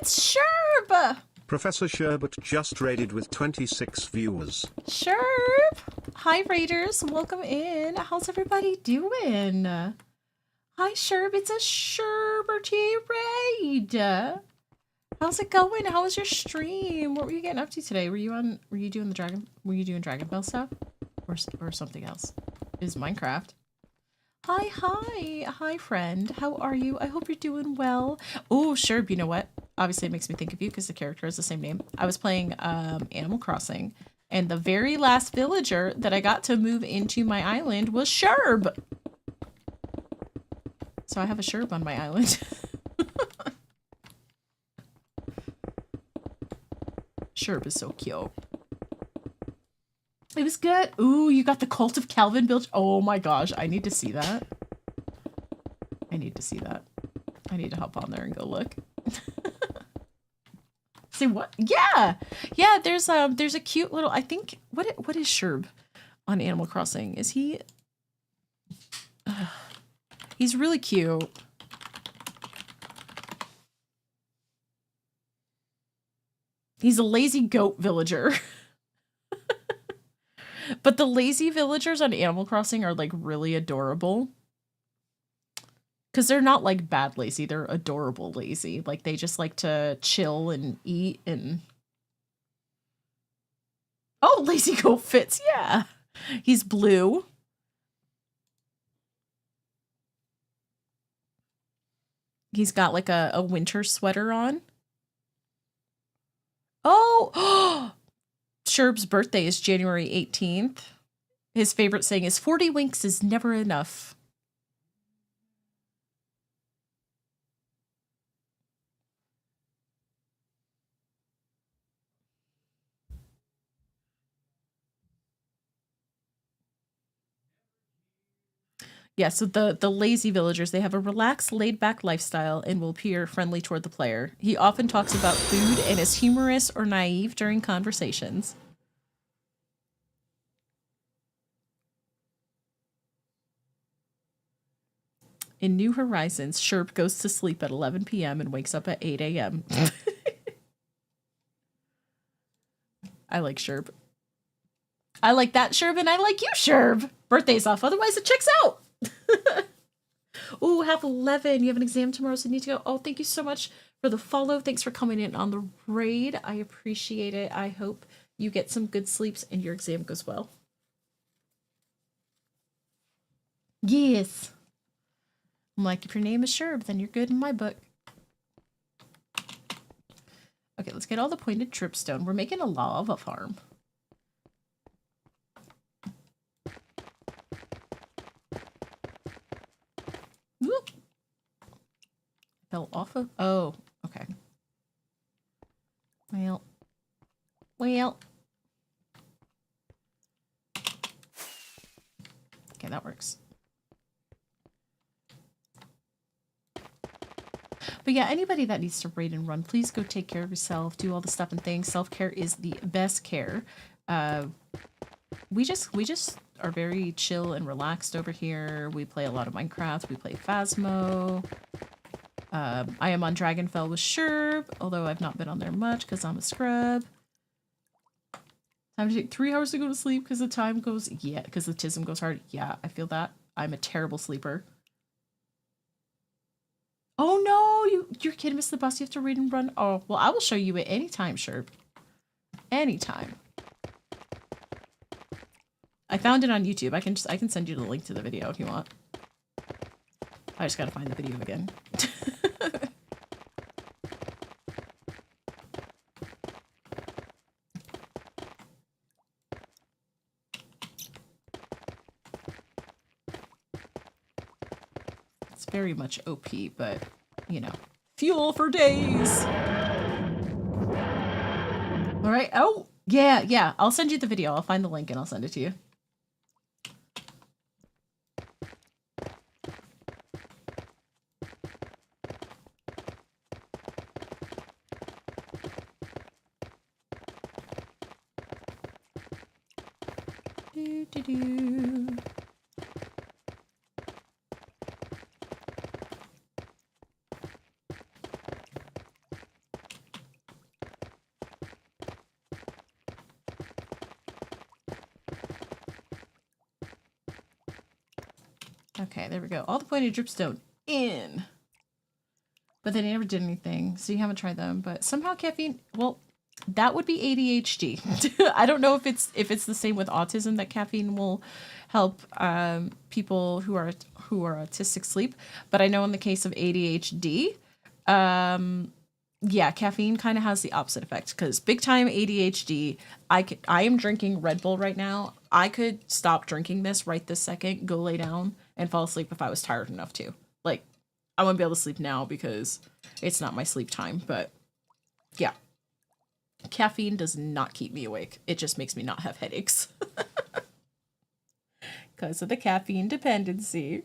A: It's Sherb!
C: Professor Sherbert just raided with 26 viewers.
A: Sherb! Hi, Raiders. Welcome in. How's everybody doing? Hi, Sherb. It's a Sherberty raid. How's it going? How was your stream? What were you getting up to today? Were you doing Dragon Ball stuff? Or something else? Is Minecraft? Hi, friend. How are you? I hope you're doing well. Oh, Sherb, you know what? Obviously, it makes me think of you because the character has the same name. I was playing Animal Crossing, and the very last villager that I got to move into my island was Sherb. So I have a Sherb on my island. Sherb is so cute. It was good. Ooh, you got the Cult of Calvin build. Oh my gosh, I need to see that. I need to see that. I need to hop on there and go look. Say what? Yeah, yeah. There's a cute little. I think what is Sherb on Animal Crossing? Is he? He's really cute. He's a lazy goat villager.
B: But the lazy villagers on Animal Crossing are like really adorable. Because they're not like bad lazy, they're adorable lazy. Like they just like to chill and eat and. Oh, Lazy Goat fits, yeah. He's blue. He's got like a winter sweater on. Oh, Sherb's birthday is January 18th. His favorite saying is 40 winks is never enough. Yeah, so the lazy villagers, they have a relaxed, laid-back lifestyle and will appear friendly toward the player. He often talks about food and is humorous or naive during conversations. In New Horizons, Sherb goes to sleep at 11 p.m. and wakes up at 8 a.m. I like Sherb. I like that Sherb, and I like you, Sherb. Birthday's off, otherwise it checks out. Ooh, half 11. You have an exam tomorrow, so you need to go. Oh, thank you so much for the follow. Thanks for coming in on the raid. I appreciate it. I hope you get some good sleeps and your exam goes well. Yes. I'm like, if your name is Sherb, then you're good in my book. Okay, let's get all the pointed dripstone. We're making a lava farm. Whoop. Fell off of. Oh, okay. Well. Okay, that works. But yeah, anybody that needs to raid and run, please go take care of yourself. Do all the stuff and things. Self-care is the best care. We just are very chill and relaxed over here. We play a lot of Minecraft. We play Phasmo. I am on Dragonfell with Sherb, although I've not been on there much because I'm a scrub. Time to take 3 hours to go to sleep because the time goes... Yeah, because the TISM goes hard. Yeah, I feel that. I'm a terrible sleeper. Oh no, your kid missed the bus. You have to read and run. Oh, well, I will show you it anytime, Sherb. Anytime. I found it on YouTube. I can send you the link to the video if you want. I just gotta find the video again. It's very much OP, but, you know, fuel for days. All right. Oh, yeah. I'll send you the video. I'll find the link and I'll send it to you. Do. Okay, there we go. All the pointed dripstone in. But they never did anything, so you haven't tried them. But somehow caffeine, well, that would be ADHD. I don't know if it's the same with autism, that caffeine will help people who are autistic sleep. But I know in the case of ADHD, yeah, caffeine kind of has the opposite effect, because big time ADHD, I am drinking Red Bull right now. I could stop drinking this right this second, go lay down, and fall asleep if I was tired enough to. Like, I wouldn't be able to sleep now because it's not my sleep time, but yeah. Caffeine does not keep me awake. It just makes me not have headaches. Because of the caffeine dependency.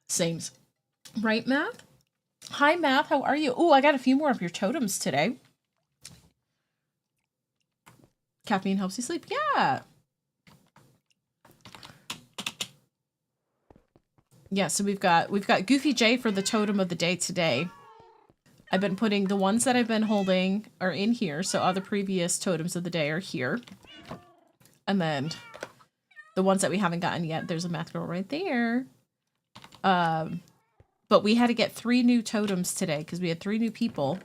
B: Same. Right, Math? Hi, Math. How are you? Oh, I got a few more of your totems today. Caffeine helps you sleep. Yeah. Yeah, so we've got Goofy J for the totem of the day today.
A: I've been putting the ones that I've been holding are in here. So all the previous totems of the day are here. And then the ones that we haven't gotten yet, there's a math girl right there. But we had to get 3 new totems today because we had 3 new people.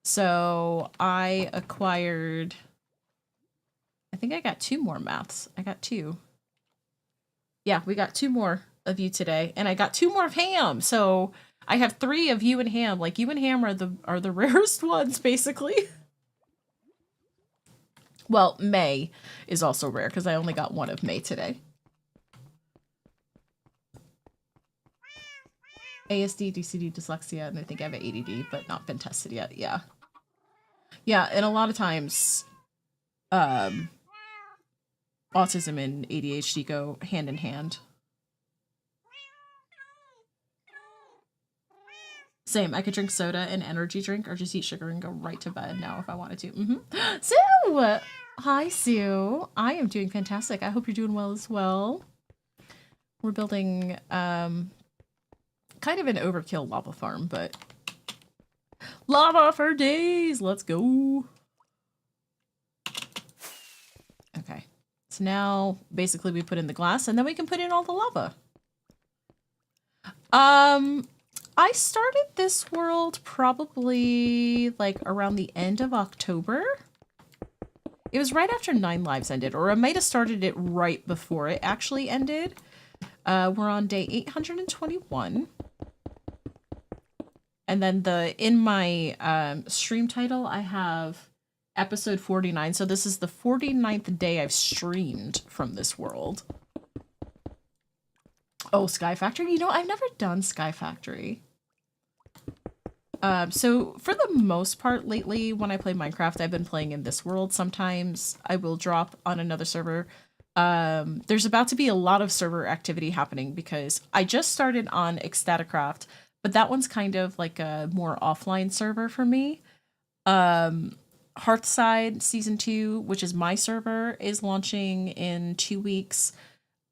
A: So I acquired, I think I got 2 more maths. I got 2. Yeah, we got 2 more of you today. And I got 2 more of Ham. So I have 3 of you and Ham. Like, you and Ham are the rarest ones, basically. Well, May is also rare because I only got 1 of May today. ASD, DCD, dyslexia, and I think I have ADD, but not been tested yet. Yeah. Yeah, and a lot of times, autism and ADHD go hand in hand. Same. I could drink soda and energy drink or just eat sugar and go right to bed now if I wanted to. Sue! Hi, Sue. I am doing fantastic. I hope you're doing well as well. We're building kind of an overkill lava farm, but lava for days. Let's go. Okay. So now basically we put in the glass and then we can put in all the lava. I started this world probably like around the end of October. It was right after 9 Lives ended, or I might have started it right before it actually ended. We're on day 821. And then in my stream title, I have episode 49. So this is the 49th day I've streamed from this world. Oh, Sky Factory. You know, I've never done Sky Factory. So for the most part lately, when I play Minecraft, I've been playing in this world. Sometimes I will drop on another server. There's about to be a lot of server activity happening because I just started on Ecstaticraft, but that one's kind of like a more offline server for me. Hearthside Season 2, which is my server, is launching in 2 weeks.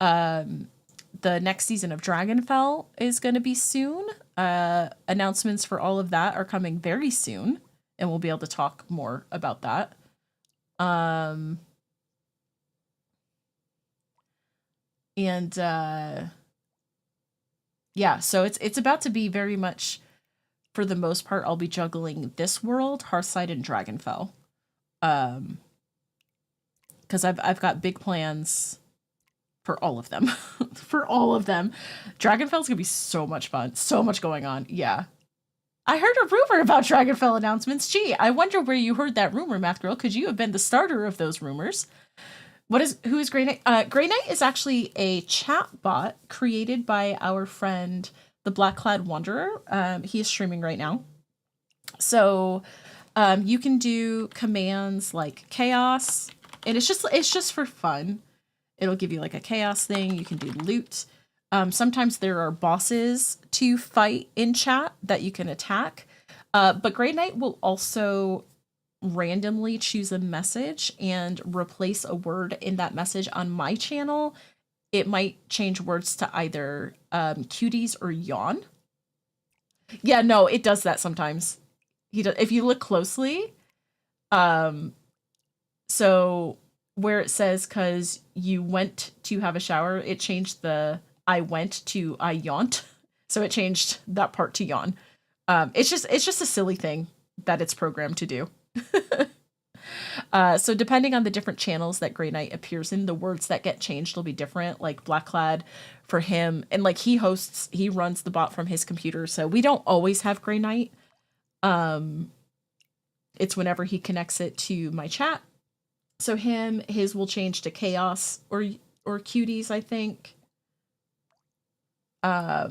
A: The next season of Dragonfell is going to be soon. Announcements for all of that are coming very soon, and we'll be able to talk more about that. Yeah, so it's about to be very much, for the most part, I'll be juggling this world, Hearthside, and Dragonfell. Because I've got big plans for all of them. For all of them. Dragonfell's gonna be so much fun. So much going on. Yeah. I heard a rumor about Dragonfell announcements. Gee, I wonder where you heard that rumor, Math Girl. Could you have been the starter of those rumors? Who is Grey Knight? Grey Knight is actually a chat bot created by our friend, the Blackclad Wanderer. He is streaming right now. So you can do commands like chaos, and it's just for fun. It'll give you like a chaos thing. You can do loot. Sometimes there are bosses to fight in chat that you can attack. But Grey Knight will also randomly choose a message and replace a word in that message. On my channel, it might change words to either cuties or yawn. Yeah, no, it does that sometimes. He does, if you look closely. So where it says, cause you went to have a shower, it changed the I went to I yaunt. So it changed that part to yawn. It's just a silly thing that it's programmed to do. So depending on the different channels that Grey Knight appears in, the words that get changed will be different. Like Blackclad for him, and like he runs the bot from his computer, so we don't always have Grey Knight. It's whenever he connects it to my chat. So his will change to chaos or cuties, I think. Yeah,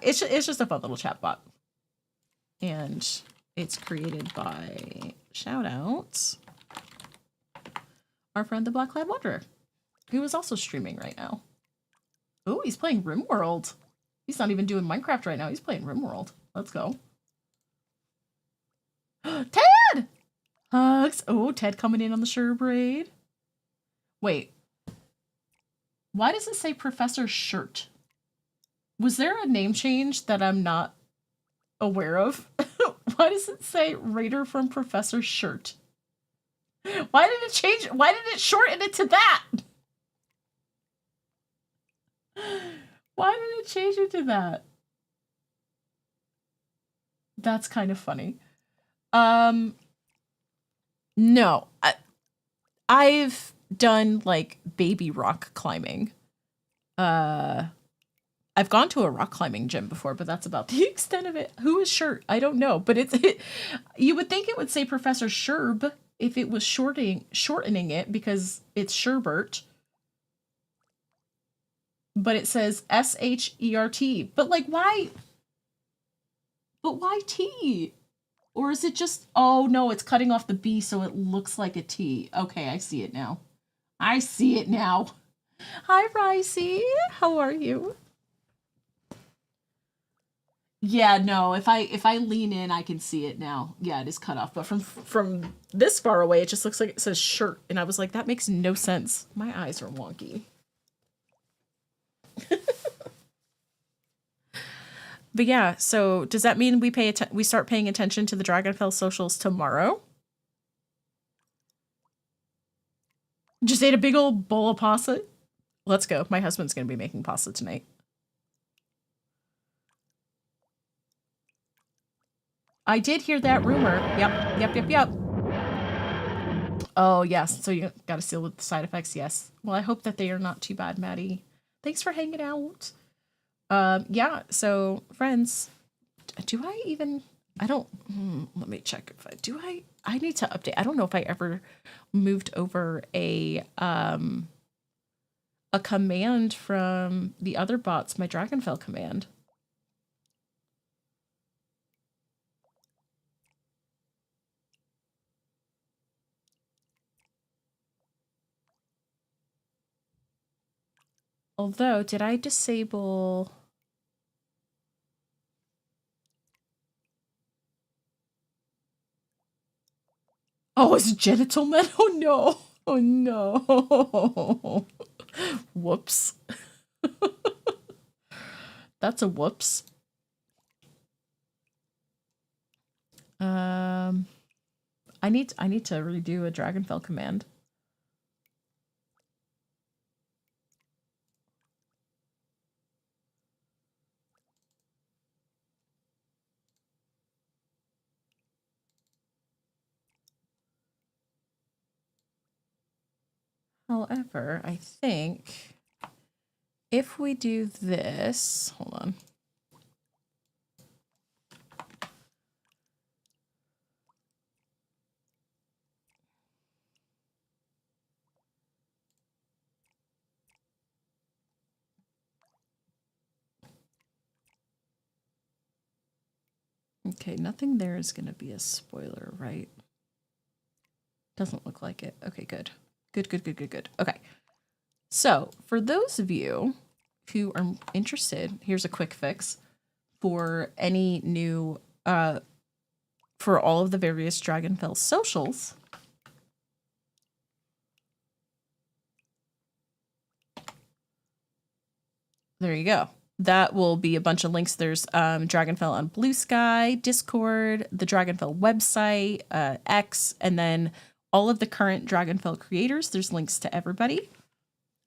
A: it's just a fun little chat bot. And it's created by, shout outs, our friend the Blackclad Wanderer, who is also streaming right now. Oh, he's playing RimWorld. He's not even doing Minecraft right now. He's playing RimWorld. Let's go. Ted! Hugs. Oh, Ted coming in on the Sherbraid. Wait. Why does it say Professor Shirt? Was there a name change that I'm not aware of? Why does it say Raider from Professor Shirt? Why did it change? Why did it shorten it to that? Why did it change it to that? That's kind of funny. No. I've done like baby rock climbing. I've gone to a rock climbing gym before, but that's about the extent of it. Who is Shirt? I don't know, but you would think it would say Professor Sherb if it was shortening it because it's Sherbert. But it says SHERT. But like why? But why T? Or is it just, oh no, it's cutting off the B so it looks like a T. Okay, I see it now. I see it now. Hi, Ricey. How are you? Yeah, no, if I lean in, I can see it now. Yeah, it is cut off. But from this far away, it just looks like it says shirt. And I was like, that makes no sense. My eyes are wonky. But yeah, so does that mean we start paying attention to the Dragonfell socials tomorrow? Just ate a big old bowl of pasta. Let's go. My husband's going to be making pasta tonight. I did hear that rumor. Yep. Oh, yes. So you got to deal with the side effects. Yes. Well, I hope that they are not too bad, Maddie. Thanks for hanging out. Yeah. So, friends, do I even... I don't... let me check if I need to update. I don't know if I ever moved over a command from the other bots, my Dragonfell command. Although, did I disable... Oh, it's genital men? Oh, no. Oh, no. Whoops. That's a whoops. I need to redo a Dragonfell command. However, I think if we do this, hold on. Okay, nothing there is going to be a spoiler, right? Doesn't look like it. Okay, good. Good. Okay. So, for those of you who are interested, here's a quick fix for any new, for all of the various Dragonfell socials. There you go. That will be a bunch of links. There's Dragonfell on Blue Sky, Discord, the Dragonfell website, X, and then all of the current Dragonfell creators. There's links to everybody,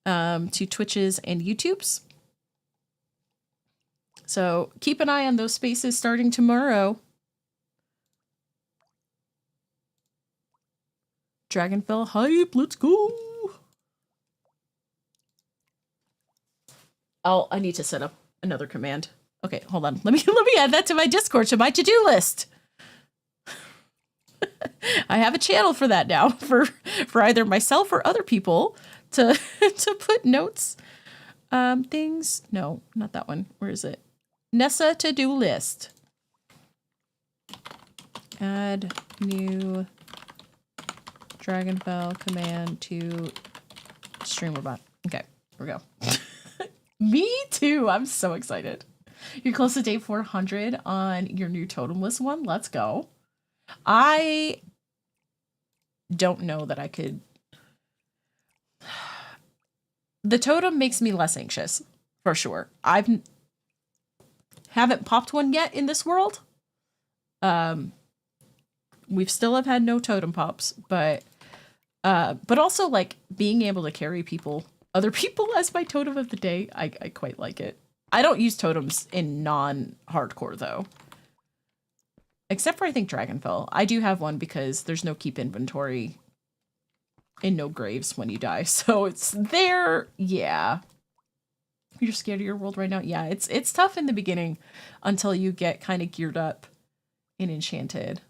A: to Twitches and YouTubes. So keep an eye on those spaces starting tomorrow. Dragonfell hype, let's go. Oh, I need to set up another command. Okay, hold on. Let me add that to my Discord, to my to-do list. I have a channel for that now, for either myself or other people to put notes, things. No, not that one. Where is it? Nessa to-do list. Add new Dragonfell command to StreamerBot. Okay, here we go. Me too. I'm so excited. You're close to day 400 on your new totem list one. Let's go. I don't know that I could. The totem makes me less anxious, for sure. Haven't popped one yet in this world,
B: We've still have had no totem pops, but also like being able to carry other people as my totem of the day, I quite like it. I don't use totems in non-hardcore though. Except for I think Dragonfell. I do have one because there's no keep inventory in no graves when you die. So it's there. Yeah. You're scared of your world right now? Yeah, it's tough in the beginning until you get kind of geared up in Enchanted.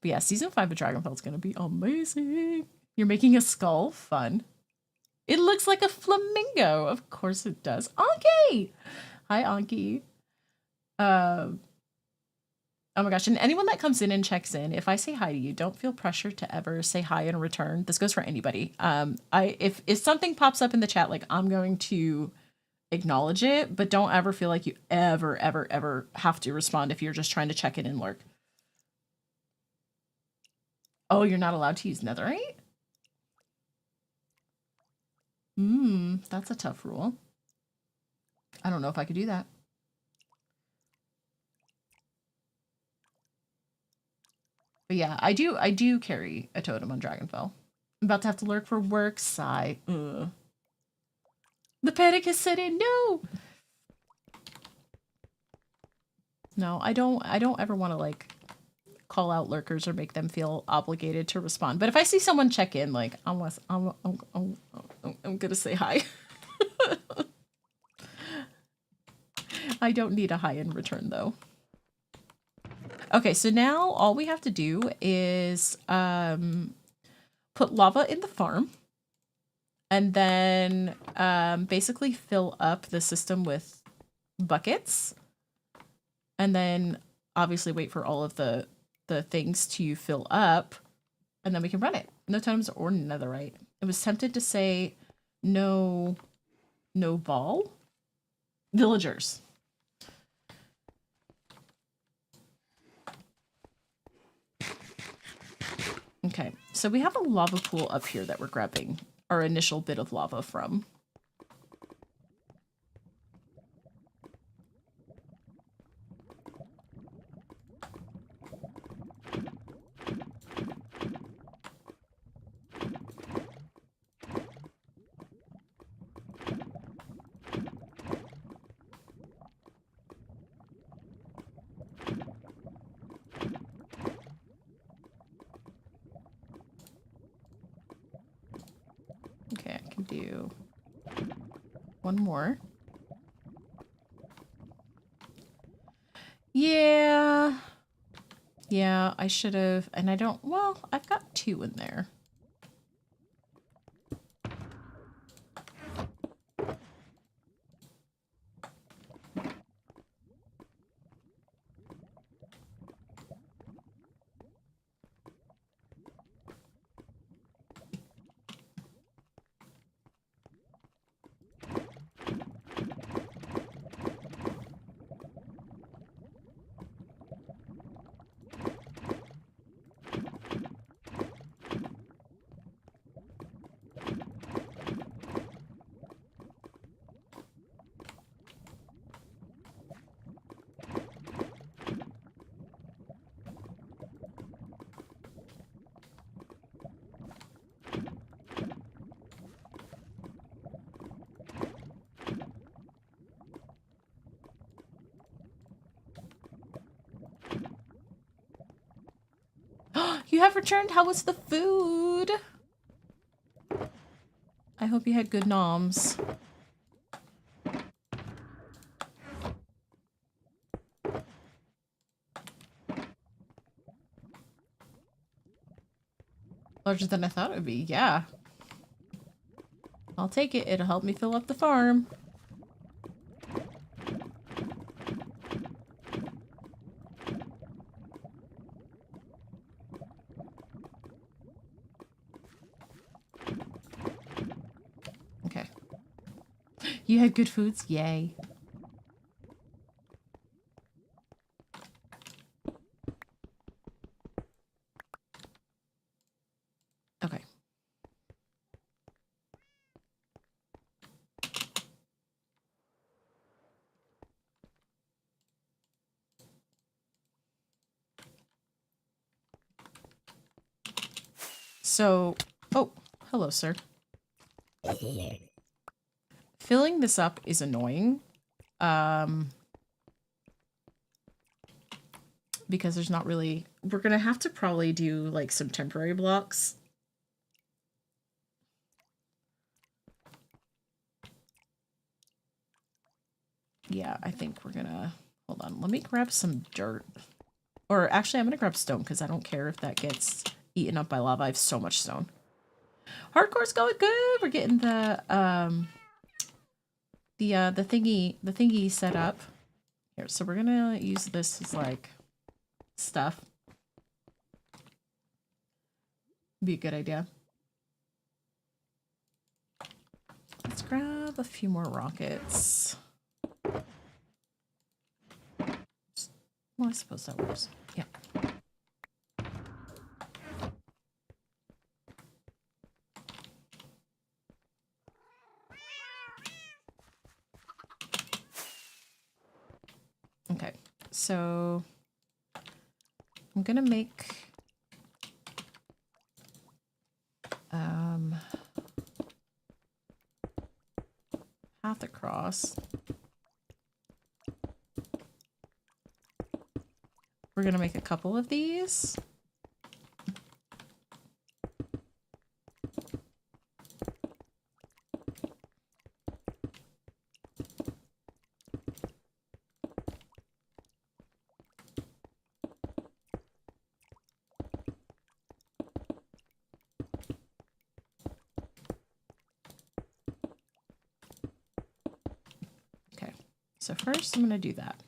B: But yeah, season 5 of Dragonfell is going to be amazing. You're making a skull? Fun. It looks like a flamingo. Of course it does. Anki! Hi, Anki. Oh my gosh, and anyone that comes in and checks in, if I say hi to you, don't feel pressured to ever say hi in return. This goes for anybody. If something pops up in the chat, like I'm going to acknowledge it, but don't ever feel like you ever have to respond if you're just trying to check in and lurk. Oh, you're not allowed to use netherite? That's a tough rule. I don't know if I could do that. But yeah, I do carry a totem on Dragonfell. I'm about to have to lurk for work. Sigh. Ugh. The panic has set in. No. No, I don't ever want to like call out lurkers or make them feel obligated to respond. But if I see someone check in, like I'm gonna say hi. I don't need a hi in return though. Okay, so now all we have to do is put lava in the farm and then basically fill up the system with buckets and then obviously wait for all of the things to fill up and then we can run it. No totems or netherite. I was tempted to say no ball. Villagers. Okay, so we have a lava pool up here that we're grabbing our initial bit of lava from. Okay, I can do one more. Yeah. Yeah, I should have, and I don't, well, I've got 2 in there. You have returned. How was the food? I hope you had good noms. Larger than I thought it would be, yeah. I'll take it. It'll help me fill up the farm. Okay. You had good foods? Yay. Okay. So, oh, hello, sir. Filling this up is annoying. Because there's not really... We're going to have to probably do, like, some temporary blocks. Yeah, I think we're going to... Hold on. Let me grab some dirt. Or actually, I'm going to grab stone because I don't care if that gets eaten up by lava. I have so much stone. Hardcore's going good. We're getting the thingy set up. Here, so we're going to use this as, like, stuff. Be a good idea. Let's grab a few more rockets. Well, I suppose that works. Yeah. Okay, so I'm gonna make path across. We're gonna make a couple of these. Okay, so first I'm gonna do that.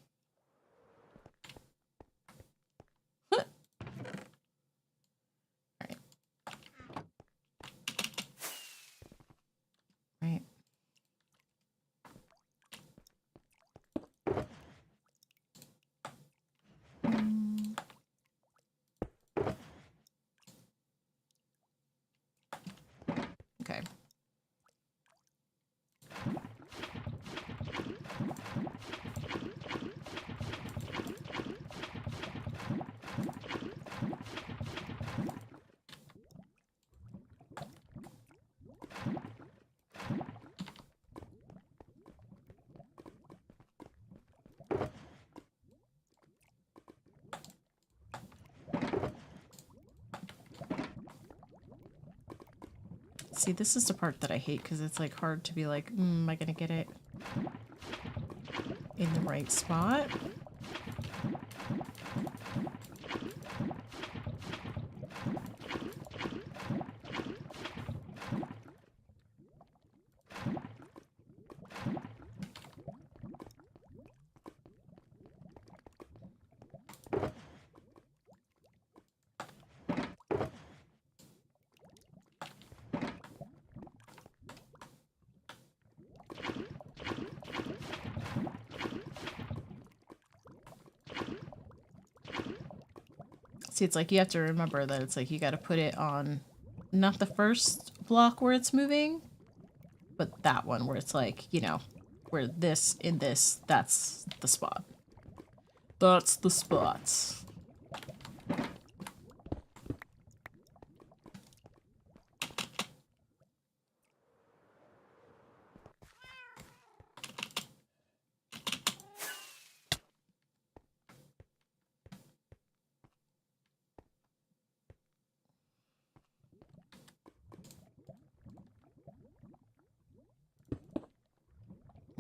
B: Right. Okay. See, this is the part that I hate because it's like hard to be like, am I gonna get it in the right spot? See, it's like you have to remember that it's like you got to put it on not the first block where it's moving, but that one where it's like, you know, where this in this, that's the spot. That's the spot.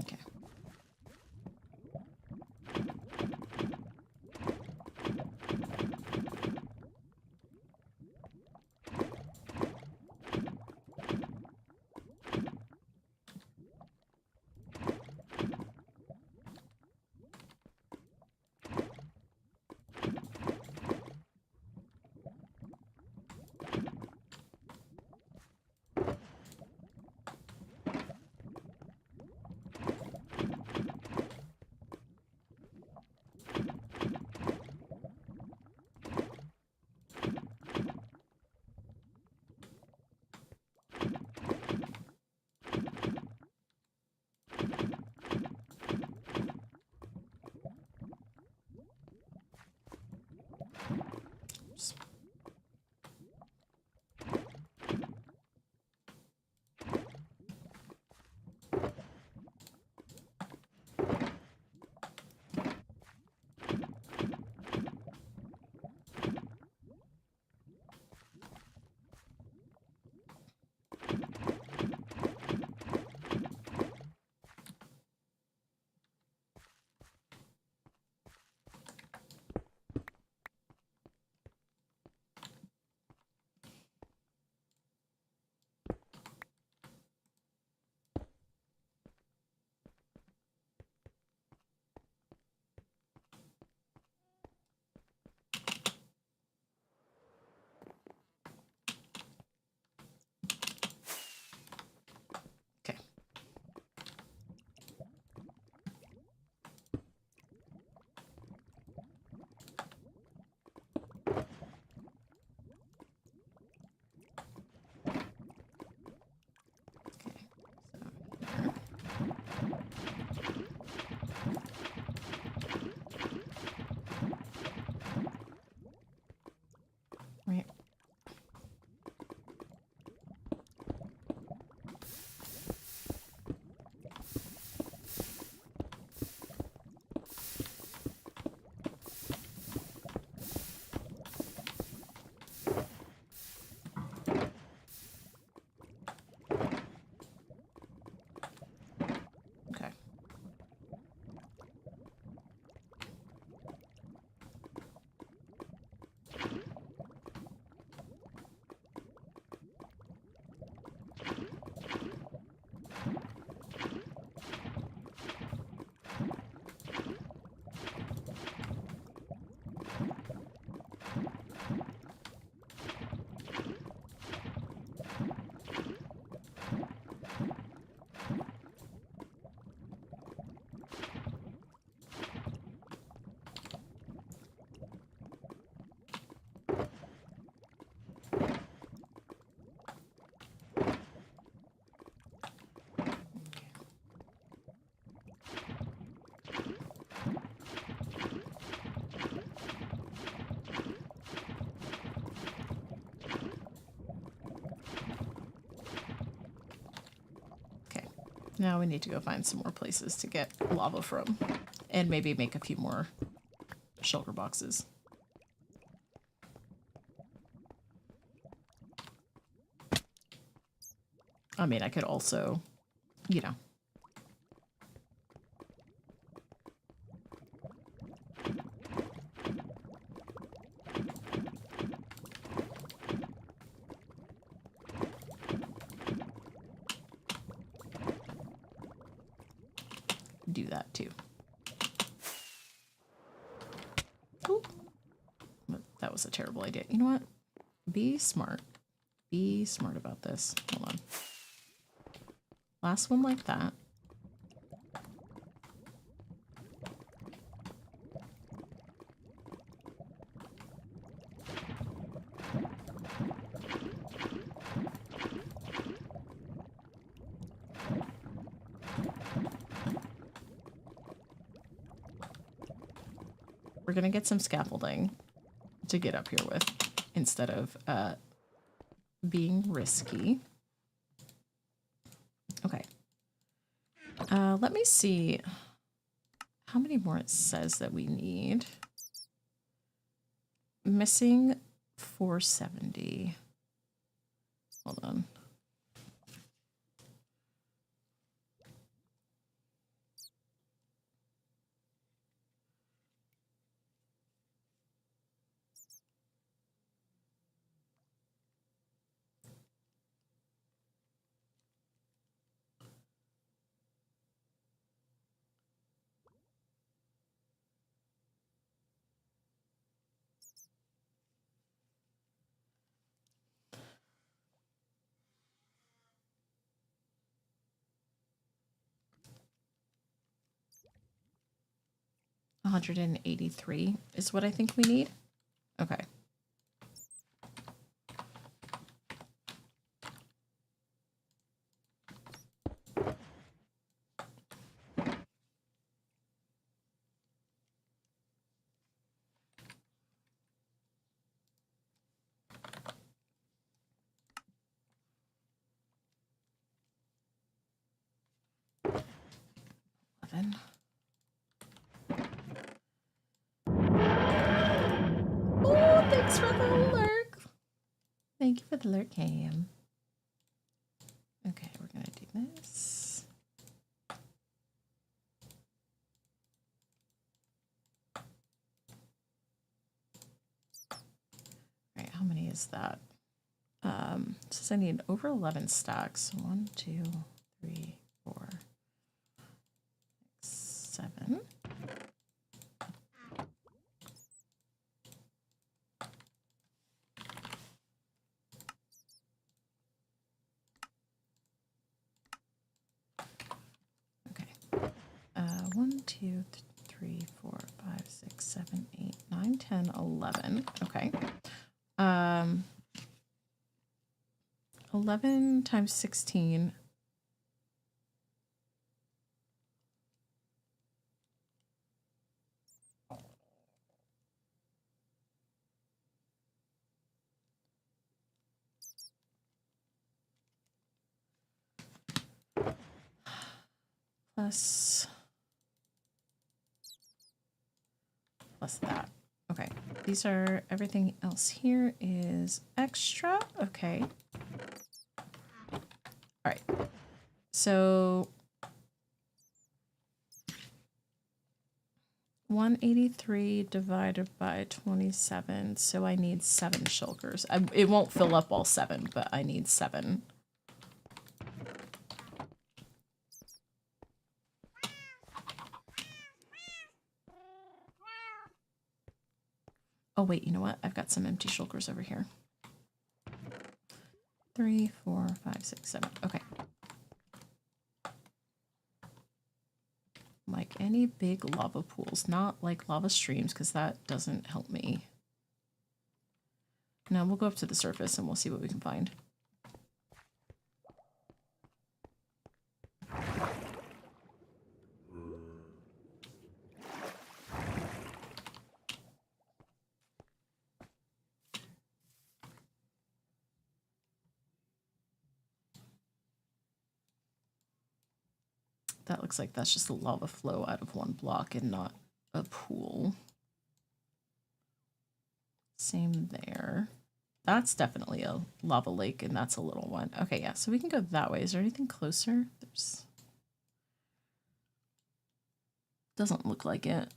B: Okay. Now we need to go find some more places to get lava from. And maybe make a few more shulker boxes. I mean, I could also, you know. Do that too. Ooh. That was a terrible idea. You know what? Be smart. Be smart about this. Hold on. Last one like that. We're gonna get some scaffolding to get up here with instead of being risky. Okay. Let me see how many more it says that we need. Missing 470. Hold on. $183 is what I think we need. Okay. Oh, thanks for the lurk. Thank you for the lurk, Cam. Okay, we're gonna do this. All right, how many is that? Says I need over 11 stacks. 1, 2, 3, 4, 6, 7. Okay. 1, 2, 3, 4, 5, 6, 7, 8, 9, 10, 11. Okay. 11 times 16. Plus that. Okay. These are, everything else here is extra. Okay. All right. So 183 divided by 27. So I need 7 shulkers. It won't fill up all 7, but I need 7. Oh, wait, you know what? I've got some empty shulkers over here. 3, 4, 5, 6, 7. Okay. Like any big lava pools, not like lava streams, because that doesn't help me. Now we'll go up to the surface and we'll see what we can find. that looks like that's just a lava flow out of one block and not a pool. Same there. That's definitely a lava lake, and that's a little one. Okay, yeah, so we can go that way. Is there anything closer? There's... Doesn't look like it.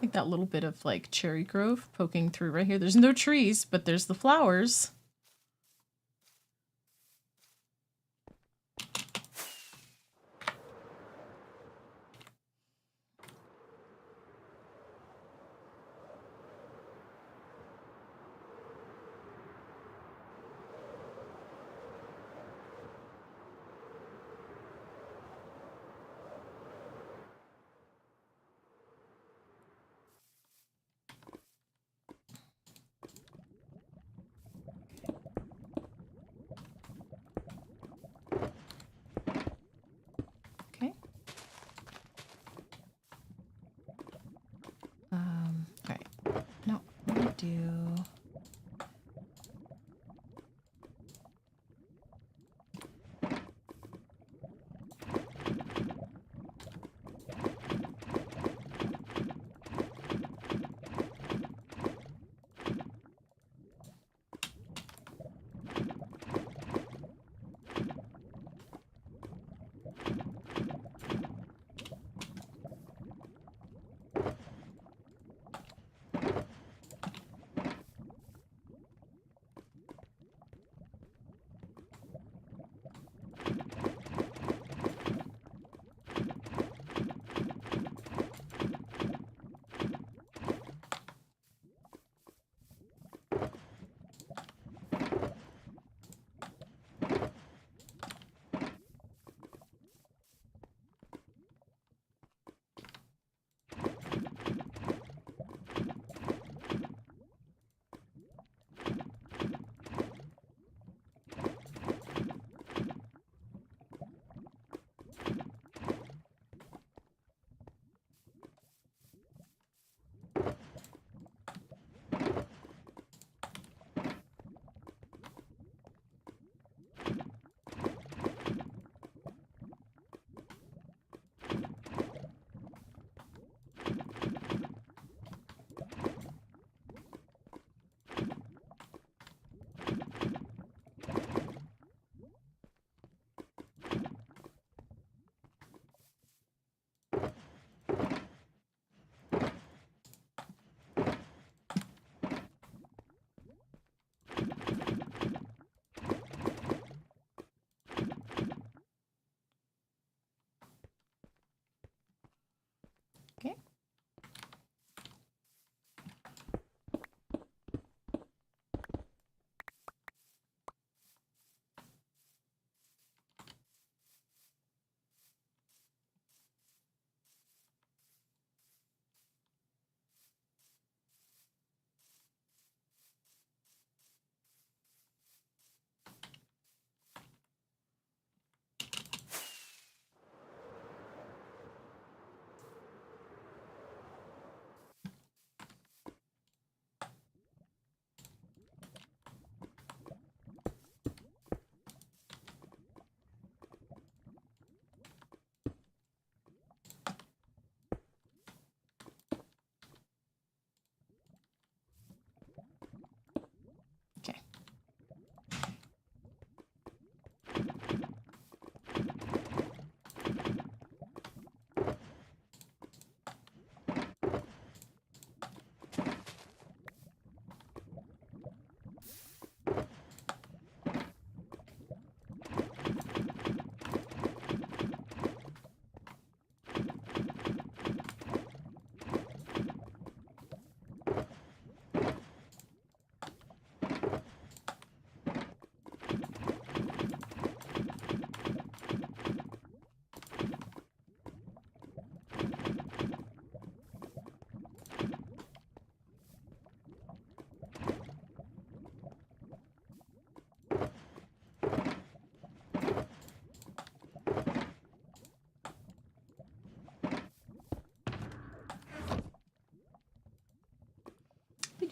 B: Like that little bit of like cherry grove poking through right here. There's no trees, but there's the flowers.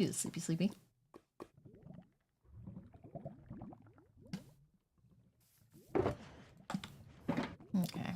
A: He's sleepy, sleepy. Okay.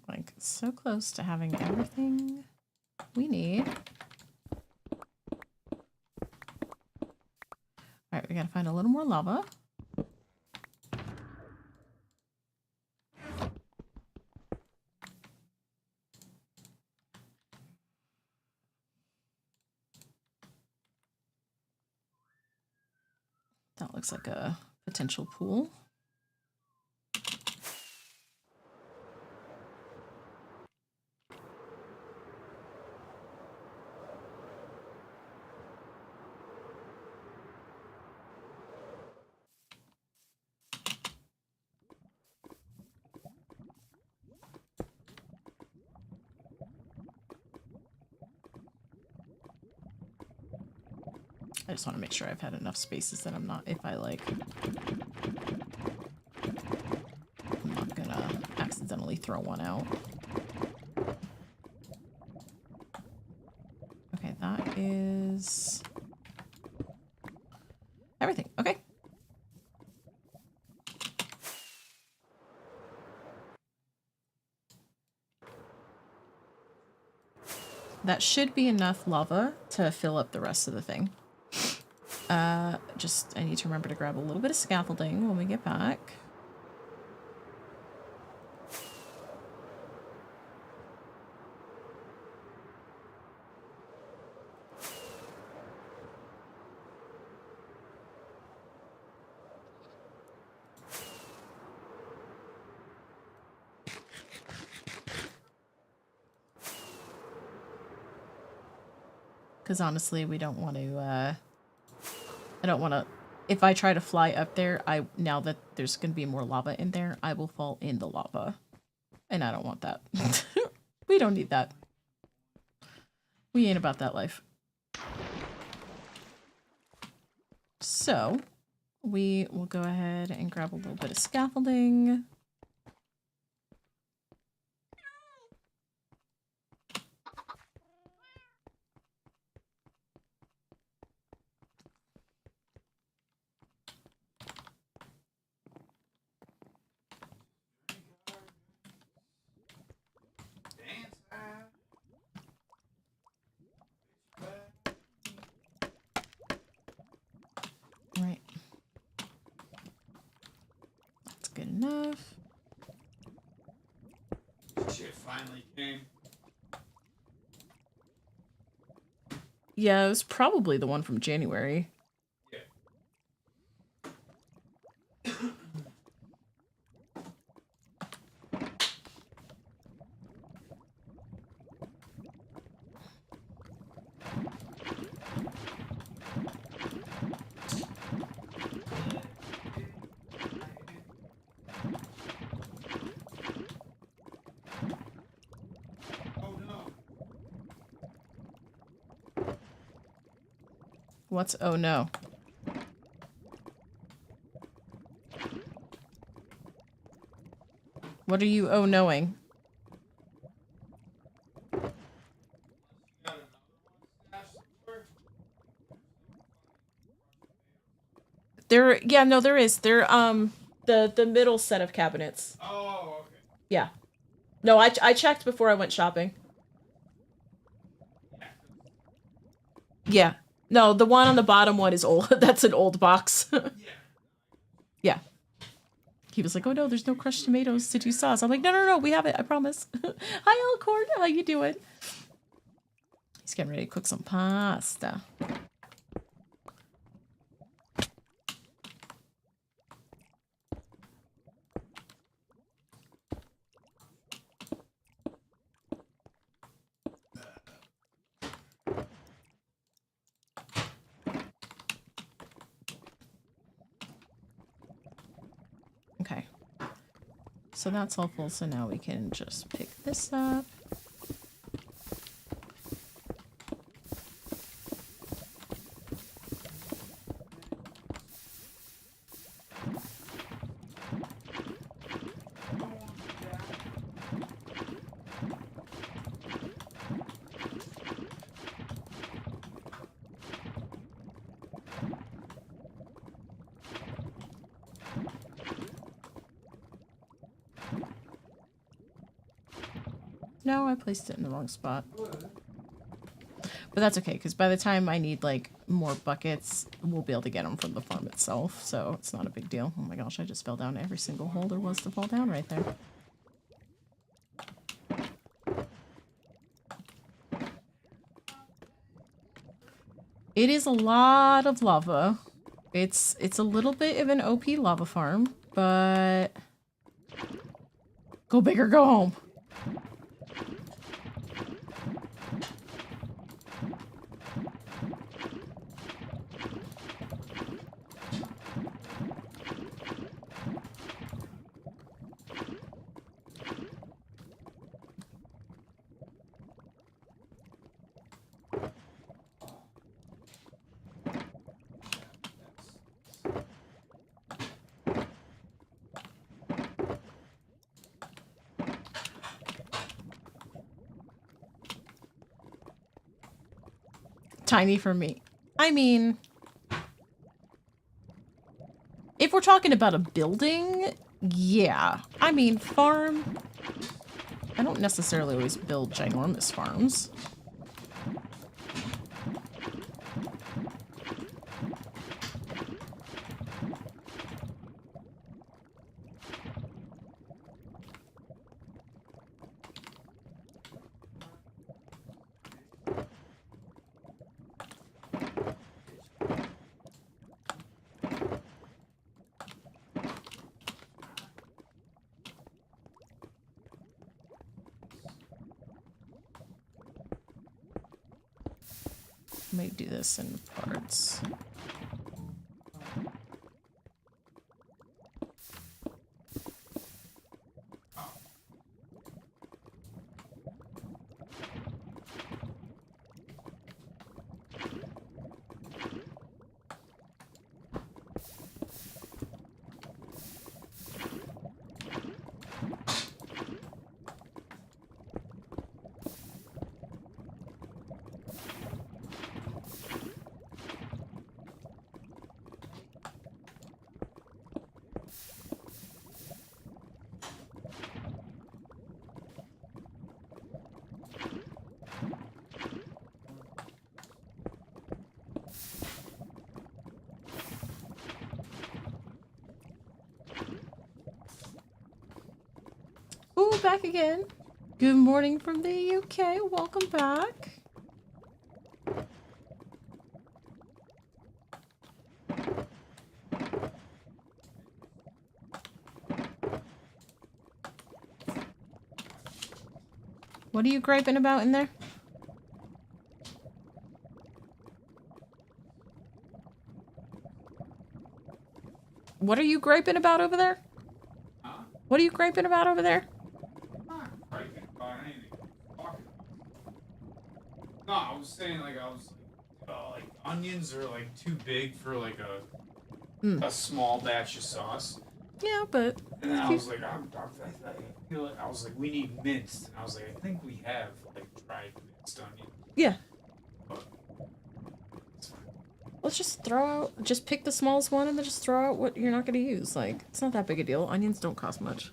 A: Like, so close to having everything we need. Alright, we gotta find a little more lava. That looks like a potential pool. I just want to make sure I've had enough spaces that I'm not, if I like, I'm not gonna accidentally throw one out. Okay, that is everything. Okay. That should be enough lava to fill up the rest of the thing. Just, I need to remember to grab a little bit of scaffolding when we get back. Because honestly, we don't want to, I don't want to, if I try to fly up there, now that there's going to be more lava in there, I will fall in the lava. And I don't want that. We don't need that. We ain't about that life. So, we will go ahead and grab a little bit of scaffolding. Right. That's good enough.
D: Shit finally came.
A: Yeah, it was probably the one from January.
D: Yeah. Oh no.
A: What's oh no? What are you oh knowing?
D: Got another one stashed somewhere?
A: There, yeah, no, there is. There, the middle set of cabinets.
D: Oh, okay.
A: Yeah. No, I checked before I went shopping.
D: Yeah.
A: Yeah. No, the one on the bottom one is old. That's an old box.
D: Yeah.
A: Yeah.
B: He was like, "Oh no, there's no crushed tomatoes to do sauce." I'm like, "No, we have it. I promise." Hi, Alcorn. How you doing? He's getting ready to cook some pasta. Okay. So that's all full, so now we can just pick this up. No, I placed it in the wrong spot. But that's okay, because by the time I need, like, more buckets, we'll be able to get them from the farm itself, so it's not a big deal. Oh my gosh, I just fell down every single hole there was to fall down right there. It is a lot of lava. It's a little bit of an OP lava farm, but... Go big or go home. Tiny for me. I mean, if we're talking about a building, yeah. I mean, farm, I don't necessarily always build ginormous farms. Might do this in parts. Ooh, back again. Good morning from the UK. Welcome back. What are you griping about in there? What are you griping about over there?
D: Huh?
B: What are you griping about over there?
D: I'm not griping about anything. Talking about. No, I was saying like like onions are like too big for like a small batch of sauce.
B: Yeah, but
D: And then I was like, I feel like I was like, we need minced. And I was like, I think we have like dried minced onion.
B: yeah.
D: But it's fine.
B: Let's just throw out, just pick the smallest one and then just throw out what you're not going to use. Like, it's not that big a deal. Onions don't cost much.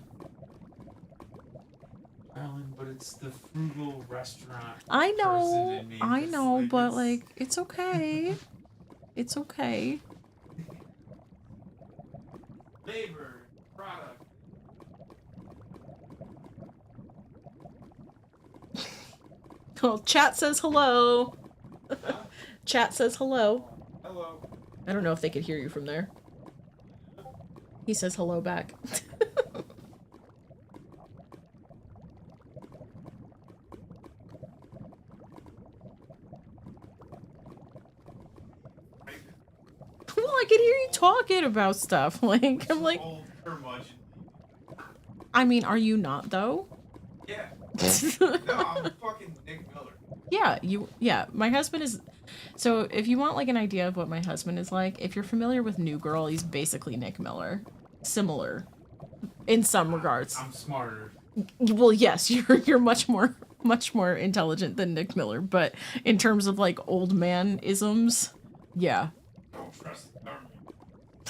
D: Alan, but it's the frugal restaurant.
B: I
D: person
B: know,
D: in me
B: I
D: that's
B: know, but
D: it's-
B: like, it's okay. It's okay.
D: Labor, product.
A: Well, chat says hello.
D: Huh?
A: Chat says hello.
D: Hello.
A: I don't know if they could hear you from there. He says hello back. Well, I can hear you talking about stuff. Like, I'm like,
D: Old curmudgeon.
A: I mean, are you not though?
D: Yeah. No, I'm fucking Nick Miller.
A: Yeah, my husband is. So if you want like an idea of what my husband is like, if you're familiar with New Girl, he's basically Nick Miller. Similar in some regards.
D: I'm smarter.
A: Well, yes, you're much more intelligent than Nick Miller, but in terms of like old man isms, yeah.
D: Don't trust the government.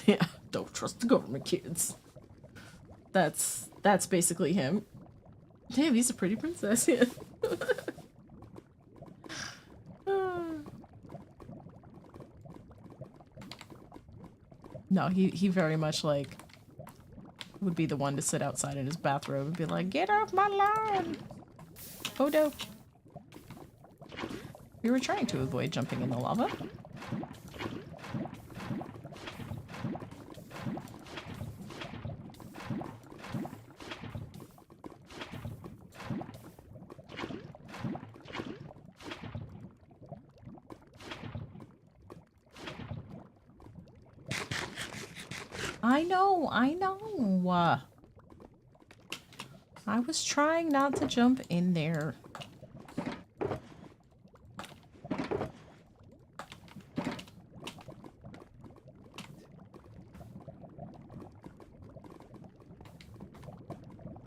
A: Yeah, don't trust the government, kids. That's basically him. Damn, he's a pretty princess. Yeah. No, he very much like would be the one to sit outside in his bathrobe and be like, "Get off my lawn!" Oh, dope. We were trying to avoid jumping in the lava. I know. I was trying not to jump in there.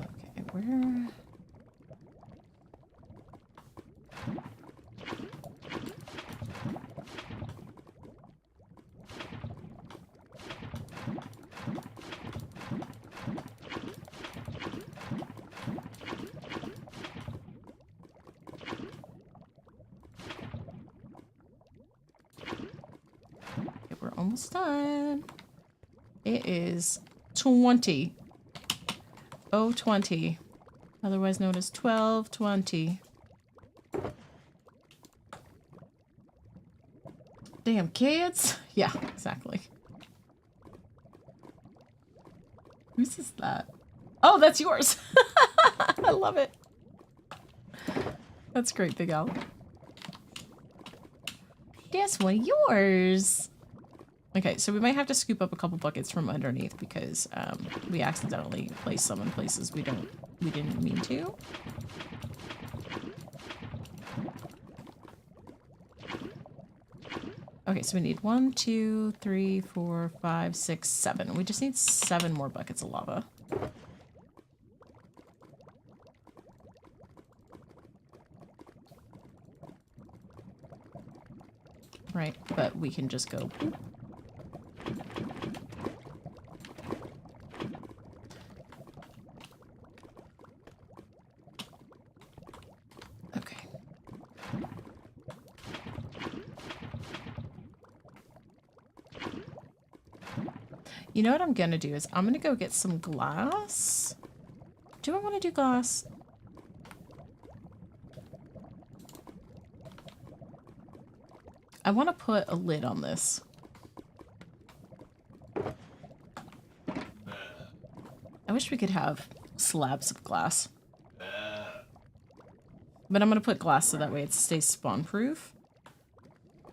A: Okay, where? Okay, we're almost done. It is 20. 020. Otherwise known as 12:20. Damn kids. Yeah, exactly. Whose is that? Oh, that's yours. I love it. That's great, Big Al. That's one of yours. Okay, so we might have to scoop up a couple buckets from underneath because we accidentally placed some in places we didn't mean to. Okay, so we need 1, 2, 3, 4, 5, 6, 7. We just need 7 more buckets of lava. Right, but we can just go boop. Okay. You know what I'm gonna do is I'm gonna go get some glass. Do I want to do glass? I want to put a lid on this. I wish we could have slabs of glass. But I'm going to put glass so that way it stays spawn proof.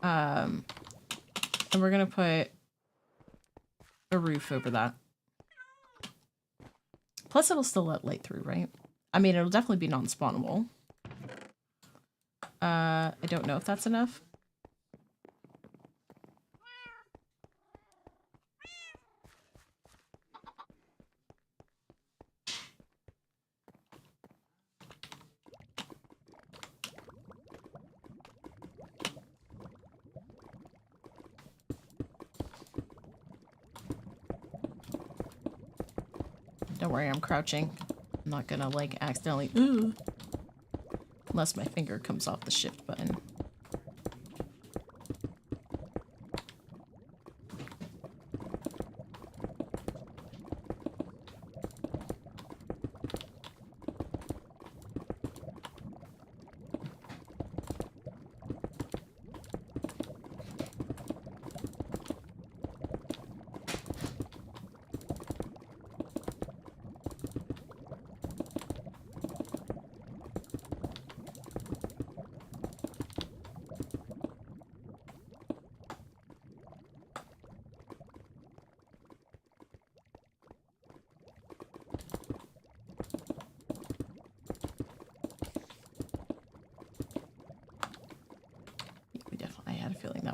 A: And we're going to put a roof over that. Plus it'll still let light through, right? I mean, it'll definitely be non-spawnable. I don't know if that's enough. Don't worry, I'm crouching. I'm not gonna, like, accidentally... Ooh. Unless my finger comes off the shift button.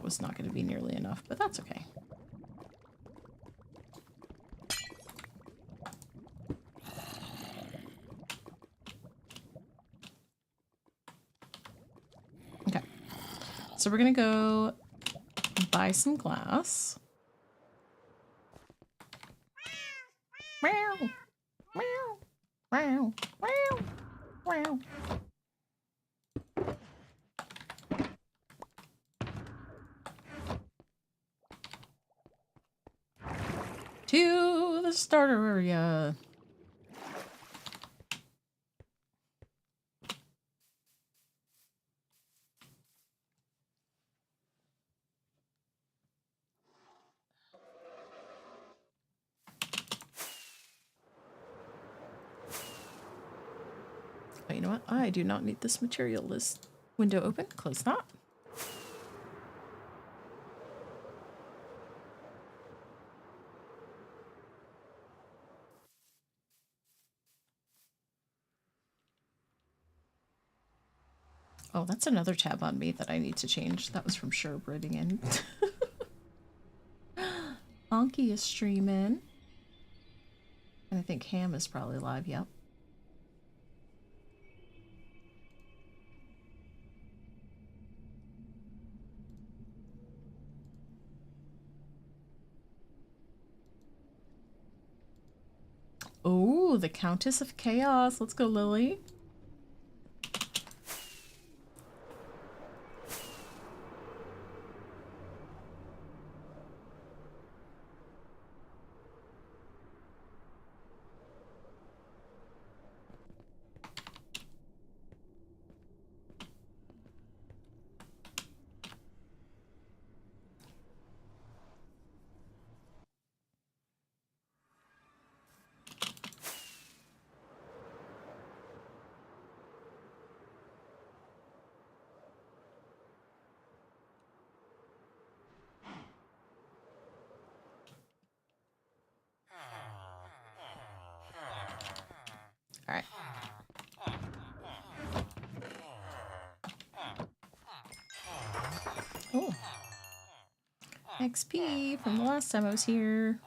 B: was not going to be nearly enough, but that's okay. Okay. So we're going to go buy some glass. Meow. Meow. Meow. Meow. Meow. To the starter area. Oh, you know what? I do not need this material list. Window open, close that. Oh, that's another tab on me that I need to change. That was from Sherb writing in. Honky is streaming. And I think Ham is probably live, yep. Oh, the Countess of Chaos. Let's go, Lily. All right. Oh. XP from the last time I was here.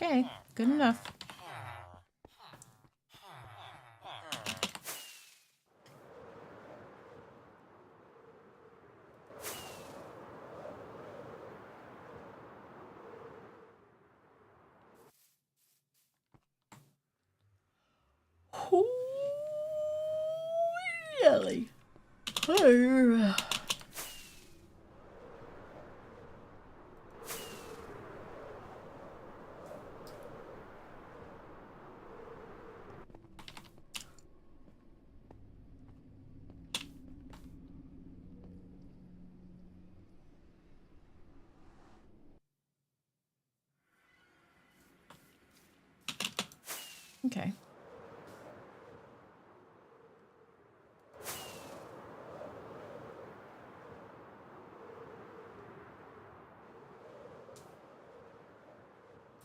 B: Okay, good enough. Oh, really? Oh. Okay.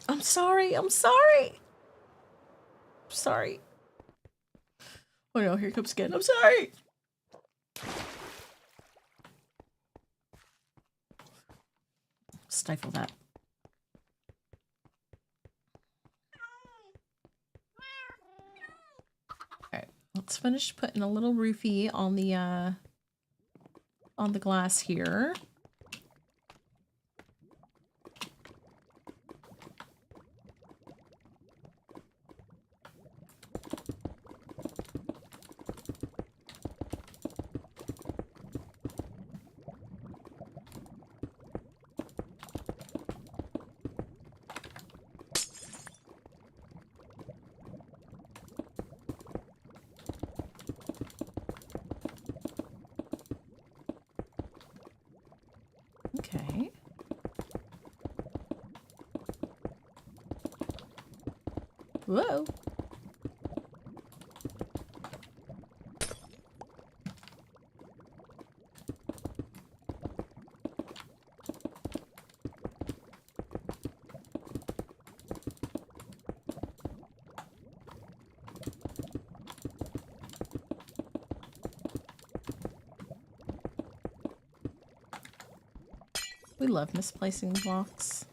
B: I'm sorry. I'm sorry. I'm sorry. Oh no, here comes again. I'm sorry. Stifle that. Alright, let's finish putting a little roofie on the glass here. Okay. Whoa. We love misplacing blocks.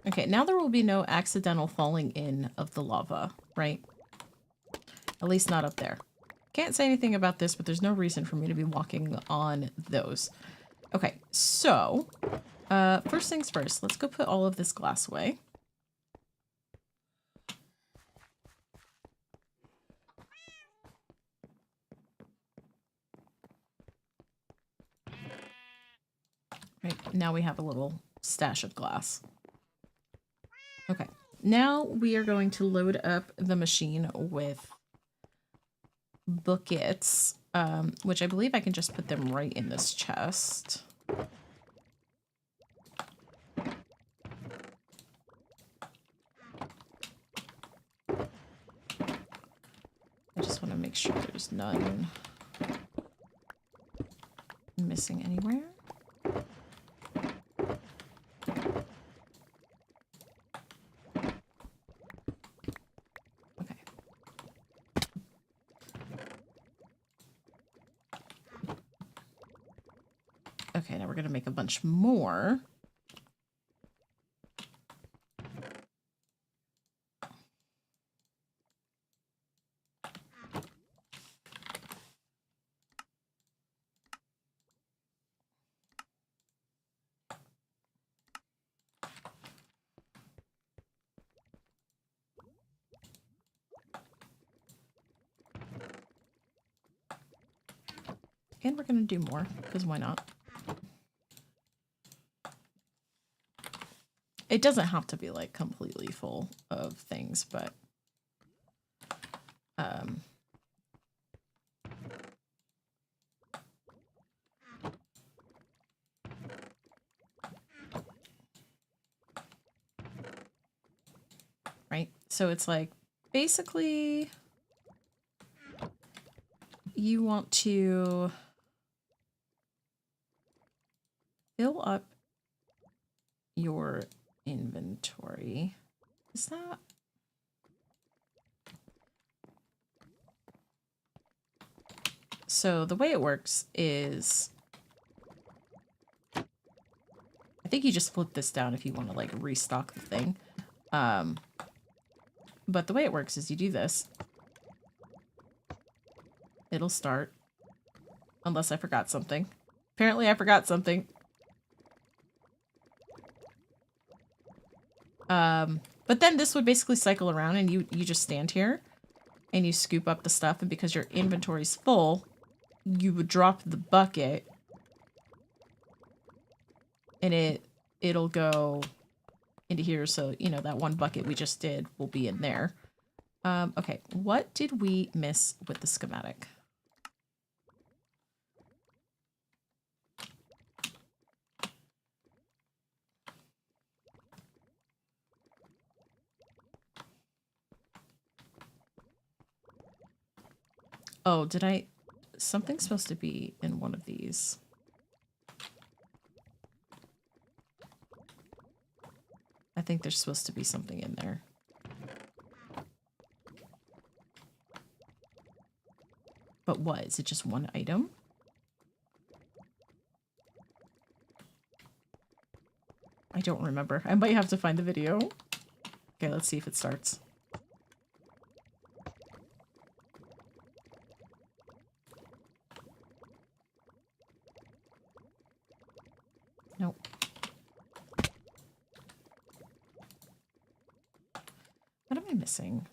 B: Okay, now there will be no accidental falling in of the lava, right? At least not up there. Can't say anything about this, but there's no reason for me to be walking on those. Okay, so, first things first, let's go put all of this glass away. Right, now we have a little stash of glass. Okay, now we are going to load up the machine with buckets, which I believe I can just put them right in this chest. I just want to make sure there's none missing anywhere. Okay. Okay, now we're going to make a bunch more. And we're going to do more, because why not? It doesn't have to be, like, completely full of things, but... right? So it's like, basically... You want to fill up your inventory. Is that... So the way it works is... I think you just flip this down if you want to, like, restock the thing. But the way it works is you do this. It'll start. Unless I forgot something. Apparently I forgot something. But then this would basically cycle around and you just stand here and you scoop up the stuff, and because your inventory's full, you would drop the bucket and it'll go into here, so you know that one bucket we just did will be in there. Okay, what did we miss with the schematic? Oh, did I... Something's supposed to be in one of these. I think there's supposed to be something in there. But what? Is it just one item? I don't remember. I might have to find the video. Okay, let's see if it starts. Nope. What am I missing?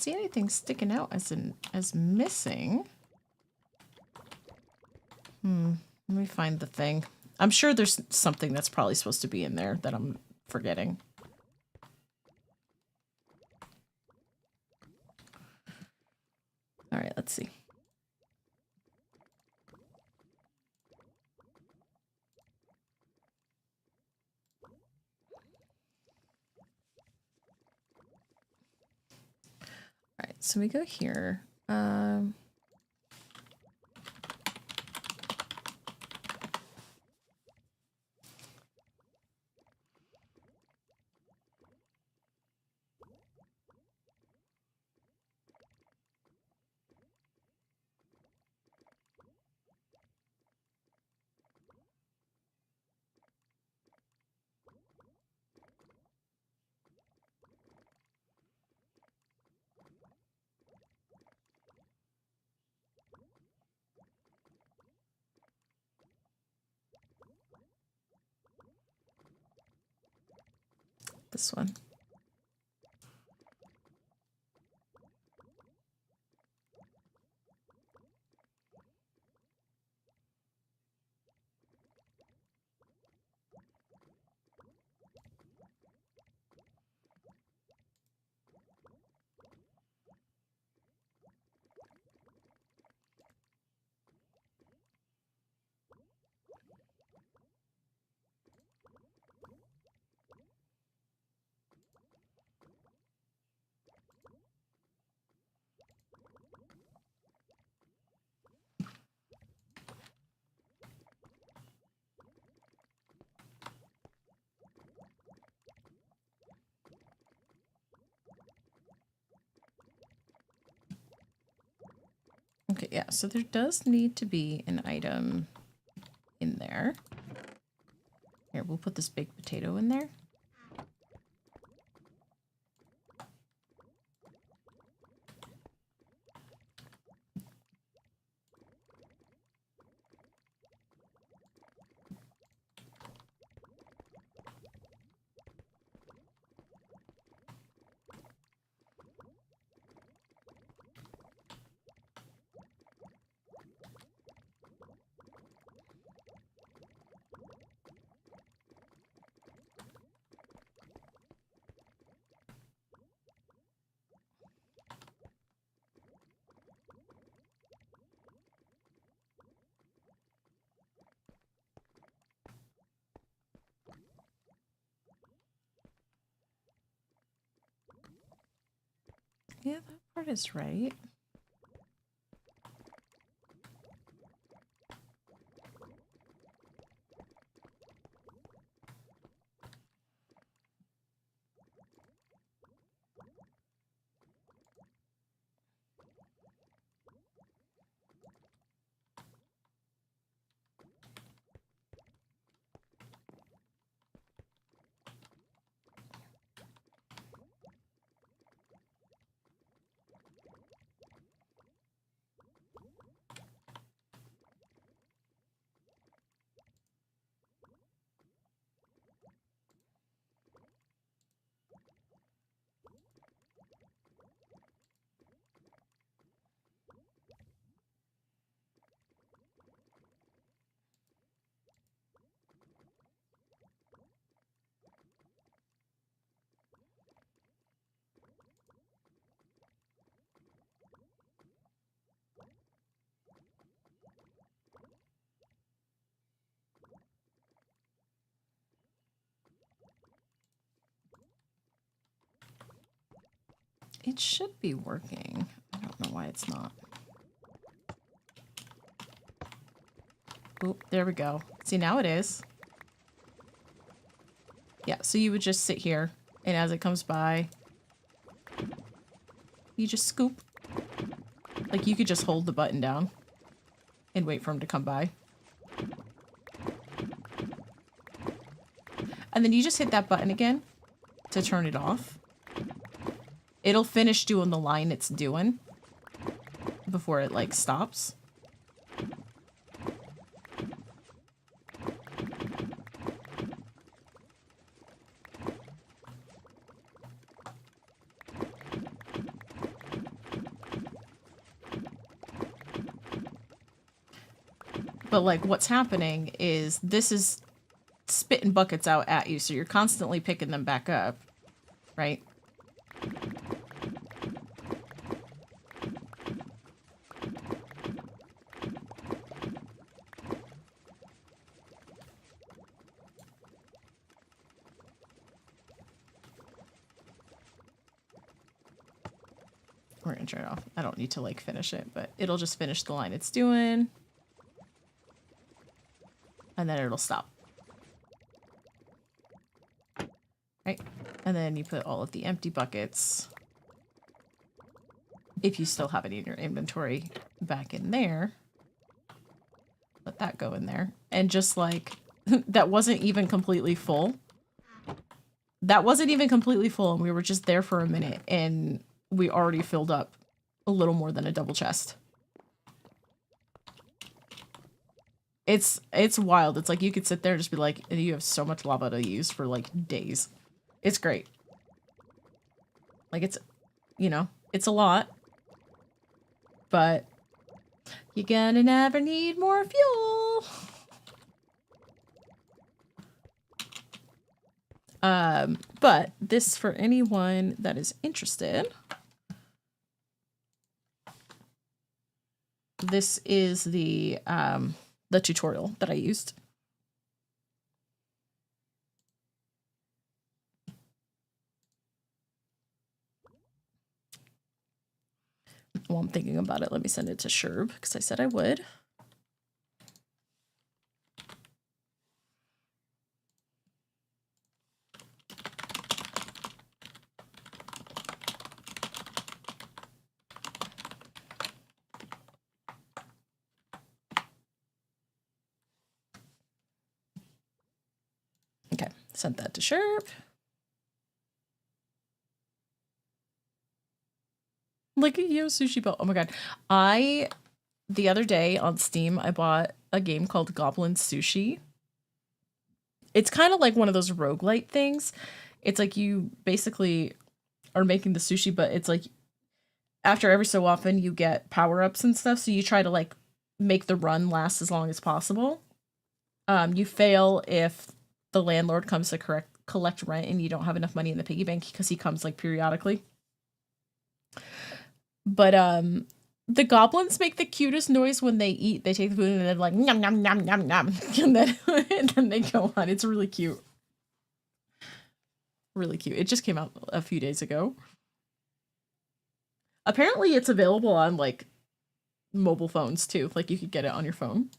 B: see anything sticking out as missing. Let me find the thing. I'm sure there's something that's probably supposed to be in there that I'm forgetting. All right, let's see. All right, so we go here. This one. Okay, yeah, so there does need to be an item in there. Here, we'll put this baked potato in there. Yeah, that part is right. It should be working. I don't know why it's not. Oop, there we go. See, now it is. Yeah, so you would just sit here, and as it comes by, you just scoop. Like, you could just hold the button down and wait for him to come by. And then you just hit that button again to turn it off. It'll finish doing the line it's doing before it, like, stops.
A: But like what's happening is this is spitting buckets out at you, so you're constantly picking them back up, right? We're gonna turn it off. I don't need to like finish it, but it'll just finish the line it's doing. And then it'll stop. Right? And then you put all of the empty buckets, if you still have any in your inventory, back in there. Let that go in there. And just like, that wasn't even completely full. That wasn't even completely full, and we were just there for a minute, and we already filled up a little more than a double chest. It's wild. It's like you could sit there and just be like, you have so much lava to use for like days. It's great. Like it's, you know, it's a lot, but you're gonna never need more fuel. But this, for anyone that is interested, this is the tutorial that I used. While I'm thinking about it, let me send it to Sherb, because I said I would. Okay, sent that to Sherb. Like a Yo Sushi Bell. Oh my god. The other day on Steam, I bought a game called Goblin Sushi. It's kind of like one of those roguelite things. It's like you basically are making the sushi, but it's like after every so often you get power-ups and stuff, so you try to like make the run last as long as possible. You fail if the landlord comes to collect rent and you don't have enough money in the piggy bank, because he comes like periodically. But the goblins make the cutest noise when they eat. They take the food and they're like nom nom nom nom nom, and then they go on. It's really cute. Really cute. It just came out a few days ago. Apparently it's available on like mobile phones too. Like you could get it on your phone.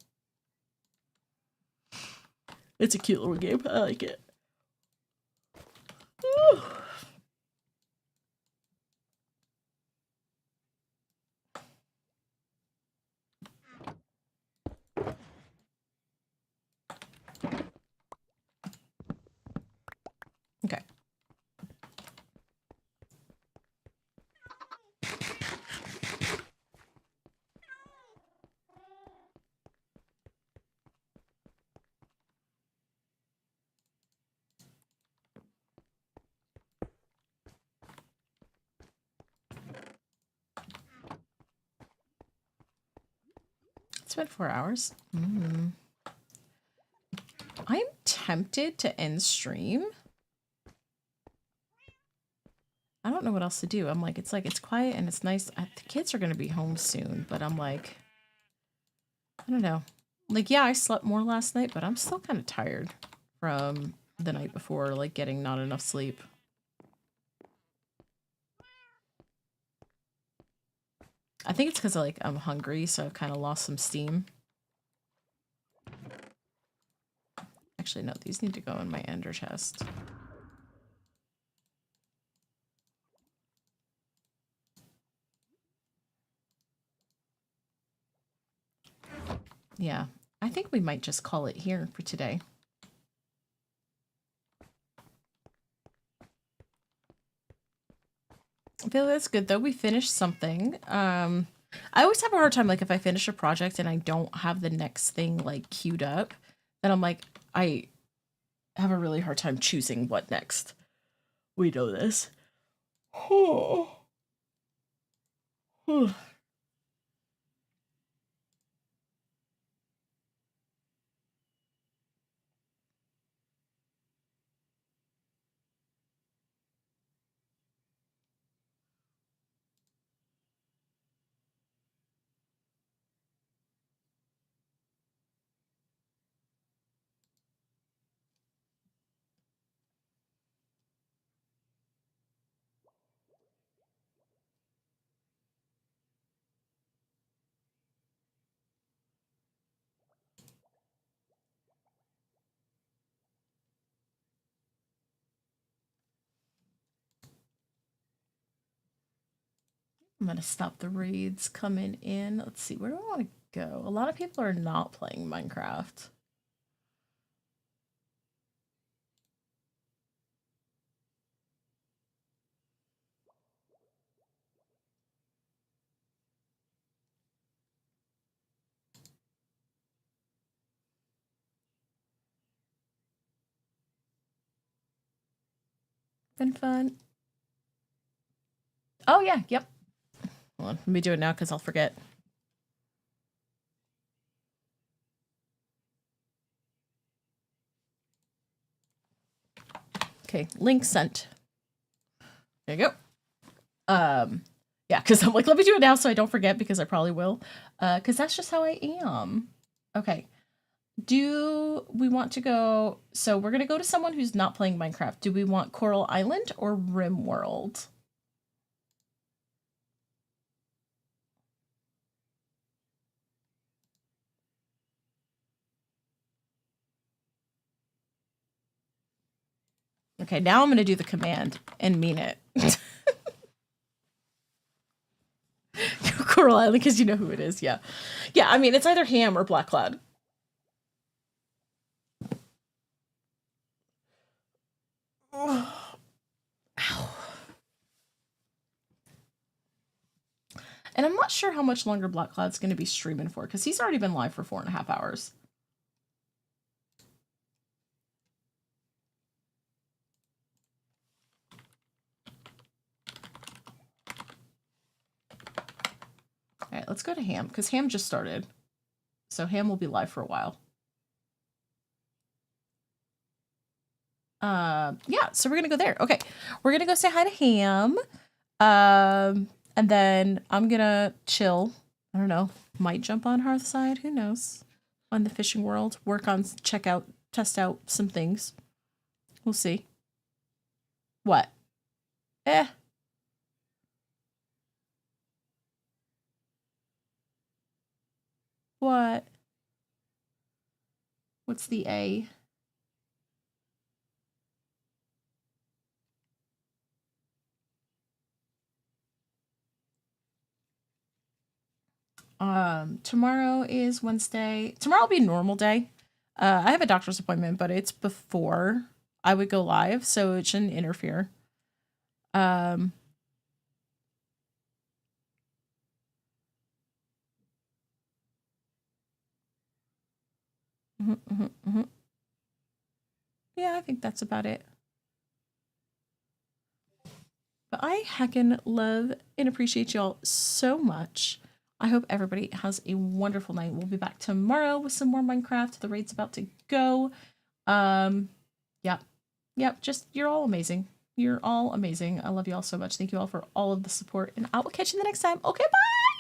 A: It's a cute little game. I like it. Ooh. Okay. It's been 4 hours. I'm tempted to end stream. I don't know what else to do. I'm like, it's quiet and it's nice. The kids are going to be home soon, but I'm like, I don't know. Like, yeah, I slept more last night, but I'm still kind of tired from the night before, like getting not enough sleep. I think it's because like I'm hungry, so I've kind of lost some steam. Actually, no, these need to go in my ender chest. Yeah, I think we might just call it here for today. I feel that's good though. We finished something. I always have a hard time, like if I finish a project and I don't have the next thing like queued up, then I'm like, I have a really hard time choosing what next. We know this. Oh.
B: I'm gonna stop the raids coming in. Let's see, where do I want to go? A lot of people are not playing Minecraft. Been fun. Oh yeah, yep. Hold on, let me do it now because I'll forget. Okay, link sent. There you go. Yeah, because I'm like, let me do it now so I don't forget because I probably will. Because that's just how I am. Okay. Do we want to go? So we're gonna go to someone who's not playing Minecraft. Do we want Coral Island or RimWorld? Okay, now I'm gonna do the command and mean it. Coral Island, because you know who it is. Yeah, yeah. I mean, it's either Ham or Black Cloud. Ow. And I'm not sure how much longer Black Cloud's going to be streaming for, because he's already been live for 4.5 hours. All right, let's go to Ham, because Ham just started. So Ham will be live for a while. Yeah, so we're going to go there. Okay, we're going to go say hi to Ham. And then I'm going to chill. I don't know. Might jump on Hearthside. Who knows? On the fishing world. Work on, test out some things. We'll see. What? What? What's the A? Tomorrow is Wednesday. Tomorrow will be a normal day. I have a doctor's appointment, but it's before I would go live, so it shouldn't interfere. Yeah, I think that's about it. But I heckin' love and appreciate y'all so much. I hope everybody has a wonderful night. We'll be back tomorrow with some more Minecraft. The raid's about to go. Yep, just you're all amazing. You're all amazing. I love you all so much. Thank you all for all of the support, and I will catch you the next time. Okay, bye!